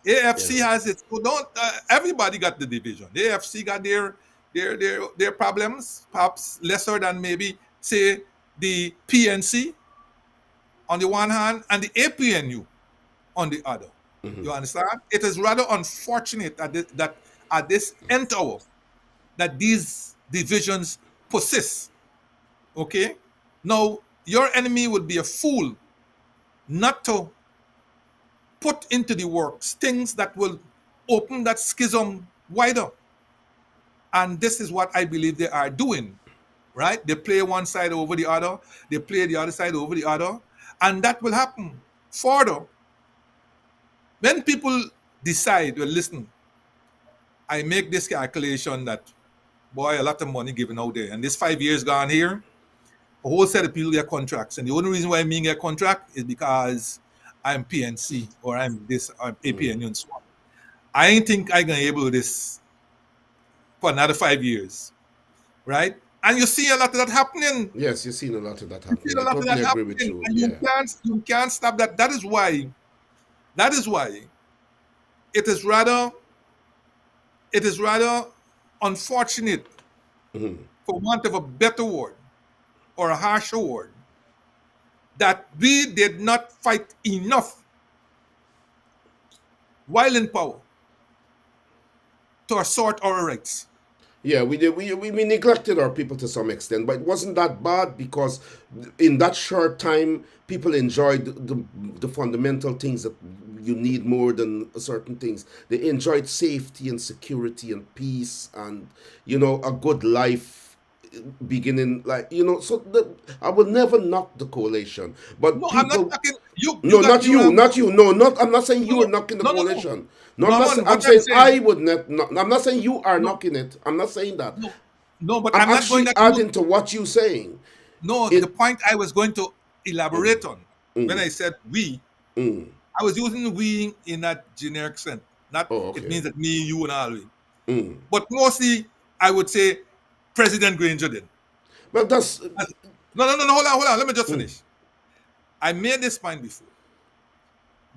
AFC has its. Everybody got the division. The AFC got their problems, perhaps lesser than maybe, say, the PNC on the one hand and the APNU on the other. You understand? It is rather unfortunate that at this end hour that these divisions persist. Okay? Now, your enemy would be a fool not to put into the works things that will open that schism wider. And this is what I believe they are doing, right? They play one side over the other, they play the other side over the other, and that will happen further. When people decide, well, listen, I make this calculation that, boy, a lot of money given out there, and this 5 years gone here, a whole set of people get contracts, and the only reason why I'm getting a contract is because I'm PNC or I'm this, I'm APNU and so on. I ain't think I'm gonna be able to do this for another 5 years, right? And you see a lot of that happening. Yes, you've seen a lot of that happening. I totally agree with you. And you can't stop that. That is why it is rather unfortunate, for want of a better word or a harsher word, that we did not fight enough while in power to assert our rights. Yeah, we did. We neglected our people to some extent, but it wasn't that bad because in that short time, people enjoyed the fundamental things that you need more than certain things. They enjoyed safety and security and peace and, a good life beginning, like, so I will never knock the coalition, but No, I'm not people. talking. You No, got not you you, have not you. No, not. I'm not saying you are no knocking the no no no. coalition. No, I'm not. Norman, I'm what I'm saying I saying, would not. I'm not saying you are no knocking it. I'm not saying that. no no, but I'm I'm not going actually that route. adding to what you're saying. No, the It. point I was going to elaborate on when I said we, Mm. I was using we in a generic sense. Not Oh, it okay. means that me, you, and all we. Mm. But mostly, I would say President Granger did. Well, that's. No. Hold on. Let me just Mm. finish. I made this point before.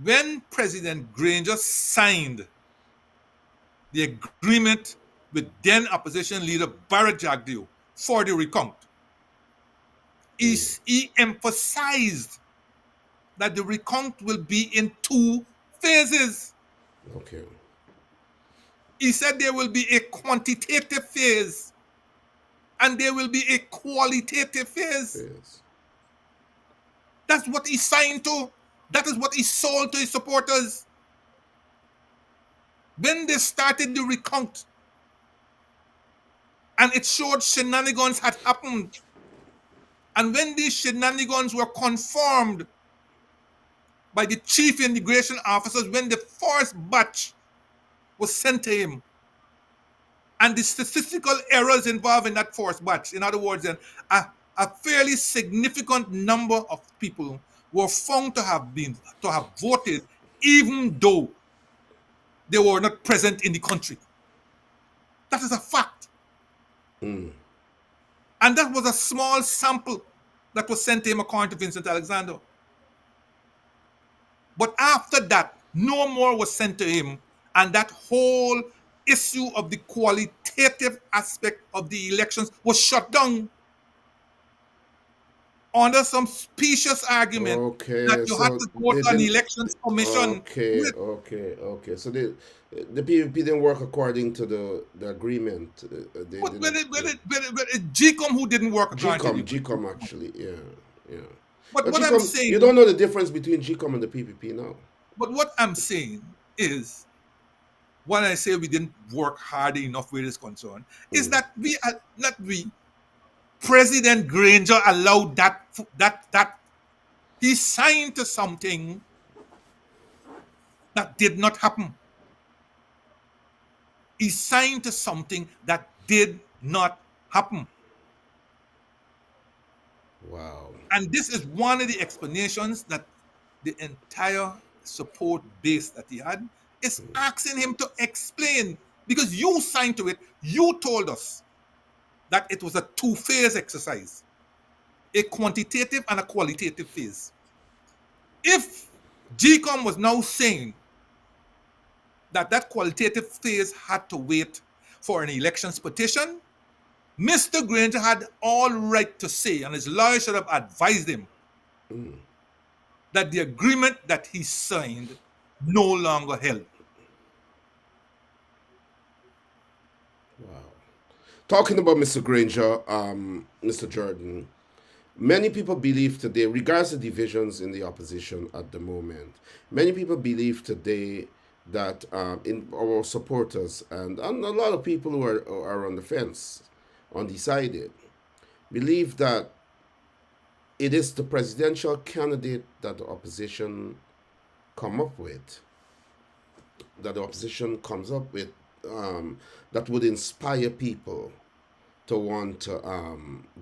When President Granger signed the agreement with then opposition leader Barrett Jagdeo for the recount, he emphasized that the recount will be in 2 phases. Okay. He said there will be a quantitative phase and there will be a qualitative phase. Yes. That's what he signed to. That is what he sold to his supporters. When they started the recount and it showed shenanigans had happened, and when these shenanigans were confirmed by the chief immigration officers, when the first batch was sent to him, and the statistical errors involved in that first batch, in other words, then a fairly significant number of people were found to have voted, even though they were not present in the country. That is a fact. Mm. And that was a small sample that was sent to him according to Vincent Alexander. But after that, no more was sent to him, and that whole issue of the qualitative aspect of the elections was shut down under some specious argument that Okay. you had So to go they to an didn't. elections commission Okay. with. Okay. So the PVP didn't work according to the agreement. They But didn't. Yeah. when it GECOM who didn't work according to the. GCOM actually. Yeah. Yeah. But But what I'm GCOM, you saying, don't know the difference between GCOM and the PPP now. but what I'm saying is, when I say we didn't work hard enough where it's concerned, is that we are not we. President Granger allowed that he signed to something that did not happen. He signed to something that did not happen. Wow. And this is one of the explanations that the entire support base that he had is asking him to explain, because you signed to it. You told us that it was a 2-phase exercise, a quantitative and a qualitative phase. If GECOM was now saying that qualitative phase had to wait for an elections petition, Mr. Granger had all right to say, and his lawyer should have advised him, that the agreement that he signed no longer held. Wow. Talking about Mr. Granger, Mr. Jordan, many people believe today, regards the divisions in the opposition at the moment, many people believe today that in our supporters and a lot of people who are on the fence, undecided, believe that it is the presidential candidate that the opposition come up with, that the opposition comes up with, that would inspire people to want to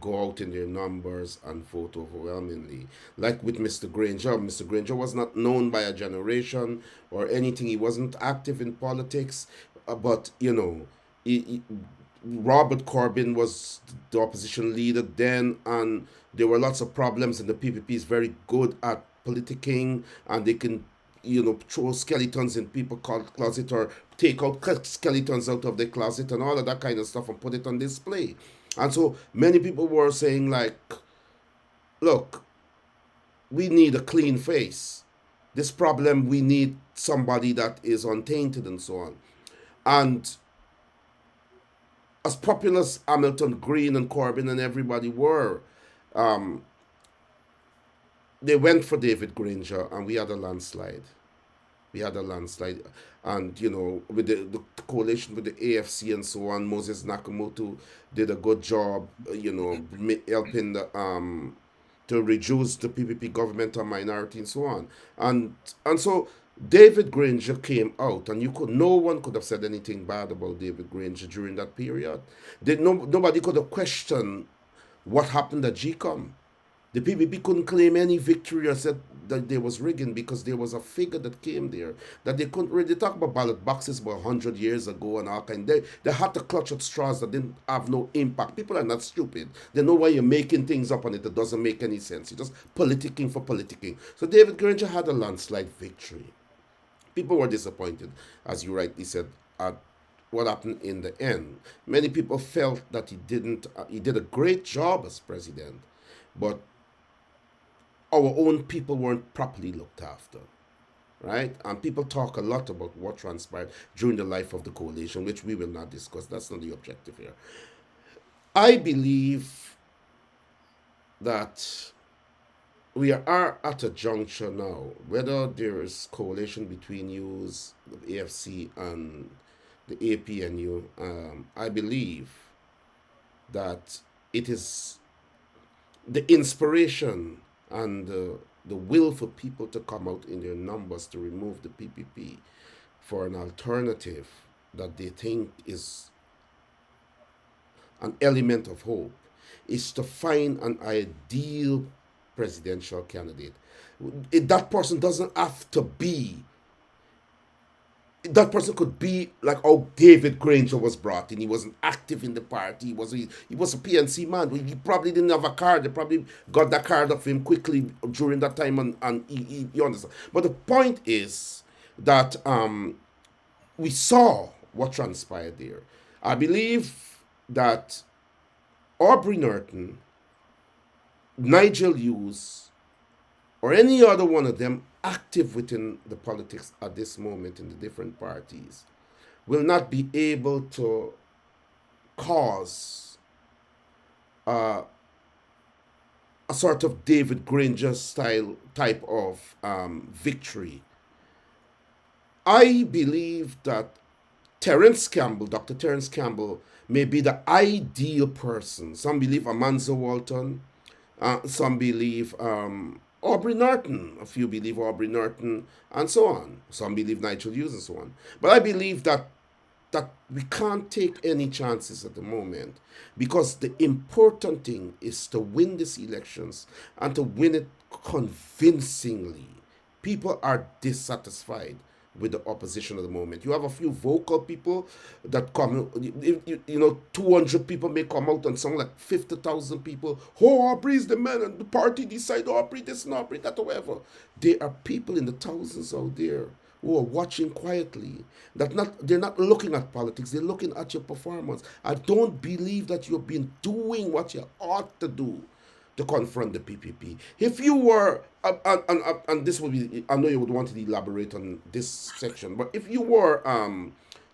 go out in their numbers and vote overwhelmingly. Like with Mr. Granger. Mr. Granger was not known by a generation or anything. He wasn't active in politics, but Robert Corbyn was the opposition leader then, and there were lots of problems, and the PPP is very good at politicking, and they can throw skeletons in people's closet or take out skeletons out of their closet and all of that kind of stuff and put it on display. And so many people were saying, like, look, we need a clean face. This problem, we need somebody that is untainted and so on. And as popular as Hamilton, Green, and Corbyn and everybody were, they went for David Granger, and we had a landslide. We had a landslide, and with the coalition with the AFC and so on, Moses Nakamoto did a good job, helping to reduce the PPP government on minority and so on, and so David Granger came out, and no one could have said anything bad about David Granger during that period. Nobody could have questioned what happened at GECOM. The PPP couldn't claim any victory or said that there was rigging because there was a figure that came there that they couldn't really talk about ballot boxes about 100 years ago and all kind. They had to clutch at straws that didn't have no impact. People are not stupid. They know why you're making things up on it that doesn't make any sense. You're just politicking for politicking. So David Granger had a landslide victory. People were disappointed, as you rightly said, at what happened in the end. Many people felt that he didn't. He did a great job as president, but our own people weren't properly looked after, right? And people talk a lot about what transpired during the life of the coalition, which we will not discuss. That's not the objective here. I believe that we are at a juncture now, whether there is coalition between yous, the AFC and the APNU, I believe that it is the inspiration and the will for people to come out in their numbers to remove the PPP for an alternative that they think is an element of hope is to find an ideal presidential candidate. That person doesn't have to be. That person could be like how David Granger was brought in. He wasn't active in the party. He was a PNC man. He probably didn't have a card. They probably got that card off him quickly during that time, and you understand. But the point is that we saw what transpired there. I believe that Aubrey Norton, Nigel Hughes, or any other one of them active within the politics at this moment in the different parties will not be able to cause a sort of David Granger style type of victory. I believe that Dr. Terence Campbell, may be the ideal person. Some believe Amanzo Walton, some believe Aubrey Norton, a few believe Aubrey Norton, and so on. Some believe Nigel Hughes and so on. But I believe that we can't take any chances at the moment, because the important thing is to win these elections and to win it convincingly. People are dissatisfied with the opposition at the moment. You have a few vocal people that come, 200 people may come out and sound like 50,000 people. Oh, Aubrey's the man, and the party decide Aubrey this and Aubrey that, or whatever. There are people in the thousands out there who are watching quietly. They're not looking at politics, they're looking at your performance. I don't believe that you've been doing what you ought to do to confront the PPP. If you were, and this would be, I know you would want to elaborate on this section, but if you were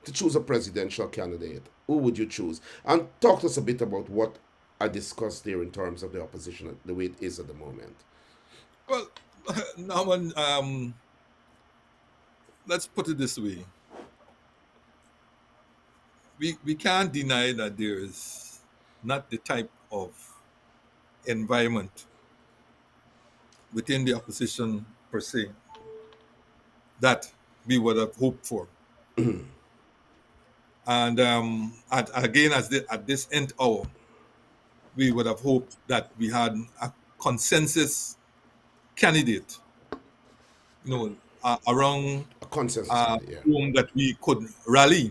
to choose a presidential candidate, who would you choose? And talk to us a bit about what I discussed there in terms of the opposition, the way it is at the moment. Well, Norman, let's put it this way. We can't deny that there is not the type of environment within the opposition per se that we would have hoped for. And again, at this end hour, we would have hoped that we had a consensus candidate, around A consensus, whom that we could rally.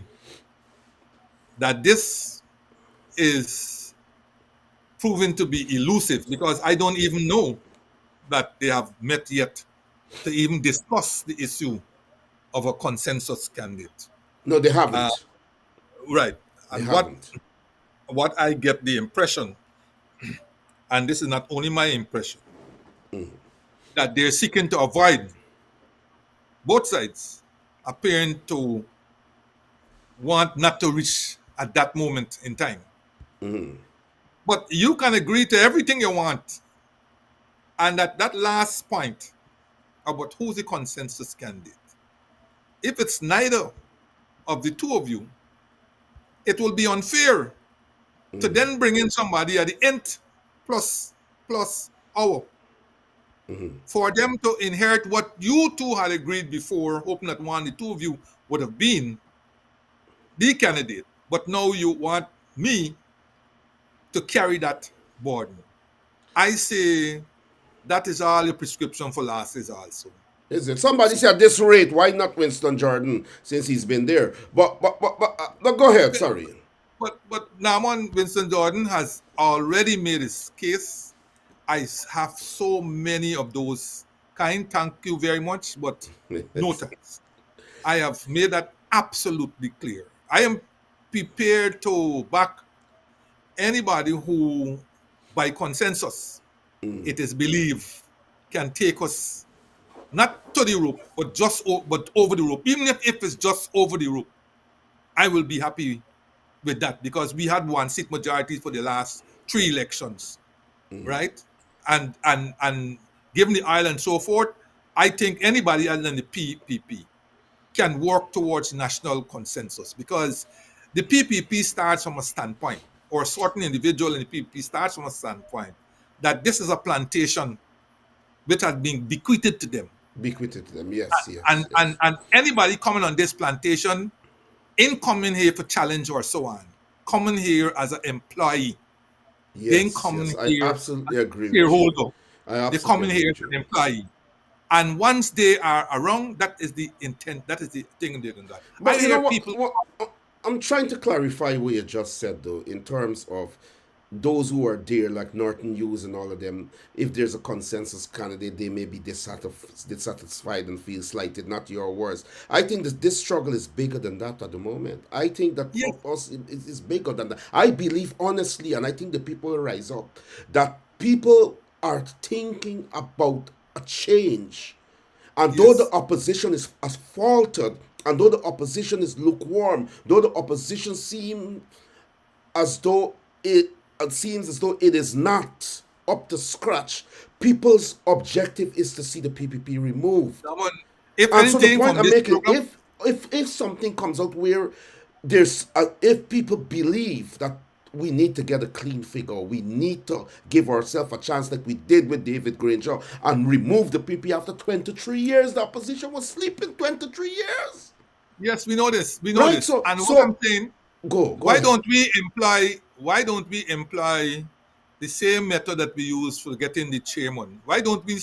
That this is proven to be elusive, because I don't even know that they have met yet to even discuss the issue of a consensus candidate. No, they haven't. Right. They And haven't. what I get the impression, and this is not only my impression, that they're seeking to avoid both sides appearing to want not to reach at that moment in time. But you can agree to everything you want. And at that last point about who's the consensus candidate, if it's neither of the two of you, it will be unfair to then bring in somebody at the nth plus hour for them to inherit what you two had agreed before, hoping that one, the two of you would have been the candidate. But now you want me to carry that burden. I say that is all your prescription for losses also. Is it? Somebody said at this rate, why not Winston Jordan since he's been there? But go ahead. Sorry. But Naman Winston Jordan has already made his case. I have so many of those kind. Thank you very much, but no thanks. I have made that absolutely clear. I am prepared to back anybody who, by consensus, it is believed can take us not to the rope, but but over the rope. Even if it's just over the rope, I will be happy with that because we had one seat majority for the last 3 elections, right? And given the island and so forth, I think anybody other than the PPP can work towards national consensus because the PPP starts from a standpoint, or a certain individual in the PPP starts from a standpoint that this is a plantation which has been bequeathed to them. Bequeathed to them, yes. And anybody coming on this plantation, in coming here for challenge or so on, coming here as an employee, then coming here I absolutely agree. Shareholder, they coming here as with an you. employee. And once they are around, that is the intent, that is the thing they're going to do. But I you know hear what, people. I'm trying to clarify what you just said, though, in terms of those who are there, like Norton Hughes and all of them. If there's a consensus candidate, they may be dissatisfied and feel slighted, not your words. I think that this struggle is bigger than that at the moment. I think that Yes. of us, it is bigger than that. I believe honestly, and I think the people will rise up, that people are thinking about a change. And though Yes. the opposition has faltered, and though the opposition is lukewarm, though the opposition seems as though it is not up to scratch, people's objective is to see the PPP removed. Someone, if And so the anything point from I'm this making, program, if something comes out where if people believe that we need to get a clean figure, we need to give ourselves a chance like we did with David Granger and remove the PP after 23 years. The opposition was sleeping 23 years. yes, we know this. We know Right, this. so- And so- what I'm saying, Go why ahead. don't we employ the same method that we use for getting the chairman? Why don't we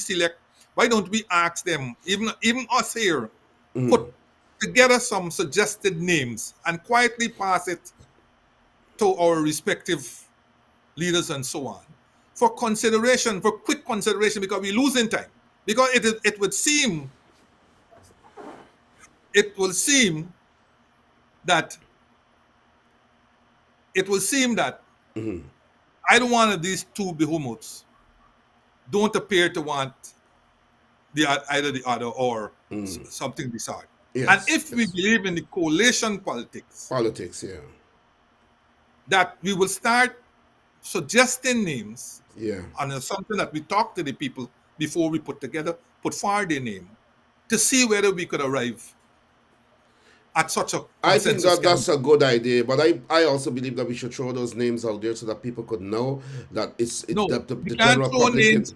ask them, even us here, put together some suggested names and quietly pass it to our respective leaders and so on for consideration, for quick consideration, because we're losing time. Because it will seem that either one of these two behemoths don't appear to want either the other or something beside. Yes, And if we yes. believe in the coalition politics, Politics, yeah. that we will start suggesting names Yeah. on something that we talk to the people before we put forward their name to see whether we could arrive at such a I think consensus. that's a good idea, but I also believe that we should throw those names out there so that people could know that No, the we can't general throw public names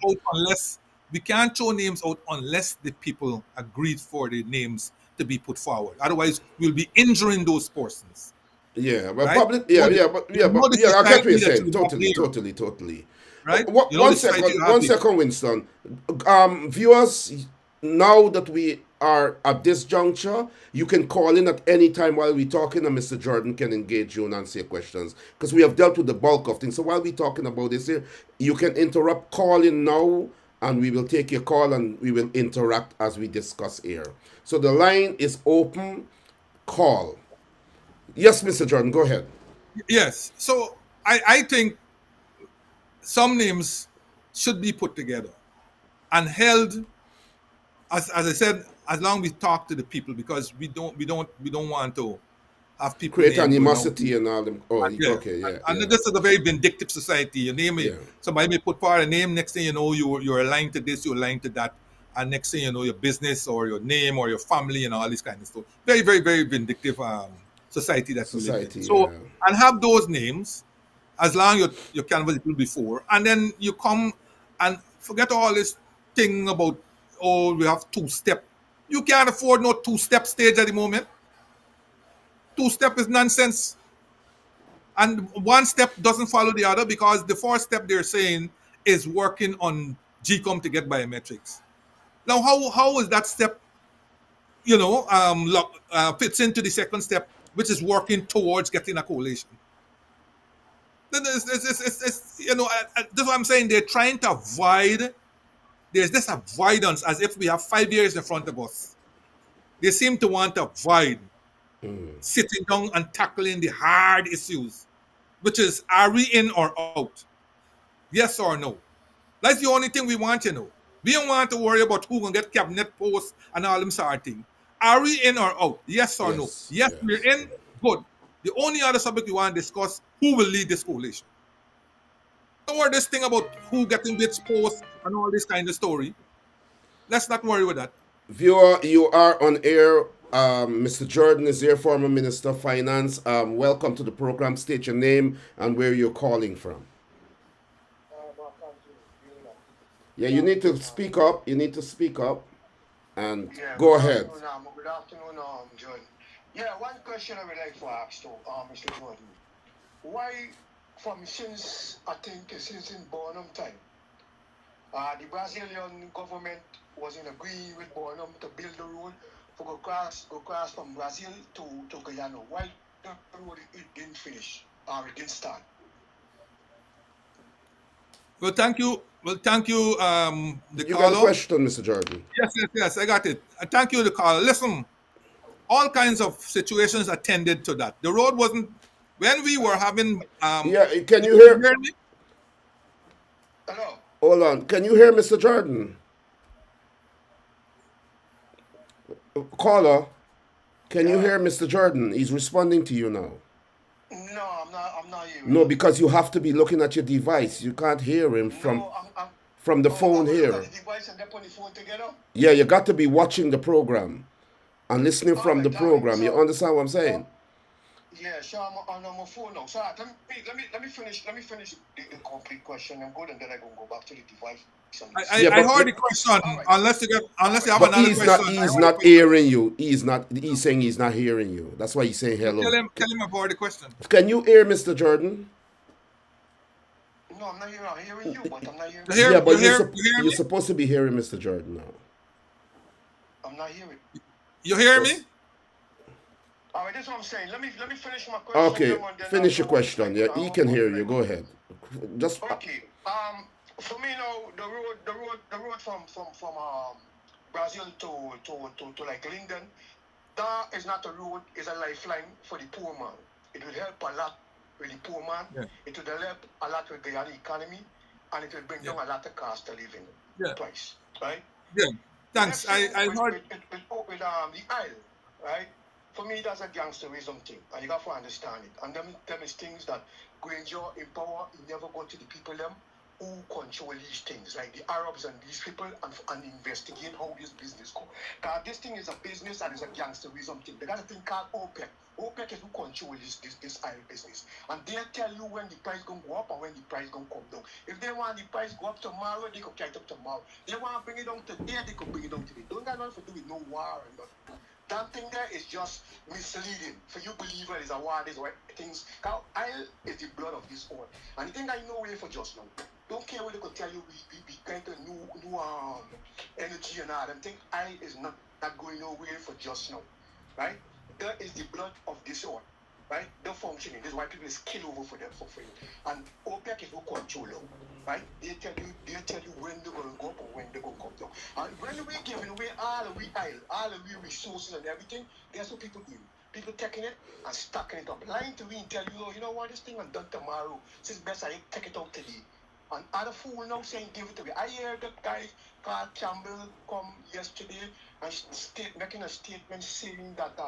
out unless the people agreed for the names to be put forward. Otherwise, we'll be injuring those persons. Yeah, but Right? public, You know I the get what you're society that saying. you have here. Totally. Right? One You know the society you have one here. second, Winston. Viewers, now that we are at this juncture, you can call in at any time while we're talking, and Mr. Jordan can engage you and answer your questions because we have dealt with the bulk of things. So while we're talking about this here, you can interrupt, call in now, and we will take your call and we will interact as we discuss here. So the line is open. Call. Yes, Mr. Jordan, go ahead. Yes. So I think some names should be put together and held, as I said, as long as we talk to the people, because we don't want to have people Create name going out. animosity and all them. Oh, Yeah. okay, yeah. And yeah. this is a very vindictive society. Your name, Yeah. somebody may put forward a name, next thing you know, you're aligned to this, you're aligned to that, and next thing you know, your business or your name or your family and all this kind of stuff. Very, very, very vindictive society that we live in. Society, So, yeah. and have those names as long as you canvass it before, and then you come and forget all this thing about, oh, we have two-step. You can't afford no two-step stage at the moment. Two-step is nonsense. And one step doesn't follow the other because the fourth step they're saying is working on GECOM to get biometrics. Now, how is that step, fits into the second step, which is working towards getting a coalition? Then that's what I'm saying. They're trying to avoid. There's this avoidance as if we have 5 years in front of us. They seem to want to avoid sitting down and tackling the hard issues, which is, are we in or out? Yes or no? That's the only thing we want to know. We don't want to worry about who gonna get cabinet posts and all them sort of thing. Are we in or out? Yes or no? Yes, Yes, we're yes. in. Good. The only other subject we want to discuss, who will lead this coalition. Don't worry this thing about who getting which post and all this kind of story. Let's not worry with that. Viewer, you are on air. Mr. Jordan is here, former Minister of Finance. Welcome to the program. State your name and where you're calling from. Yeah, you need to speak up. You need to speak up. And Yeah, go ahead. good afternoon, Jordan. Yeah, one question I would like to ask to Mr. Jordan. Why, since in Bonham time, the Brazilian government was in agreement with Bonham to build the road for go cross from Brazil to Guyana. Why the road it didn't finish or it didn't start? Well, thank you. The You caller. got a question, Mr. Jordan? Yes, I got it. Thank you, the caller. Listen, all kinds of situations attended to that. The road wasn't, when we were having. Yeah, can you hear? Me? Hello? Hold on. Can you hear Mr. Jordan? Caller, can you hear Mr. Jordan? He's responding to you now. No, I'm not hearing. No, because you have to be looking at your device. You can't hear him from the phone here. The device and they put the phone together? Yeah, you got to be watching the program and listening from the program. You understand what I'm saying? Yeah, sure. I'm on my phone now. So let me finish the complete question and good, and then I can go back to the device. I heard the question. Unless you have But another question. he's not hearing you. He's saying he's not hearing you. That's why he's saying hello. Tell him about the question. Can you hear Mr. Jordan? No, I'm not hearing. I'm hearing you, but I'm not hearing. Yeah, but you're you're supposed to be hearing Mr. Jordan now. I'm not hearing. You hear me? All right, that's what I'm saying. Let me finish my question. Okay, finish your question. Yeah, he can hear you. Go ahead. Just okay. For me now, the road from Brazil to like Linden, that is not a road. It's a lifeline for the poor man. It will help a lot with the poor man. Yeah. It will help a lot with the economy, and it will bring down a lot of cost of living price. Right? Yeah. Thanks. I heard. With the aisle, right? For me, that's a gangsterism thing, and you have to understand it. And them is things that Granger in power, he never go to the people them who control these things, like the Arabs and these people, and investigate how this business go. Because this thing is a business and it's a gangsterism thing. They got a thing called OPEC. OPEC is who control this oil business. And they tell you when the price going to go up and when the price going to come down. If they want the price go up tomorrow, they could carry it up tomorrow. They want to bring it down today, they could bring it down today. Don't got nothing to do with no war and nothing. That thing there is just misleading. For you believer is a war, these things. Now, oil is the blood of this oil. And the thing I know way for just now. Don't care what they could tell you, we kind of new energy and all. I think oil is not going nowhere for just now. Right? That is the blood of this oil. Right? They're functioning. This is why people is kill over for them for free. And OPEC is who control them. Right? They tell you when they're going to go up or when they're going to come down. And when we're giving away all the oil, all the resources and everything, guess what people do? People taking it and stacking it up. Lying to me and tell you, oh, you know what, this thing was done tomorrow. So it's best I take it out today. And other fool now saying give it away. I heard that guy called Campbell come yesterday and making a statement saying that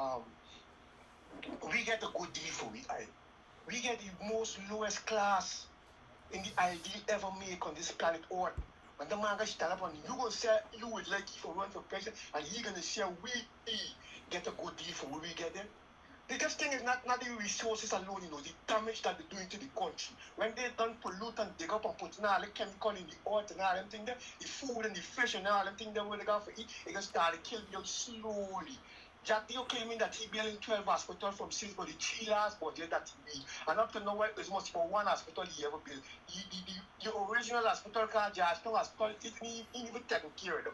we get a good deal for oil. We get the most lowest class in the oil deal ever made on this planet Earth. And the man gonna stand up and you gonna say you would like for run for president, and he gonna say we get a good deal for where we get them. The biggest thing is not the resources alone, the damage that they're doing to the country. When they done pollute and dig up and put all the chemical in the earth and all them things there, the food and the fish and all them things there where they got for eat, it gonna start to kill them slowly. Jack Dio claiming that he building 12 hospitals from since but the 3 last budget that he built. And up to now, it's much for one hospital he ever built. The original hospital called Georgetown Hospital, it ain't even taken care of them.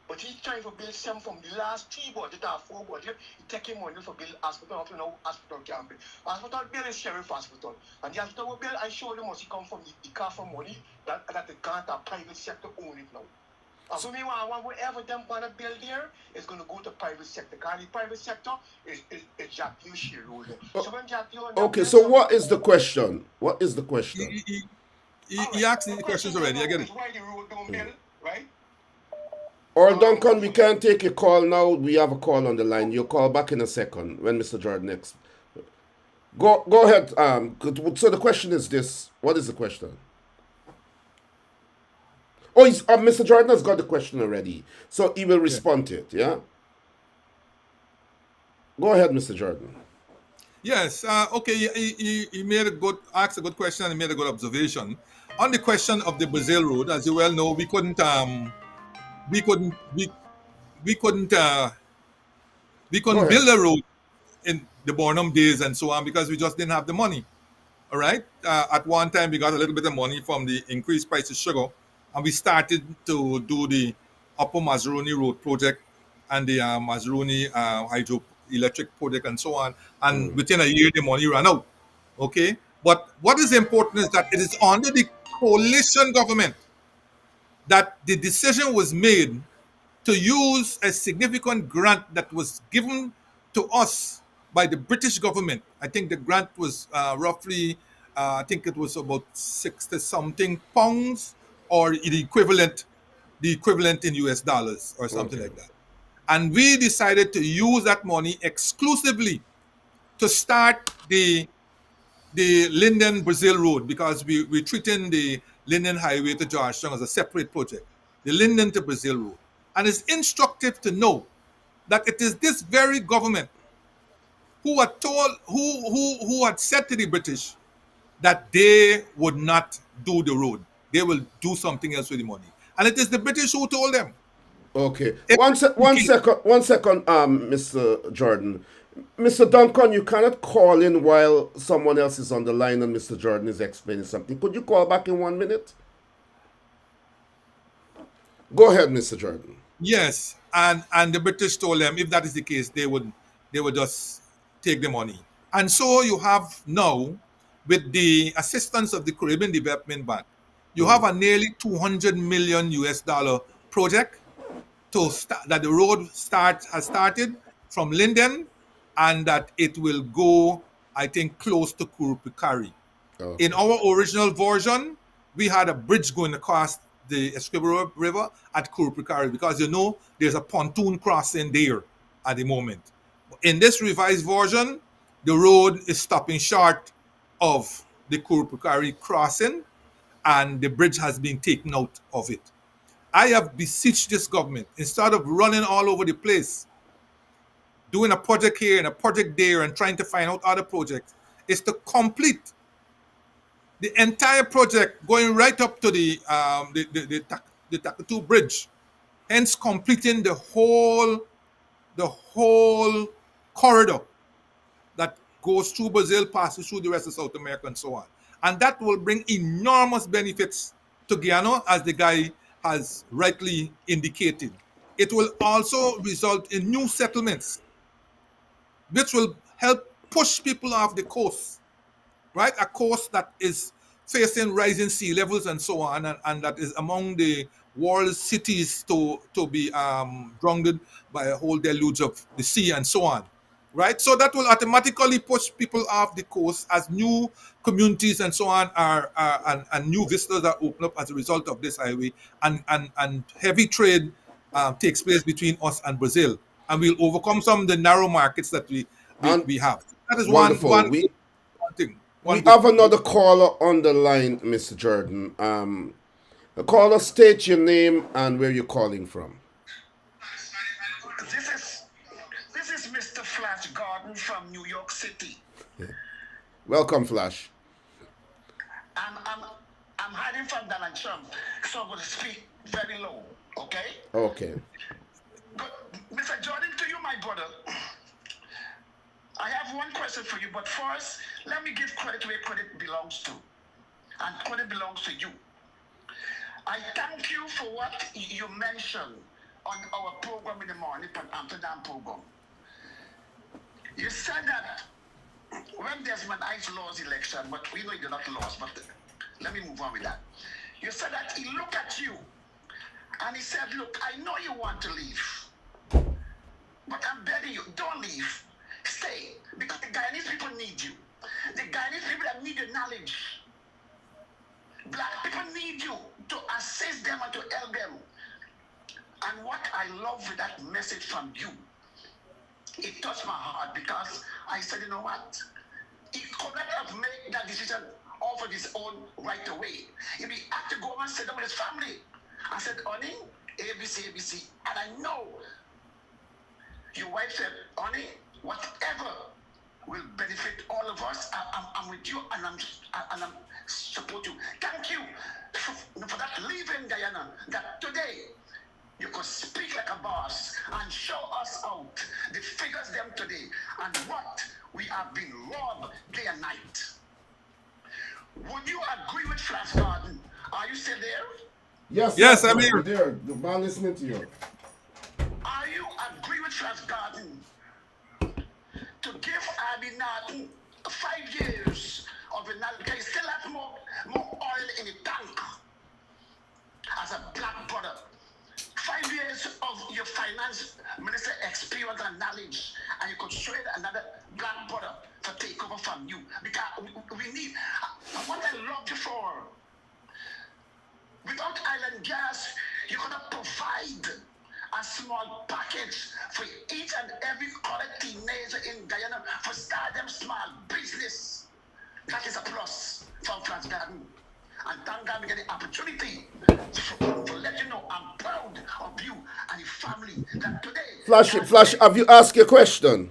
But he's trying to build some from the last 3 budget or 4 budget. He taking money for build hospital up to now hospital can't build. Hospital build is sheriff hospital. And the hospital will build, I showed them must come from the cost of money that the grant or private sector own it now. And so me want whatever them wanna build there is gonna go to private sector. Because the private sector is Jack Dio shareholder. So when Jack Dio Okay, so what is the question? What is the question? He asked the questions already. I get it. Why the road don't build, right? Or Duncan, we can't take a call now. We have a call on the line. You'll call back in a second when Mr. Jordan next. Go ahead. So the question is this. What is the question? Oh, Mr. Jordan has got the question already. So he will respond to it, yeah? Go ahead, Mr. Jordan. Yes. Okay. He made asked a good question and he made a good observation on the question of the Brazil road. As you well know, we couldn't build a road in the Bornum days and so on because we just didn't have the money. All right. At one time, we got a little bit of money from the increased price of sugar, and we started to do the Upper Mazaruni Road project and the Mazaruni hydroelectric project and so on. And within a year, the money ran out. Okay. But what is important is that it is under the coalition government that the decision was made to use a significant grant that was given to us by the British government. I think the grant was roughly, I think it was about 60 something pounds or the equivalent in US dollars or something like that. And we decided to use that money exclusively to start the Linden Brazil Road because we're treating the Linden Highway to Georgetown as a separate project, the Linden to Brazil Road. And it's instructive to know that it is this very government who had said to the British that they would not do the road. They will do something else with the money. And it is the British who told them. Okay. One second, Mr. Jordan. Mr. Duncan, you cannot call in while someone else is on the line and Mr. Jordan is explaining something. Could you call back in 1 minute? Go ahead, Mr. Jordan. Yes, and the British told them if that is the case, they would just take the money. And so you have now, with the assistance of the Caribbean Development Bank, you have a nearly $200 million US project that the road has started from Linden, and that it will go, I think, close to Kurupikari. Okay. In our original version, we had a bridge going across the Escribero River at Kurupikari because there's a pontoon crossing there at the moment. In this revised version, the road is stopping short of the Kurupikari crossing and the bridge has been taken out of it. I have beseeched this government, instead of running all over the place, doing a project here and a project there and trying to find out other projects, is to complete the entire project going right up to the Takatu Bridge, hence completing the whole corridor that goes through Brazil, passes through the rest of South America and so on. And that will bring enormous benefits to Guyana, as the guy has rightly indicated. It will also result in new settlements, which will help push people off the coast, right? A coast that is facing rising sea levels and so on, and that is among the world's cities to be drowned by a whole deluge of the sea and so on, right? So that will automatically push people off the coast as new communities and so on and new vistas are opened up as a result of this highway, and heavy trade takes place between us and Brazil, and we'll overcome some of the narrow markets that we have. That is wonderful. one thing. We have another caller on the line, Mr. Jordan. Caller, state your name and where you're calling from. This is Mr. Flash Garden from New York City. Welcome, Flash. I'm hiding from Donald Trump, so I'm going to speak very low, okay? Okay. But Mr. Jordan, to you, my brother, I have one question for you, but first, let me give credit where credit belongs to. And credit belongs to you. I thank you for what you mentioned on our program in the morning, the Amsterdam program. You said that when Desmond Ice lost election, but we know he did not lose, but let me move on with that. You said that he looked at you and he said, look, I know you want to leave, but I'm begging you, don't leave. Stay, because the Guyanese people need you. The Guyanese people that need your knowledge. Black people need you to assist them and to help them. And what I love with that message from you, it touched my heart because I said, you know what? He could not have made that decision off of his own right away. He had to go and sit down with his family. I said, honey, ABC, ABC. And I know your wife said, honey, whatever will benefit all of us, I'm with you and I'm support you. Thank you for that leaving, Diana, that today you could speak like a boss and show us out the figures them today and what we have been robbed day and night. Would you agree with Flash Garden? Are you still there? Yes, I'm here. There, the man listening to you. Are you agree with Flash Garden to give Abby Norton 5 years of the because he still have more oil in the tank as a black brother? 5 years of your finance minister experience and knowledge, and you could trade another black brother to take over from you. Because we need what I love you for. Without island gas, you cannot provide a small package for each and every correct teenager in Guyana for start them small business. That is a plus from Flash Garden. And thank God we get the opportunity to let you know I'm proud of you and your family. That today, Flash, have you asked your question?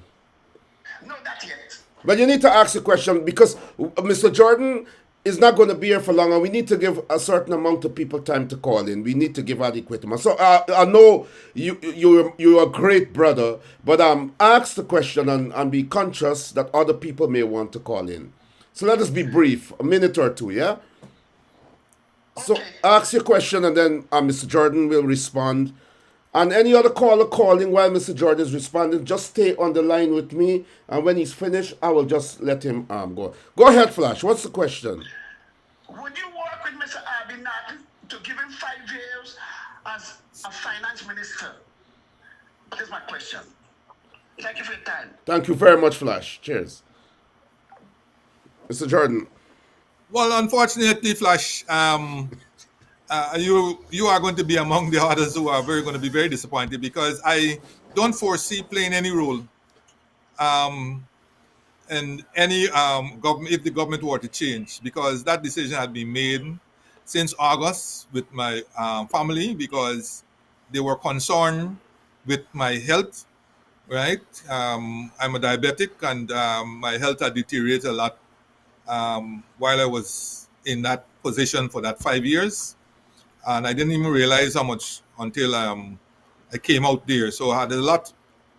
no, not yet. But you need to ask the question because Mr. Jordan is not going to be here for long, and we need to give a certain amount of people time to call in. We need to give adequate amount. So I know you're a great brother, but ask the question and be conscious that other people may want to call in. So let us be brief, a minute or two, yeah? So ask your question, and then Mr. Jordan will respond. And any other caller calling while Mr. Jordan is responding, just stay on the line with me. And when he's finished, I will just let him go. Go ahead, Flash. What's the question? Would you work with Mr. Abby Norton to give him 5 years as a finance minister? That is my question. Thank you for your time. Thank you very much, Flash. Cheers. Mr. Jordan. Well, unfortunately, Flash, you are going to be among the others who are going to be very disappointed because I don't foresee playing any role in any government if the government were to change, because that decision had been made since August with my family because they were concerned with my health. Right, I'm a diabetic and my health had deteriorated a lot while I was in that position for that 5 years. And I didn't even realize how much until I came out there. So I had a lot.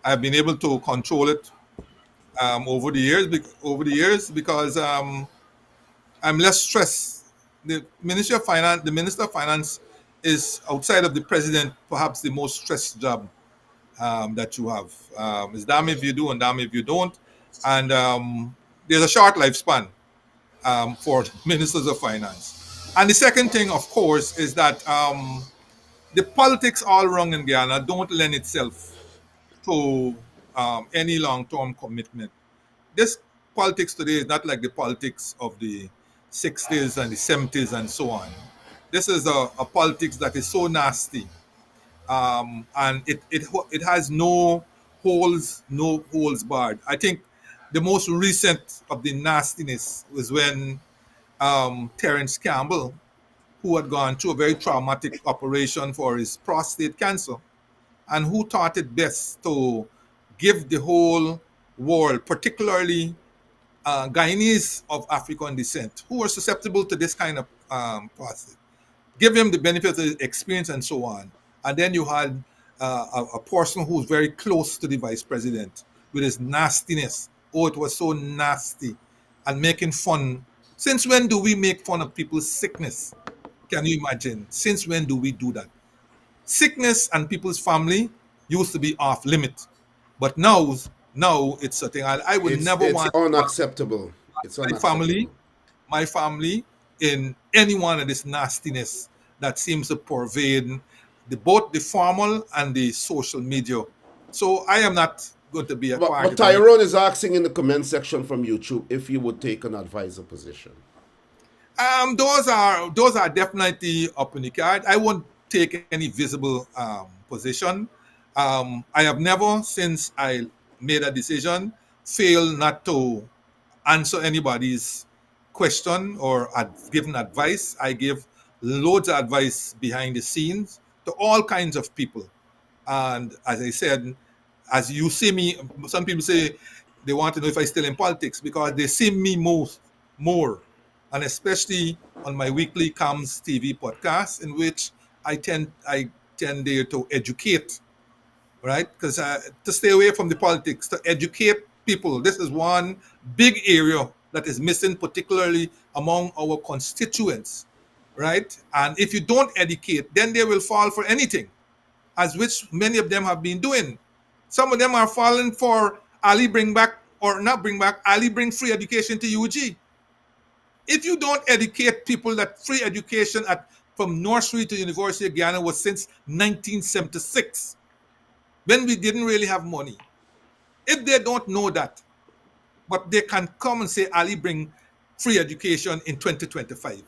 I've been able to control it over the years because I'm less stressed. The Ministry of Finance, the Minister of Finance, is outside of the president perhaps the most stressed job that you have. It's damn if you do and damn if you don't. And there's a short lifespan for ministers of finance. And the second thing, of course, is that the politics all around in Guyana don't lend itself to any long-term commitment. This politics today is not like the politics of the 60s and the 70s and so on. This is a politics that is so nasty, and it has no holes barred. I think the most recent of the nastiness was when Terence Campbell who had gone through a very traumatic operation for his prostate cancer, and who thought it best to give the whole world, particularly Guyanese of African descent, who were susceptible to this kind of prostate, give him the benefit of the experience and so on. And then you had a person who was very close to the vice president with his nastiness. Oh, it was so nasty. And making fun. Since when do we make fun of people's sickness? Can you imagine? Since when do we do that? Sickness and people's family used to be off limit. But now it's a thing. I would never It's want unacceptable. It's my family unacceptable. my family in any one of this nastiness that seems to pervade both the formal and the social media. So I am not going to be a But part of it. Tyrone is asking in the comment section from YouTube if you would take an advisor position. Those are definitely up in the card. I won't take any visible position. I have never, since I made a decision, failed not to answer anybody's question or given advice. I give loads of advice behind the scenes to all kinds of people. And as I said, as you see me, some people say they want to know if I still in politics because they see me more, and especially on my weekly Comes TV podcast, in which I tend there to educate, right? Because to stay away from the politics, to educate people. This is one big area that is missing, particularly among our constituents, right? And if you don't educate, then they will fall for anything, as which many of them have been doing. Some of them are falling for Ali bring back, or not bring back, Ali bring free education to UG. If you don't educate people that free education from nursery to University of Guyana was since 1976, when we didn't really have money. If they don't know that, but they can come and say, Ali bring free education in 2025.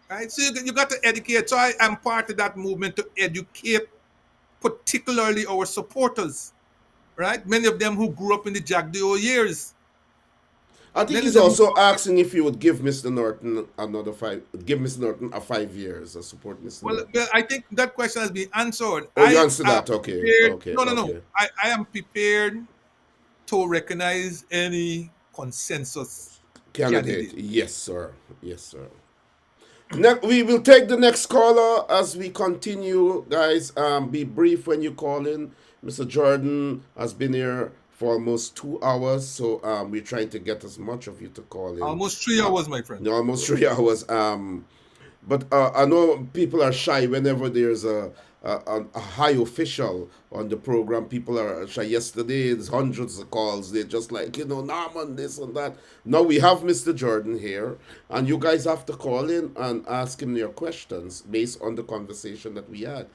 Right? So you got to educate. So I am part of that movement to educate, particularly our supporters, right? Many of them who grew up in the Jack Deo years. I think Many of he's them also asking if you would give Mr. Norton give Mr. Norton a 5 years or support Mr. well, Norton. I think that question has been answered. Oh, you I answered am that. Okay. prepared. Okay. No. Okay. I am prepared to recognize any consensus Candidate. candidate. Yes, sir. Yes, sir. We will take the next caller as we continue, guys. Be brief when you call in. Mr. Jordan has been here for almost 2 hours, so we're trying to get as much of you to call in. Almost 3 hours, my friend. No, almost 3 hours. But I know people are shy whenever there's a high official on the program. People are shy. Yesterday, there's hundreds of calls. They're just like, Norman, this and that. Now we have Mr. Jordan here, and you guys have to call in and ask him your questions based on the conversation that we had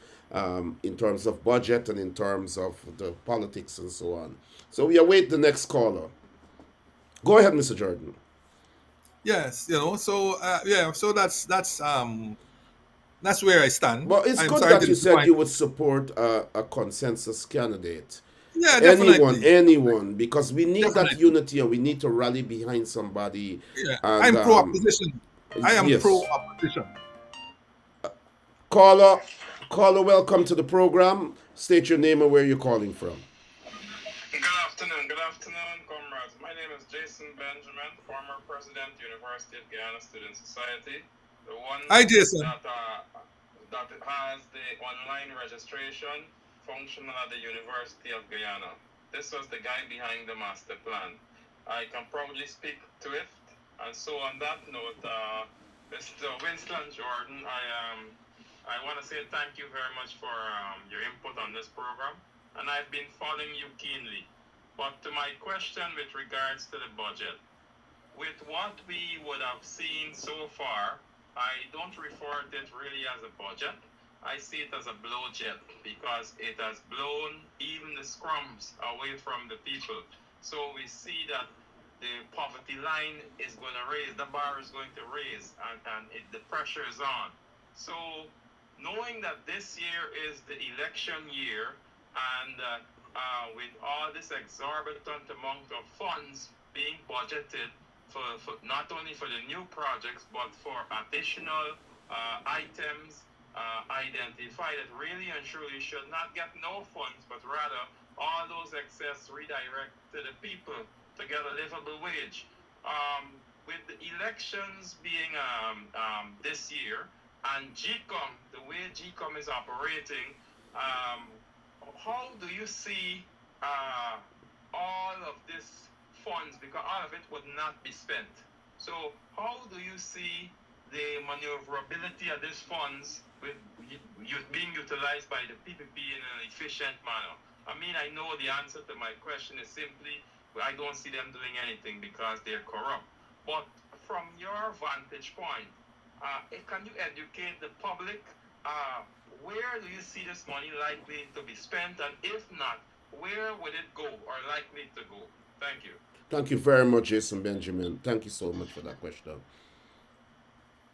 in terms of budget and in terms of the politics and so on. So we await the next caller. Go ahead, Mr. Jordan. Yes, so that's where I stand. But it's I'm good sorry that to you said disappoint. you would support a consensus candidate. Yeah, Anyone, definitely. anyone, because we need that Definitely. unity and we need to rally behind somebody. Yeah. And I'm pro opposition. I am pro yes, opposition. caller, caller, welcome to the program. State your name and where you're calling from. Good afternoon, comrades. My name is Jason Benjamin, former president, University of Guyana Student Society, the one Hi, Jason. that has the online registration functional at the University of Guyana. This was the guy behind the master plan. I can probably speak to it. And so on that note, Mr. Winston Jordan, I want to say thank you very much for your input on this program. And I've been following you keenly. But to my question with regards to the budget, with what we would have seen so far, I don't refer to it really as a budget. I see it as a blowjet because it has blown even the scrums away from the people. So we see that the poverty line is going to raise, the bar is going to raise, and the pressure is on. So knowing that this year is the election year, and with all this exorbitant amount of funds being budgeted for not only for the new projects, but for additional items identified that really and truly should not get no funds, but rather all those excess redirect to the people to get a livable wage. With the elections being this year and GECOM, the way GECOM is operating, how do you see all of this funds, because all of it would not be spent? So how do you see the maneuverability of these funds with being utilized by the PPP in an efficient manner? I mean, I know the answer to my question is simply, I don't see them doing anything because they're corrupt. But from your vantage point, can you educate the public? Where do you see this money likely to be spent? And if not, where would it go or likely to go? Thank you. Thank you very much, Jason Benjamin. Thank you so much for that question.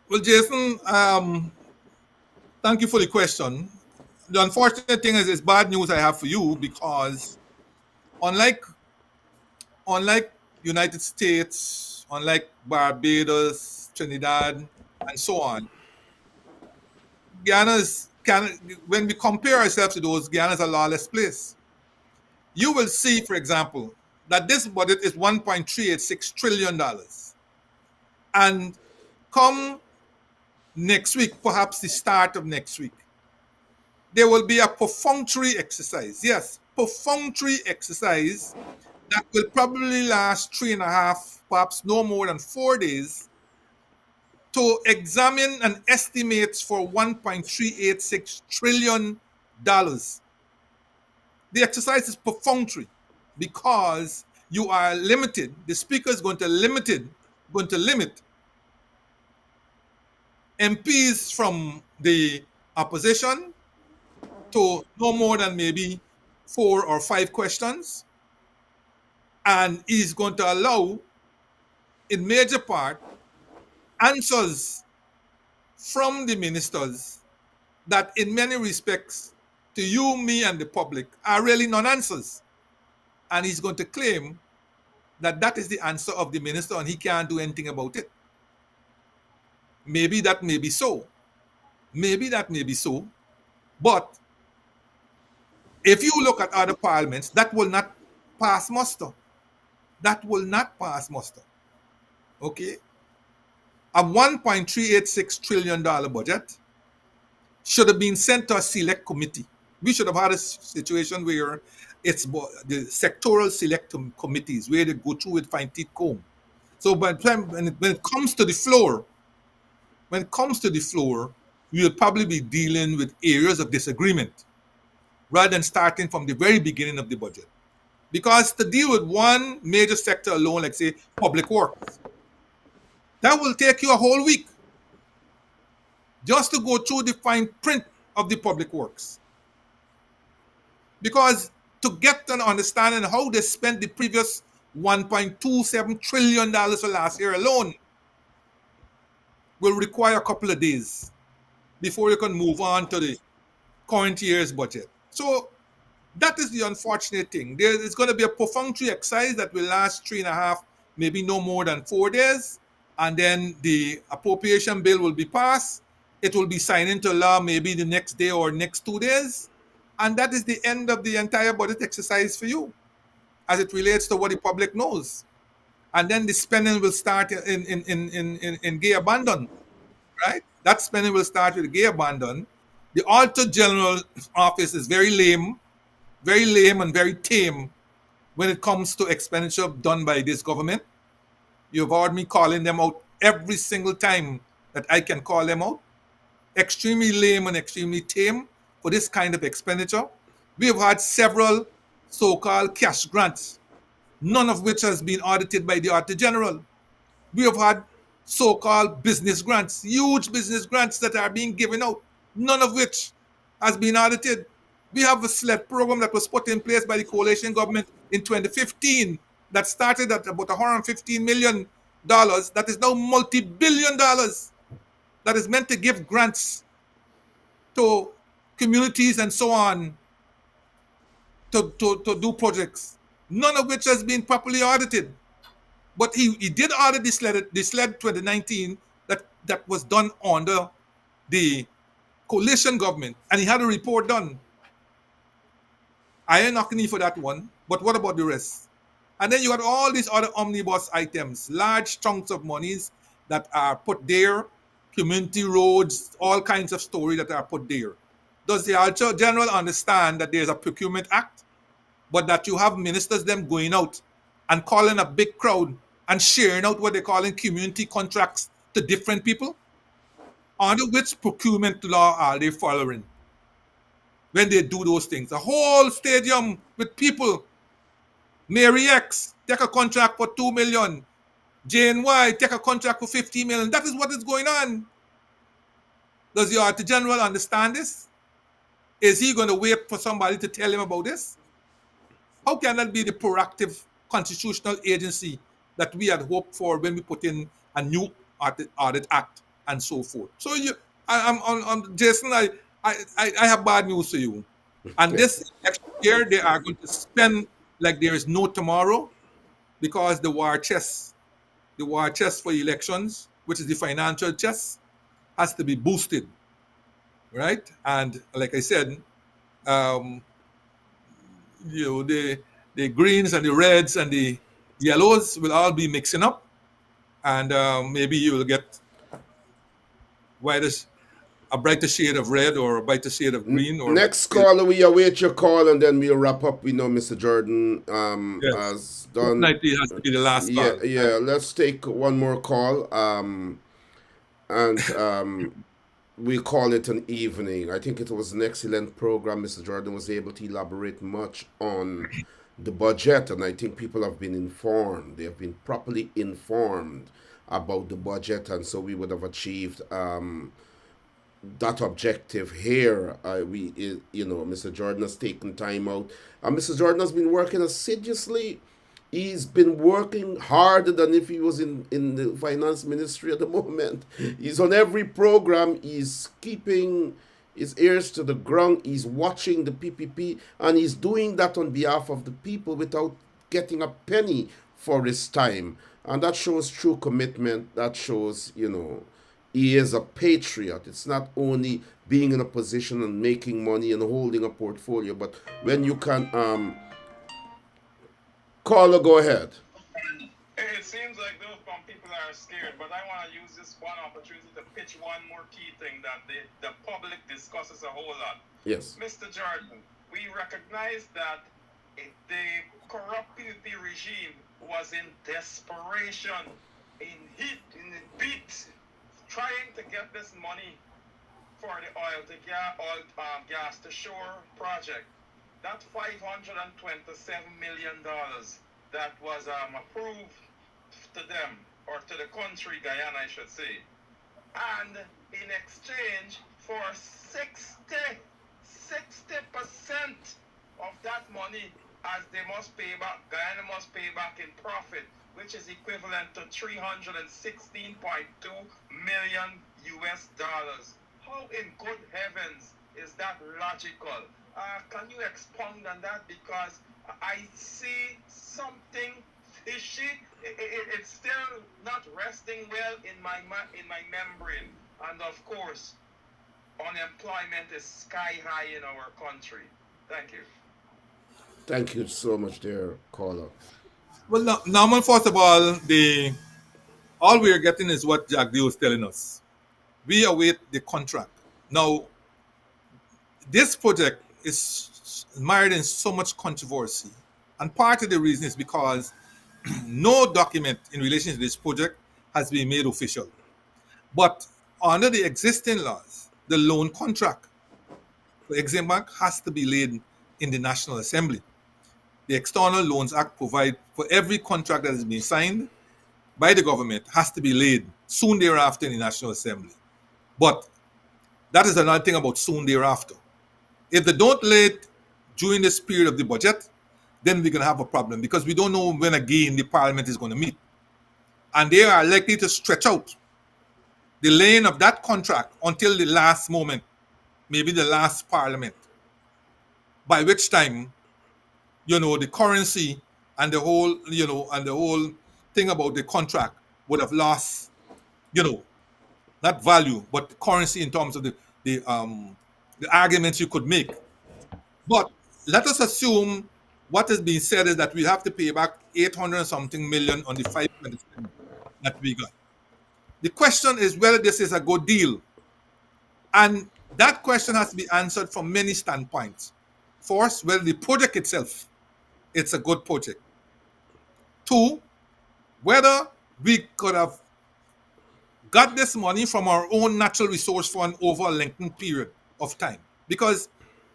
Well, Jason, thank you for the question. The unfortunate thing is, it's bad news I have for you, because unlike United States, unlike Barbados, Trinidad, and so on, when we compare ourselves to those, Guyana is a lawless place. You will see, for example, that this budget is $1.386 trillion. And come next week, perhaps the start of next week, there will be a perfunctory exercise. Yes, perfunctory exercise that will probably last 3.5, perhaps no more than 4 days, to examine an estimate for $1.386 trillion. The exercise is perfunctory because you are limited. The speaker is going to limit MPs from the opposition to no more than maybe 4 or 5 questions, and is going to allow, in major part, answers from the ministers that in many respects to you, me, and the public are really non-answers. And he's going to claim that that is the answer of the minister and he can't do anything about it. Maybe that may be so. But if you look at other parliaments, that will not pass muster. Okay? A $1.386 trillion budget should have been sent to a select committee. We should have had a situation where it's the sectoral select committees where they go through with fine-teeth comb. So when it comes to the floor, we will probably be dealing with areas of disagreement rather than starting from the very beginning of the budget. Because to deal with one major sector alone, like say public works, that will take you a whole week just to go through the fine print of the public works. Because to get an understanding how they spent the previous $1.27 trillion for last year alone will require a couple of days before you can move on to the current year's budget. So that is the unfortunate thing. There is going to be a perfunctory exercise that will last 3.5, maybe no more than 4 days. And then the appropriation bill will be passed. It will be signed into law maybe the next day or next 2 days. And that is the end of the entire budget exercise for you, as it relates to what the public knows. And then the spending will start in gay abandon, right? That spending will start with gay abandon. The Auditor General office is very lame and very tame when it comes to expenditure done by this government. You've heard me calling them out every single time that I can call them out. Extremely lame and extremely tame for this kind of expenditure. We have had several so-called cash grants, none of which has been audited by the Auditor General. We have had so-called business grants, huge business grants that are being given out, none of which has been audited. We have a SLED program that was put in place by the coalition government in 2015 that started at about $115 million that is now multi-billion dollars that is meant to give grants to communities and so on to do projects, none of which has been properly audited. But he did audit the SLED 2019 that was done under the coalition government, and he had a report done. I ain't knocking you for that one, but what about the rest? And then you got all these other omnibus items, large chunks of monies that are put there, community roads, all kinds of story that are put there. Does the Alger General understand that there's a procurement act, but that you have ministers them going out and calling a big crowd and sharing out what they're calling community contracts to different people? Under which procurement law are they following when they do those things? A whole stadium with people. Mary X, take a contract for 2 million. Jane Y, take a contract for 50 million. That is what is going on. Does the Auditor General understand this? Is he going to wait for somebody to tell him about this? How can that be the proactive constitutional agency that we had hoped for when we put in a new audit act and so forth? So I'm on Jason. I have bad news for you. And this next year they are going to spend like there is no tomorrow, because the war chest for elections, which is the financial chest, has to be boosted, right? And like I said, the greens and the reds and the yellows will all be mixing up, and maybe you will get a brighter shade of red or a brighter shade of green. Or next caller, we await your call, and then we'll wrap up. We know Mr. Jordan yes, has done. Definitely has to be the last call. Yeah. Let's take one more call, and we'll call it an evening. I think it was an excellent program. Mr. Jordan was able to elaborate much on the budget, and I think people have been informed. They have been properly informed about the budget, and so we would have achieved that objective here. Mr. Jordan has taken time out, and Mr. Jordan has been working assiduously. He's been working harder than if he was in the finance ministry at the moment. He's on every program. He's keeping his ears to the ground. He's watching the PPP, and he's doing that on behalf of the people without getting a penny for his time. And that shows true commitment. That shows, he is a patriot. It's not only being in a position and making money and holding a portfolio, but when you can, caller, go ahead. It seems like those people are scared, but I want to use this one opportunity to pitch one more key thing that the public discusses a whole lot. Yes. Mr. Jordan, we recognize that the corrupt PPP regime was in desperation, in heat, in the beat, trying to get this money for the gas to shore project. That $527 million that was approved to them, or to the country, Guyana, I should say. And in exchange for 60% of that money, as they must pay back, Guyana must pay back in profit, which is equivalent to $316.2 million US dollars. How in good heavens is that logical? Can you expound on that? Because I see something fishy. It's still not resting well in my membrane. And of course, unemployment is sky high in our country. Thank you. Thank you so much, dear caller. Well, Norman, first of all, all we are getting is what Jack D was telling us. We await the contract. Now, this project is mired in so much controversy. And part of the reason is because no document in relation to this project has been made official. But under the existing laws, the loan contract for Exim Bank has to be laid in the National Assembly. The External Loans Act provides for every contract that has been signed by the government has to be laid soon thereafter in the National Assembly. But that is another thing about soon thereafter. If they don't lay it during this period of the budget, then we're going to have a problem, because we don't know when again the Parliament is going to meet. And they are likely to stretch out the laying of that contract until the last moment, maybe the last Parliament, by which time, the currency and the whole thing about the contract would have lost, not value, but currency in terms of the arguments you could make. But let us assume what is being said is that we have to pay back 800 something million on the 527 that we got. The question is whether this is a good deal. And that question has to be answered from many standpoints. First, whether the project itself, it's a good project. Two, whether we could have got this money from our own natural resource fund over a lengthened period of time. Because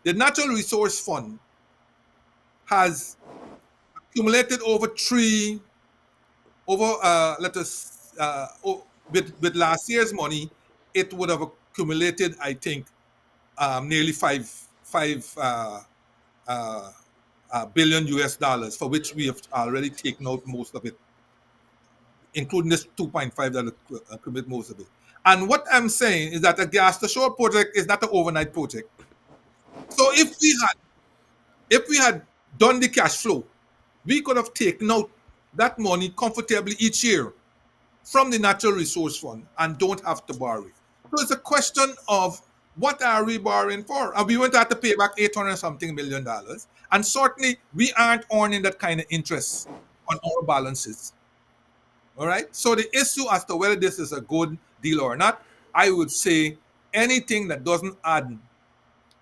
the natural resource fund has accumulated with last year's money, it would have accumulated, I think, nearly five billion US dollars, for which we have already taken out most of it, including this 2.5 that accumulate most of it. And what I'm saying is that a gas to shore project is not an overnight project. So if we had done the cash flow, we could have taken out that money comfortably each year from the natural resource fund and don't have to borrow it. So it's a question of what are we borrowing for? And we won't have to pay back 800 something million dollars. And certainly we aren't earning that kind of interest on our balances. All right. So the issue as to whether this is a good deal or not, I would say anything that doesn't add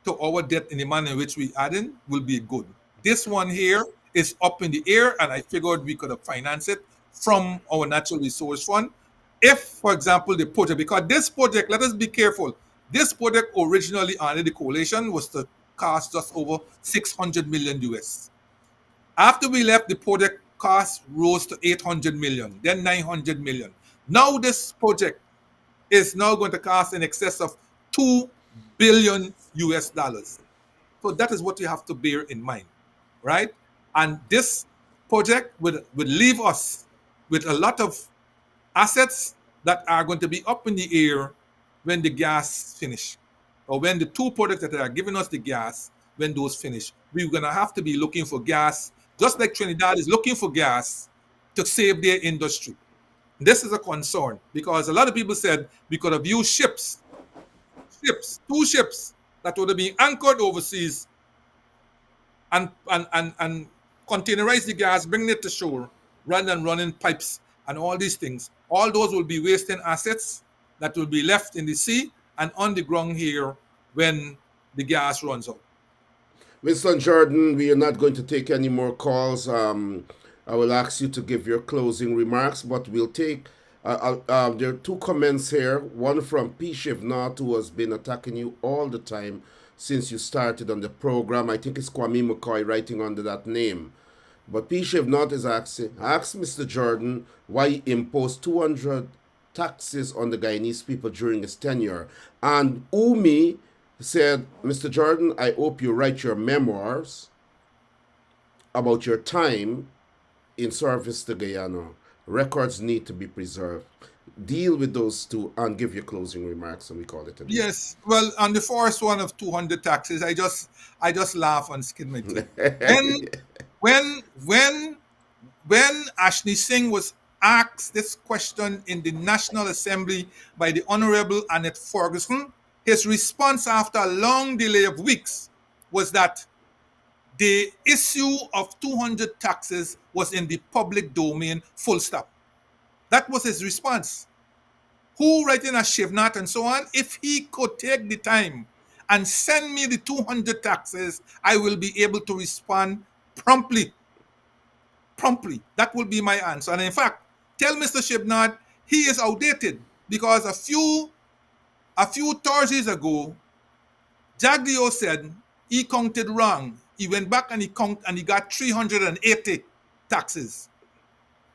to our debt in the manner in which we add in will be good. This one here is up in the air, and I figured we could have financed it from our natural resource fund. If, for example, the project, because this project, let us be careful, this project originally under the coalition was to cost just over 600 million US. After we left, the project cost rose to 800 million, then 900 million. Now this project is now going to cost in excess of 2 billion US dollars. So that is what you have to bear in mind, right? And this project would leave us with a lot of assets that are going to be up in the air when the gas finish, or when the two projects that are giving us the gas, when those finish. We're going to have to be looking for gas, just like Trinidad is looking for gas to save their industry. This is a concern because a lot of people said we could have used ships, two ships that would have been anchored overseas and containerize the gas, bring it to shore, rather than running pipes and all these things. All those will be wasting assets that will be left in the sea and on the ground here when the gas runs out. Winston Jordan, we are not going to take any more calls. I will ask you to give your closing remarks, but we'll take. There are two comments here. One from P. Shivnat, who has been attacking you all the time since you started on the program. I think it's Kwame McCoy writing under that name. But P. Shivnat is asking, ask Mr. Jordan why he imposed 200 taxes on the Guyanese people during his tenure. And Umi said, Mr. Jordan, I hope you write your memoirs about your time in service to Guyana. Records need to be preserved. Deal with those two and give your closing remarks, and we call it a day. Yes. Well, on the first one of 200 taxes, I just laugh and skin my teeth. When Ashley Singh was asked this question in the National Assembly by the Honorable Annette Ferguson, his response after a long delay of weeks was that the issue of 200 taxes was in the public domain, full stop. That was his response. Who, writing a Shivnat and so on, if he could take the time and send me the 200 taxes, I will be able to respond promptly. That will be my answer. And in fact, tell Mr. Shivnat he is outdated because a few Thursdays ago, Jagdio said he counted wrong. He went back and he got 380 taxes.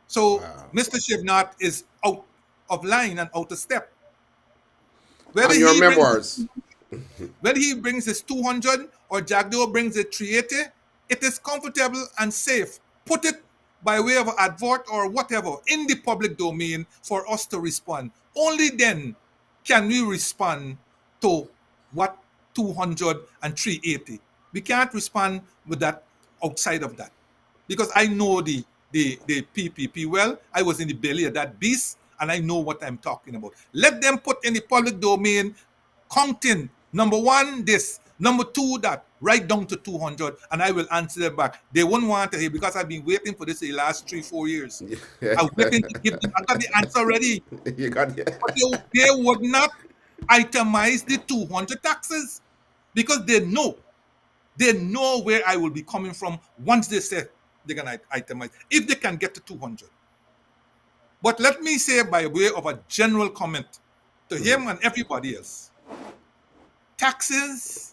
So wow. Mr. Shivnat is out of line and out of step. Whether your memoirs. Whether he brings his 200 or Jagdio brings his 380, it is comfortable and safe. Put it by way of advert or whatever in the public domain for us to respond. Only then can we respond to what 200 and 380. We can't respond with that outside of that. Because I know the PPP well. I was in the belly of that beast, and I know what I'm talking about. Let them put in the public domain counting. Number one, this. Number two, that. Right down to 200, and I will answer them back. They won't want to hear because I've been waiting for this the last 3-4 years. I'm waiting to give them. I got the answer already. You got it. But they would not itemize the 200 taxes because they know where I will be coming from once they say they're going to itemize, if they can get to 200. But let me say, by way of a general comment to him and everybody else, taxes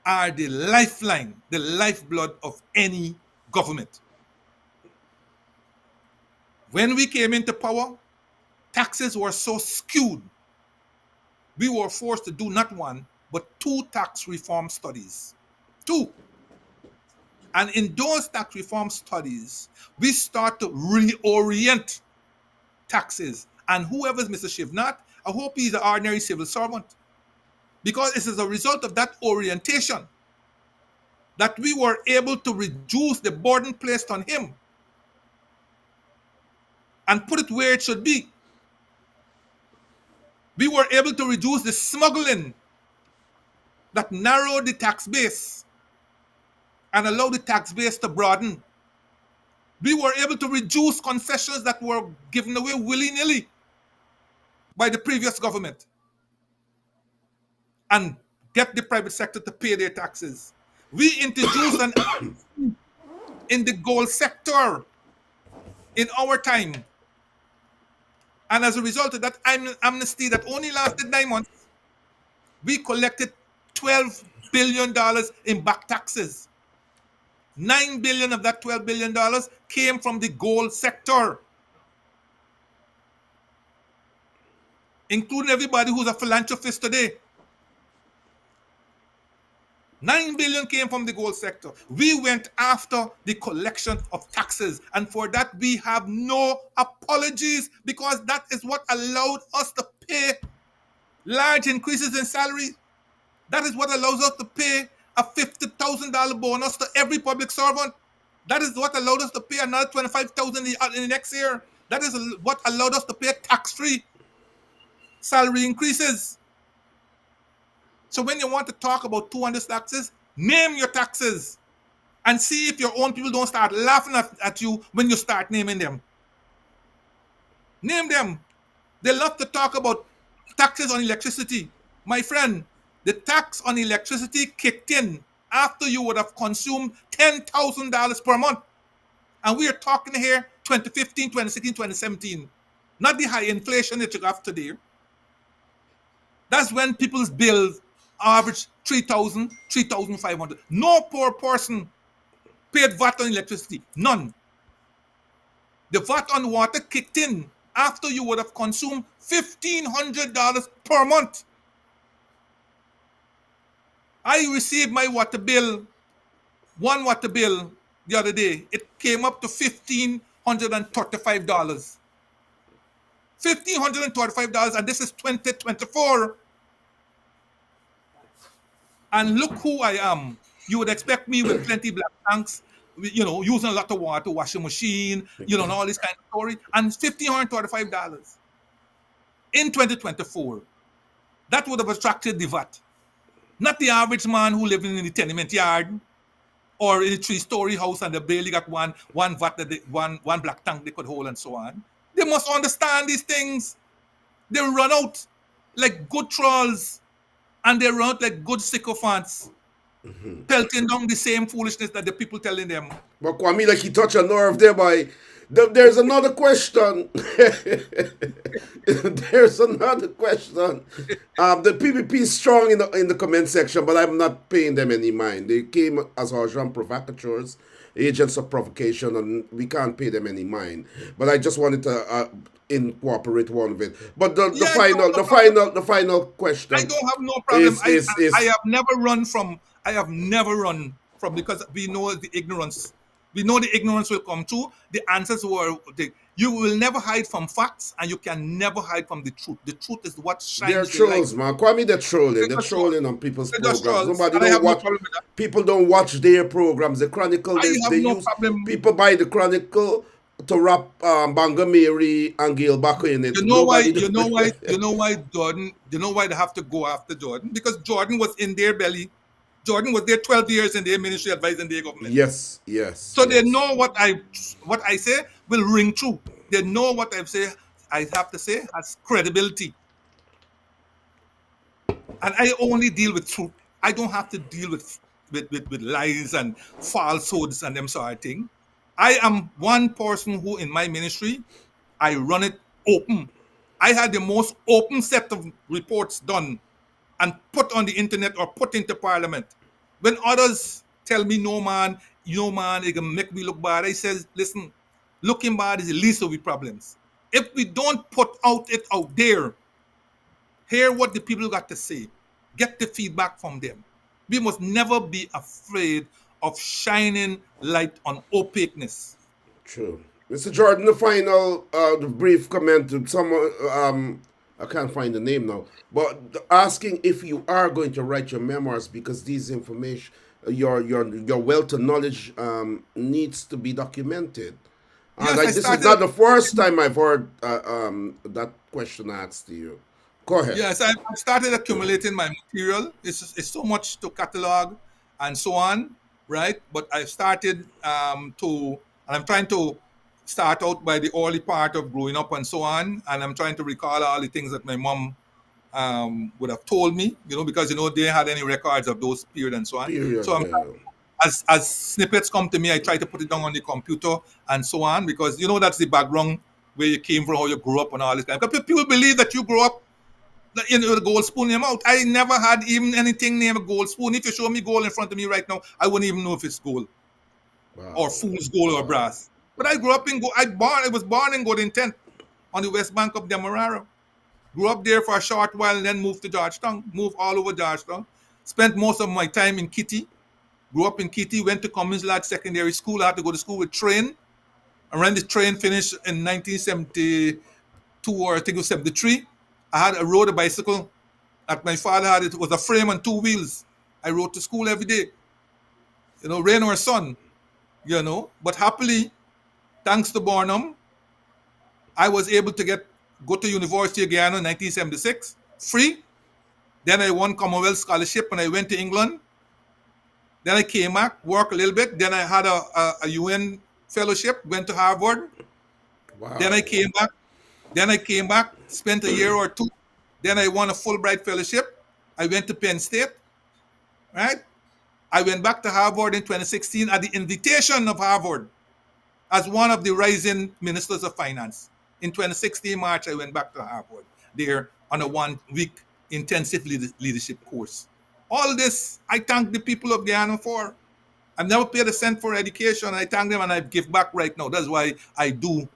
are the lifeline, the lifeblood of any government. When we came into power, taxes were so skewed. We were forced to do not one, but 2 tax reform studies. 2. And in those tax reform studies, we start to reorient taxes. And whoever's Mr. Shivnath, I hope he's an ordinary civil servant. Because it is a result of that orientation that we were able to reduce the burden placed on him and put it where it should be. We were able to reduce the smuggling that narrowed the tax base and allowed the tax base to broaden. We were able to reduce concessions that were given away willy-nilly by the previous government and get the private sector to pay their taxes. We introduced an amnesty in the gold sector in our time. And as a result of that amnesty that only lasted 9 months, we collected $12 billion in back taxes. $9 billion of that $12 billion came from the gold sector, including everybody who's a philanthropist today. $9 billion came from the gold sector. We went after the collection of taxes, and for that we have no apologies, because that is what allowed us to pay large increases in salary. That is what allows us to pay a $50,000 bonus to every public servant. That is what allowed us to pay another $25,000 in the next year. That is what allowed us to pay tax-free salary increases. So when you want to talk about 200 taxes, name your taxes and see if your own people don't start laughing at you when you start naming them. Name them. They love to talk about taxes on electricity. My friend, the tax on electricity kicked in after you would have consumed $10,000 per month. And we are talking here 2015, 2016, 2017. Not the high inflation that you have today. That's when people's bills average $3,000, $3,500. No poor person paid VAT on electricity. None. The VAT on water kicked in after you would have consumed $1,500 per month. I received my water bill, one water bill the other day. It came up to $1,535. $1,535, and this is 2024. And look who I am. You would expect me with plenty black tanks, using a lot of water, washing machine, and all this kind of story. And $1,535 in 2024. That would have attracted the VAT. Not the average man who living in the tenement yard or in a 3-story house and they barely got one VAT, one black tank they could hold and so on. They must understand these things. They run out like good trolls. And they run out like good sycophants, pelting down the same foolishness that the people telling them. But Kwame, like he touched a nerve there, boy. There's another question. There's another question. The PPP is strong in the comment section, but I'm not paying them any mind. They came as agents provocateurs, agents of provocation, and we can't pay them any mind. But I just wanted to incorporate one of it. But the final question. I don't have no problem. I have never run from because we know the ignorance. We know the ignorance will come true. The answers were you will never hide from facts, and you can never hide from the truth. The truth is what shines. They're trolls, man. Kwame, they're trolling. They're trolling on people's programs. People don't watch their programs. The Chronicle. People buy the Chronicle to wrap Banga Mary and Gail back in it. You know why? Nobody. You know why? You know why Jordan? You know why they have to go after Jordan? Because Jordan was in their belly. Jordan was there 12 years in their ministry advising their government. Yes, yes. So they yes. know what I say will ring true. They know what I have to say has credibility. And I only deal with truth. I don't have to deal with lies and falsehoods and them sort of thing. I am one person who in my ministry, I run it open. I had the most open set of reports done and put on the internet or put into parliament. When others tell me, no man, it can make me look bad, I says, listen, looking bad is the least of the problems. If we don't put it out there, hear what the people got to say, get the feedback from them. We must never be afraid of shining light on opaqueness. True. Mr. Jordan, the final, the brief comment to someone, I can't find the name now, but asking if you are going to write your memoirs because these information, your wealth of knowledge needs to be documented. And Yes, this is not the first time I've heard that question asked to you. Go ahead. Yes, I started accumulating my material. It's so much to catalog and so on, right? But I started and I'm trying to start out by the early part of growing up and so on. And I'm trying to recall all the things that my mom would have told me, because, they didn't have any records of those period and so on. Period. So as snippets come to me, I try to put it down on the computer and so on, because, that's the background where you came from, how you grew up and all this kind. Because people believe that you grew up with a gold spoon in your mouth. I never had even anything named a gold spoon. If you show me gold in front of me right now, I wouldn't even know if it's gold or fool's gold or brass. But I grew up in gold. I was born in Golden Tent on the west bank of Demerara. Grew up there for a short while and then moved to Georgetown. Moved all over Georgetown. Spent most of my time in Kitty. Grew up in Kitty. Went to Cummins Lodge Secondary School. I had to go to school with train. And when the train finished in 1972 or I think it was 73, I rode a bicycle that my father had. It was a frame and two wheels. I rode to school every day, rain or sun, But happily, thanks to Barnum, I was able to go to University of Guyana in 1976, free. Then I won Commonwealth Scholarship and I went to England. Then I came back, worked a little bit. Then I had a UN fellowship, went to Harvard. Wow. Then I came back, spent a year or two. Then I won a Fulbright fellowship. I went to Penn State, right? I went back to Harvard in 2016 at the invitation of Harvard as one of the rising ministers of finance. In 2016 March, I went back to Harvard there on a 1-week intensive leadership course. All this, I thank the people of Guyana for. I've never paid a cent for education. I thank them and I give back right now. That's why I do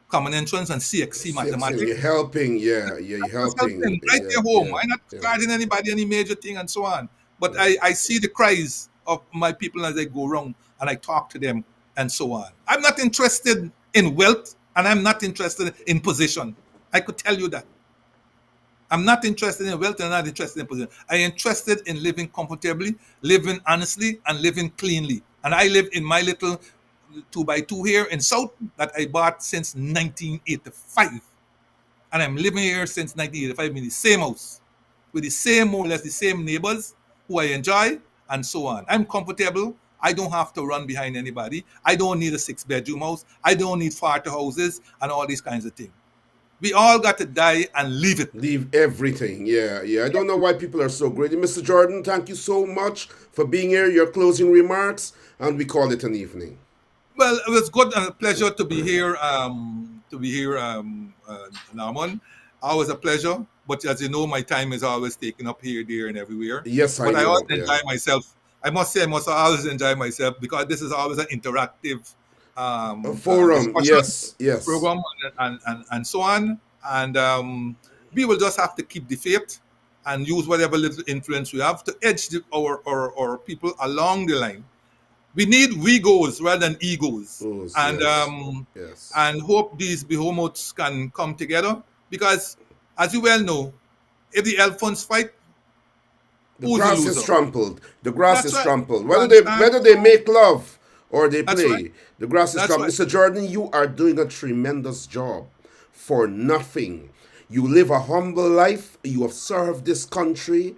Common Entrance and CXC mathematics. You're helping, you're helping. Right there home. I'm not charging anybody any major thing and so on. But I see the cries of my people as they go around and I talk to them and so on. I'm not interested in wealth and I'm not interested in position. I could tell you that. I'm not interested in wealth and I'm not interested in position. I'm interested in living comfortably, living honestly, and living cleanly. And I live in my little 2x2 here in South that I bought since 1985. And I'm living here since 1985 in the same house with the same, more or less the same neighbors who I enjoy and so on. I'm comfortable. I don't have to run behind anybody. I don't need a 6-bedroom house. I don't need 40 houses and all these kinds of things. We all got to die and leave it. Leave everything. Yeah. I don't know why people are so greedy. Mr. Jordan, thank you so much for being here. Your closing remarks, and we call it an evening. Well, it was good and a pleasure to be here. Norman. Always a pleasure. But as you know, my time is always taken up here, there, and everywhere. Yes, but I always enjoy myself. I must say, I must always enjoy myself because this is always an interactive forum. Yes. Program and so on. And we will just have to keep the faith and use whatever little influence we have to edge our people along the line. We need we goes rather than egos, and hope these behemoths can come together. Because, as you well know, if the elephants fight, the grass is trampled. The grass is trampled. Whether they make love or they That's play. right. The grass is That's growing. right. Mr. Jordan, you are doing a tremendous job for nothing. You live a humble life. You have served this country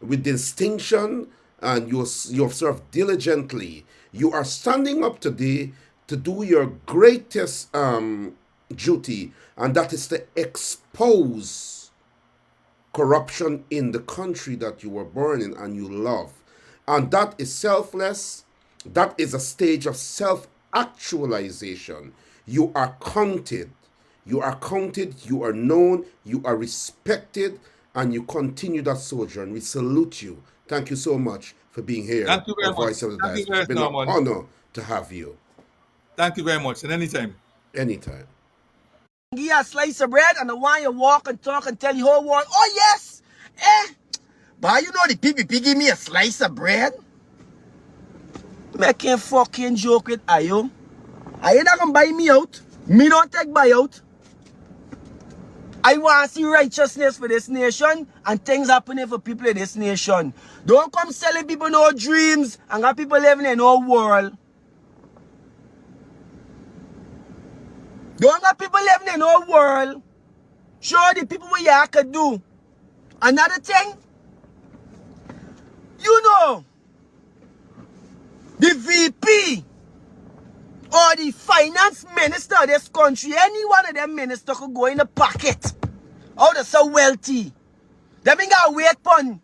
with distinction, and you have served diligently. You are standing up today to do your greatest duty, and that is to expose corruption in the country that you were born in and you love. And that is selfless. That is a stage of self-actualization. You are counted. You are counted, you are known, you are respected, and you continue that sojourn. We salute you. Thank you so much for being here. Thank you very on Voice much. of the Thank you Diaspora. It's very been much, an honor to have you. Thank you very much. And anytime. Anytime. Give you a slice of bread and I want you walk and talk and tell the whole world, oh yes, but you know the PPP give me a slice of bread? Making fucking joke with Ayo. Are you not gonna buy me out? Me don't take buyout. I want to see righteousness for this nation and things happening for people in this nation. Don't come selling people no dreams and got people living in no world. Don't got people living in no world. Show the people what you can do. Another thing, you know, the VP or the finance minister of this country, any one of them ministers could go in the pocket. Oh, they're so wealthy. They ain't got to wait pon.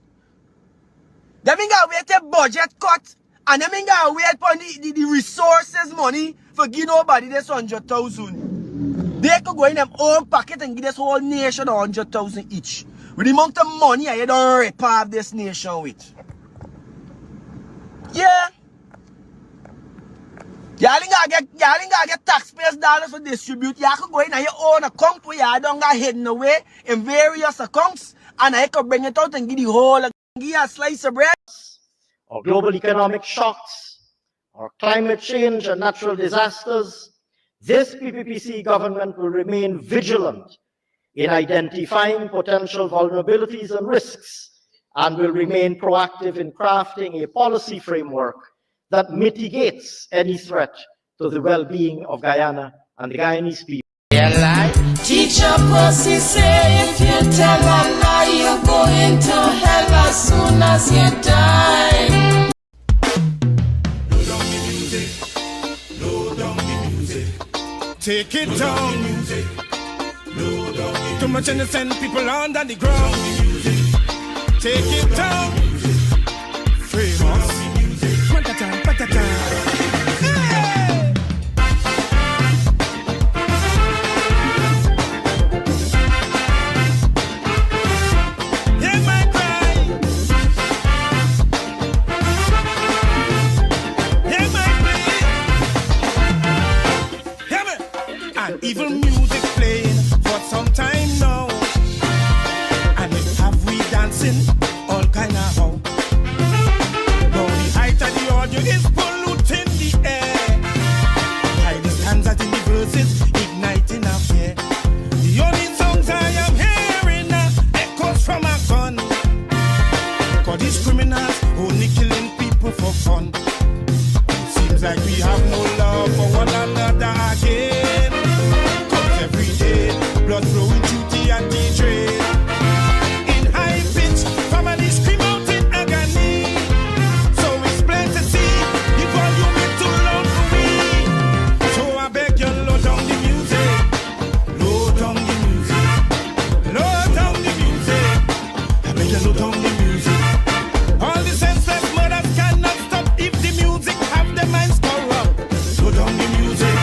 They ain't got to wait a budget cut. And they ain't got to wait pon the resources money for give nobody this 100,000. They could go in them own pocket and give this whole nation 100,000 each. With the amount of money I don't rip off this nation with. Yeah. Y'all ain't gotta get taxpayers dollars to distribute. Y'all can go in on your own account where y'all don't got hidden away in various accounts, and I can bring it out and give the whole, give you a slice of bread. Or global economic shocks, or climate change and natural disasters, this PPPC government will remain vigilant in identifying potential vulnerabilities and risks, and will remain proactive in crafting a policy framework that mitigates any threat to the well-being of Guyana and the Guyanese people. Teacher Pussy say if you tell a lie, you're going to hell as soon as you die. Load down the music. Load down the music. Take it down. Music. Load down the too much innocent people under the ground. Take it down. Famous. Patata, patata. Evil music playing for some time now, and it have we dancing all kind of how. Now the height of the audio is polluting the air, high the stanzas in the verses igniting a fear. The only songs I am hearing are echoes from a gun, 'cause these criminals only killing people for fun. It seems like we have no love for one another again. Every day, blood flowing through the anti-trade. In high pitch, families scream out in agony. So it's plain to see, the volume is too loud for me. So I beg you, load down the music. Load down the music. Load down the music. I beg you, load down the music. All the senseless murders cannot stop if the music have the minds corrupt. Load down the music.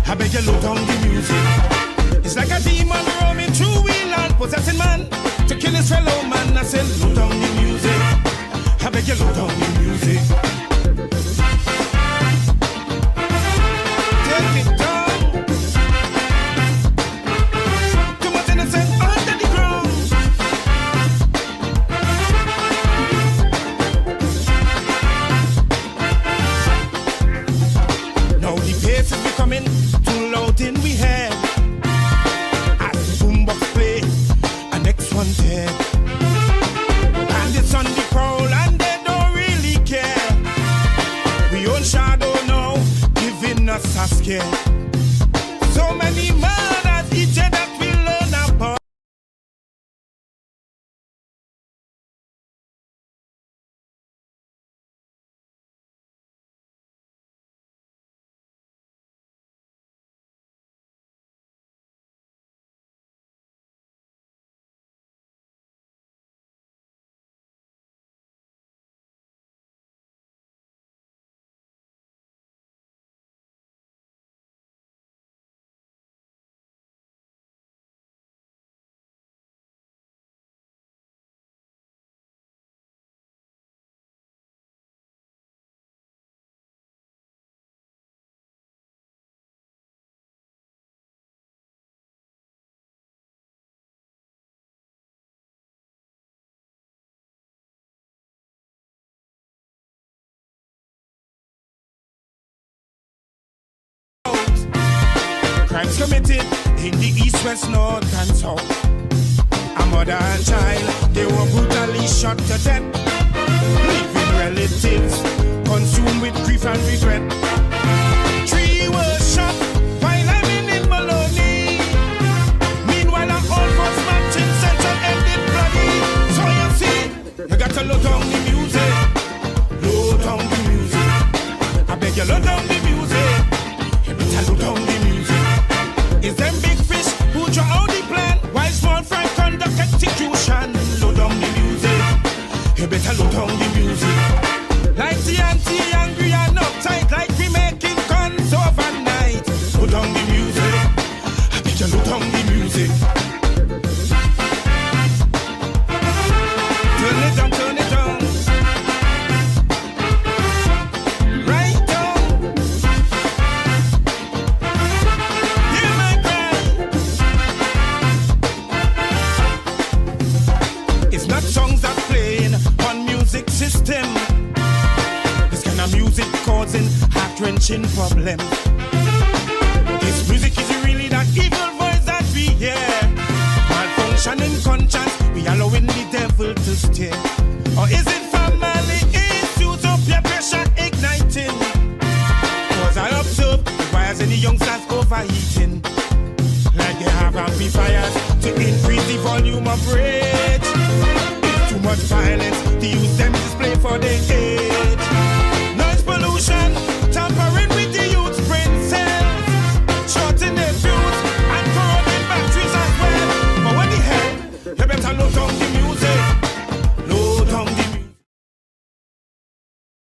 I beg you, load down the music. It's like a demon roaming through wheel and possessing man to kill his fellow man. I say, load down the music. I beg you, load down the music. Take it down. Too much innocent under the ground. Now the pace is becoming too loud in we head. One dead. And it's on the prowl and they don't really never scared. So many murders each day that we learn about. Crimes committed in the east, west, north, and south. A mother and child, they were brutally shot to death. Leaving relatives consumed with grief and regret. 3 were shot while I'm in Maloney. Meanwhile, our old first match in Central ended bloody. So you see, you got to load down the music. Load down the music. I beg you, load down the music. You better load down the music. Is them big fish who draw out the plan while small fry conduct execution? Load down the music. You better load down the music. Like TNT, angry and uptight, like we making guns overnight. Load down the music. I bet you load down the music. Turn it down, turn it down. Right down. Hear my cry. It's not songs that playing on music system. This kind of music causing heart-wrenching problems. This music is really that evil voice that we hear. Malfunctioning conscience, we allowing the devil to steer. Or is it family issues or peer pressure igniting? Cause I observe the wires in the youngsters overheating. Like they have amplifiers to increase the volume of rage. It's too much violence to use them display for the age.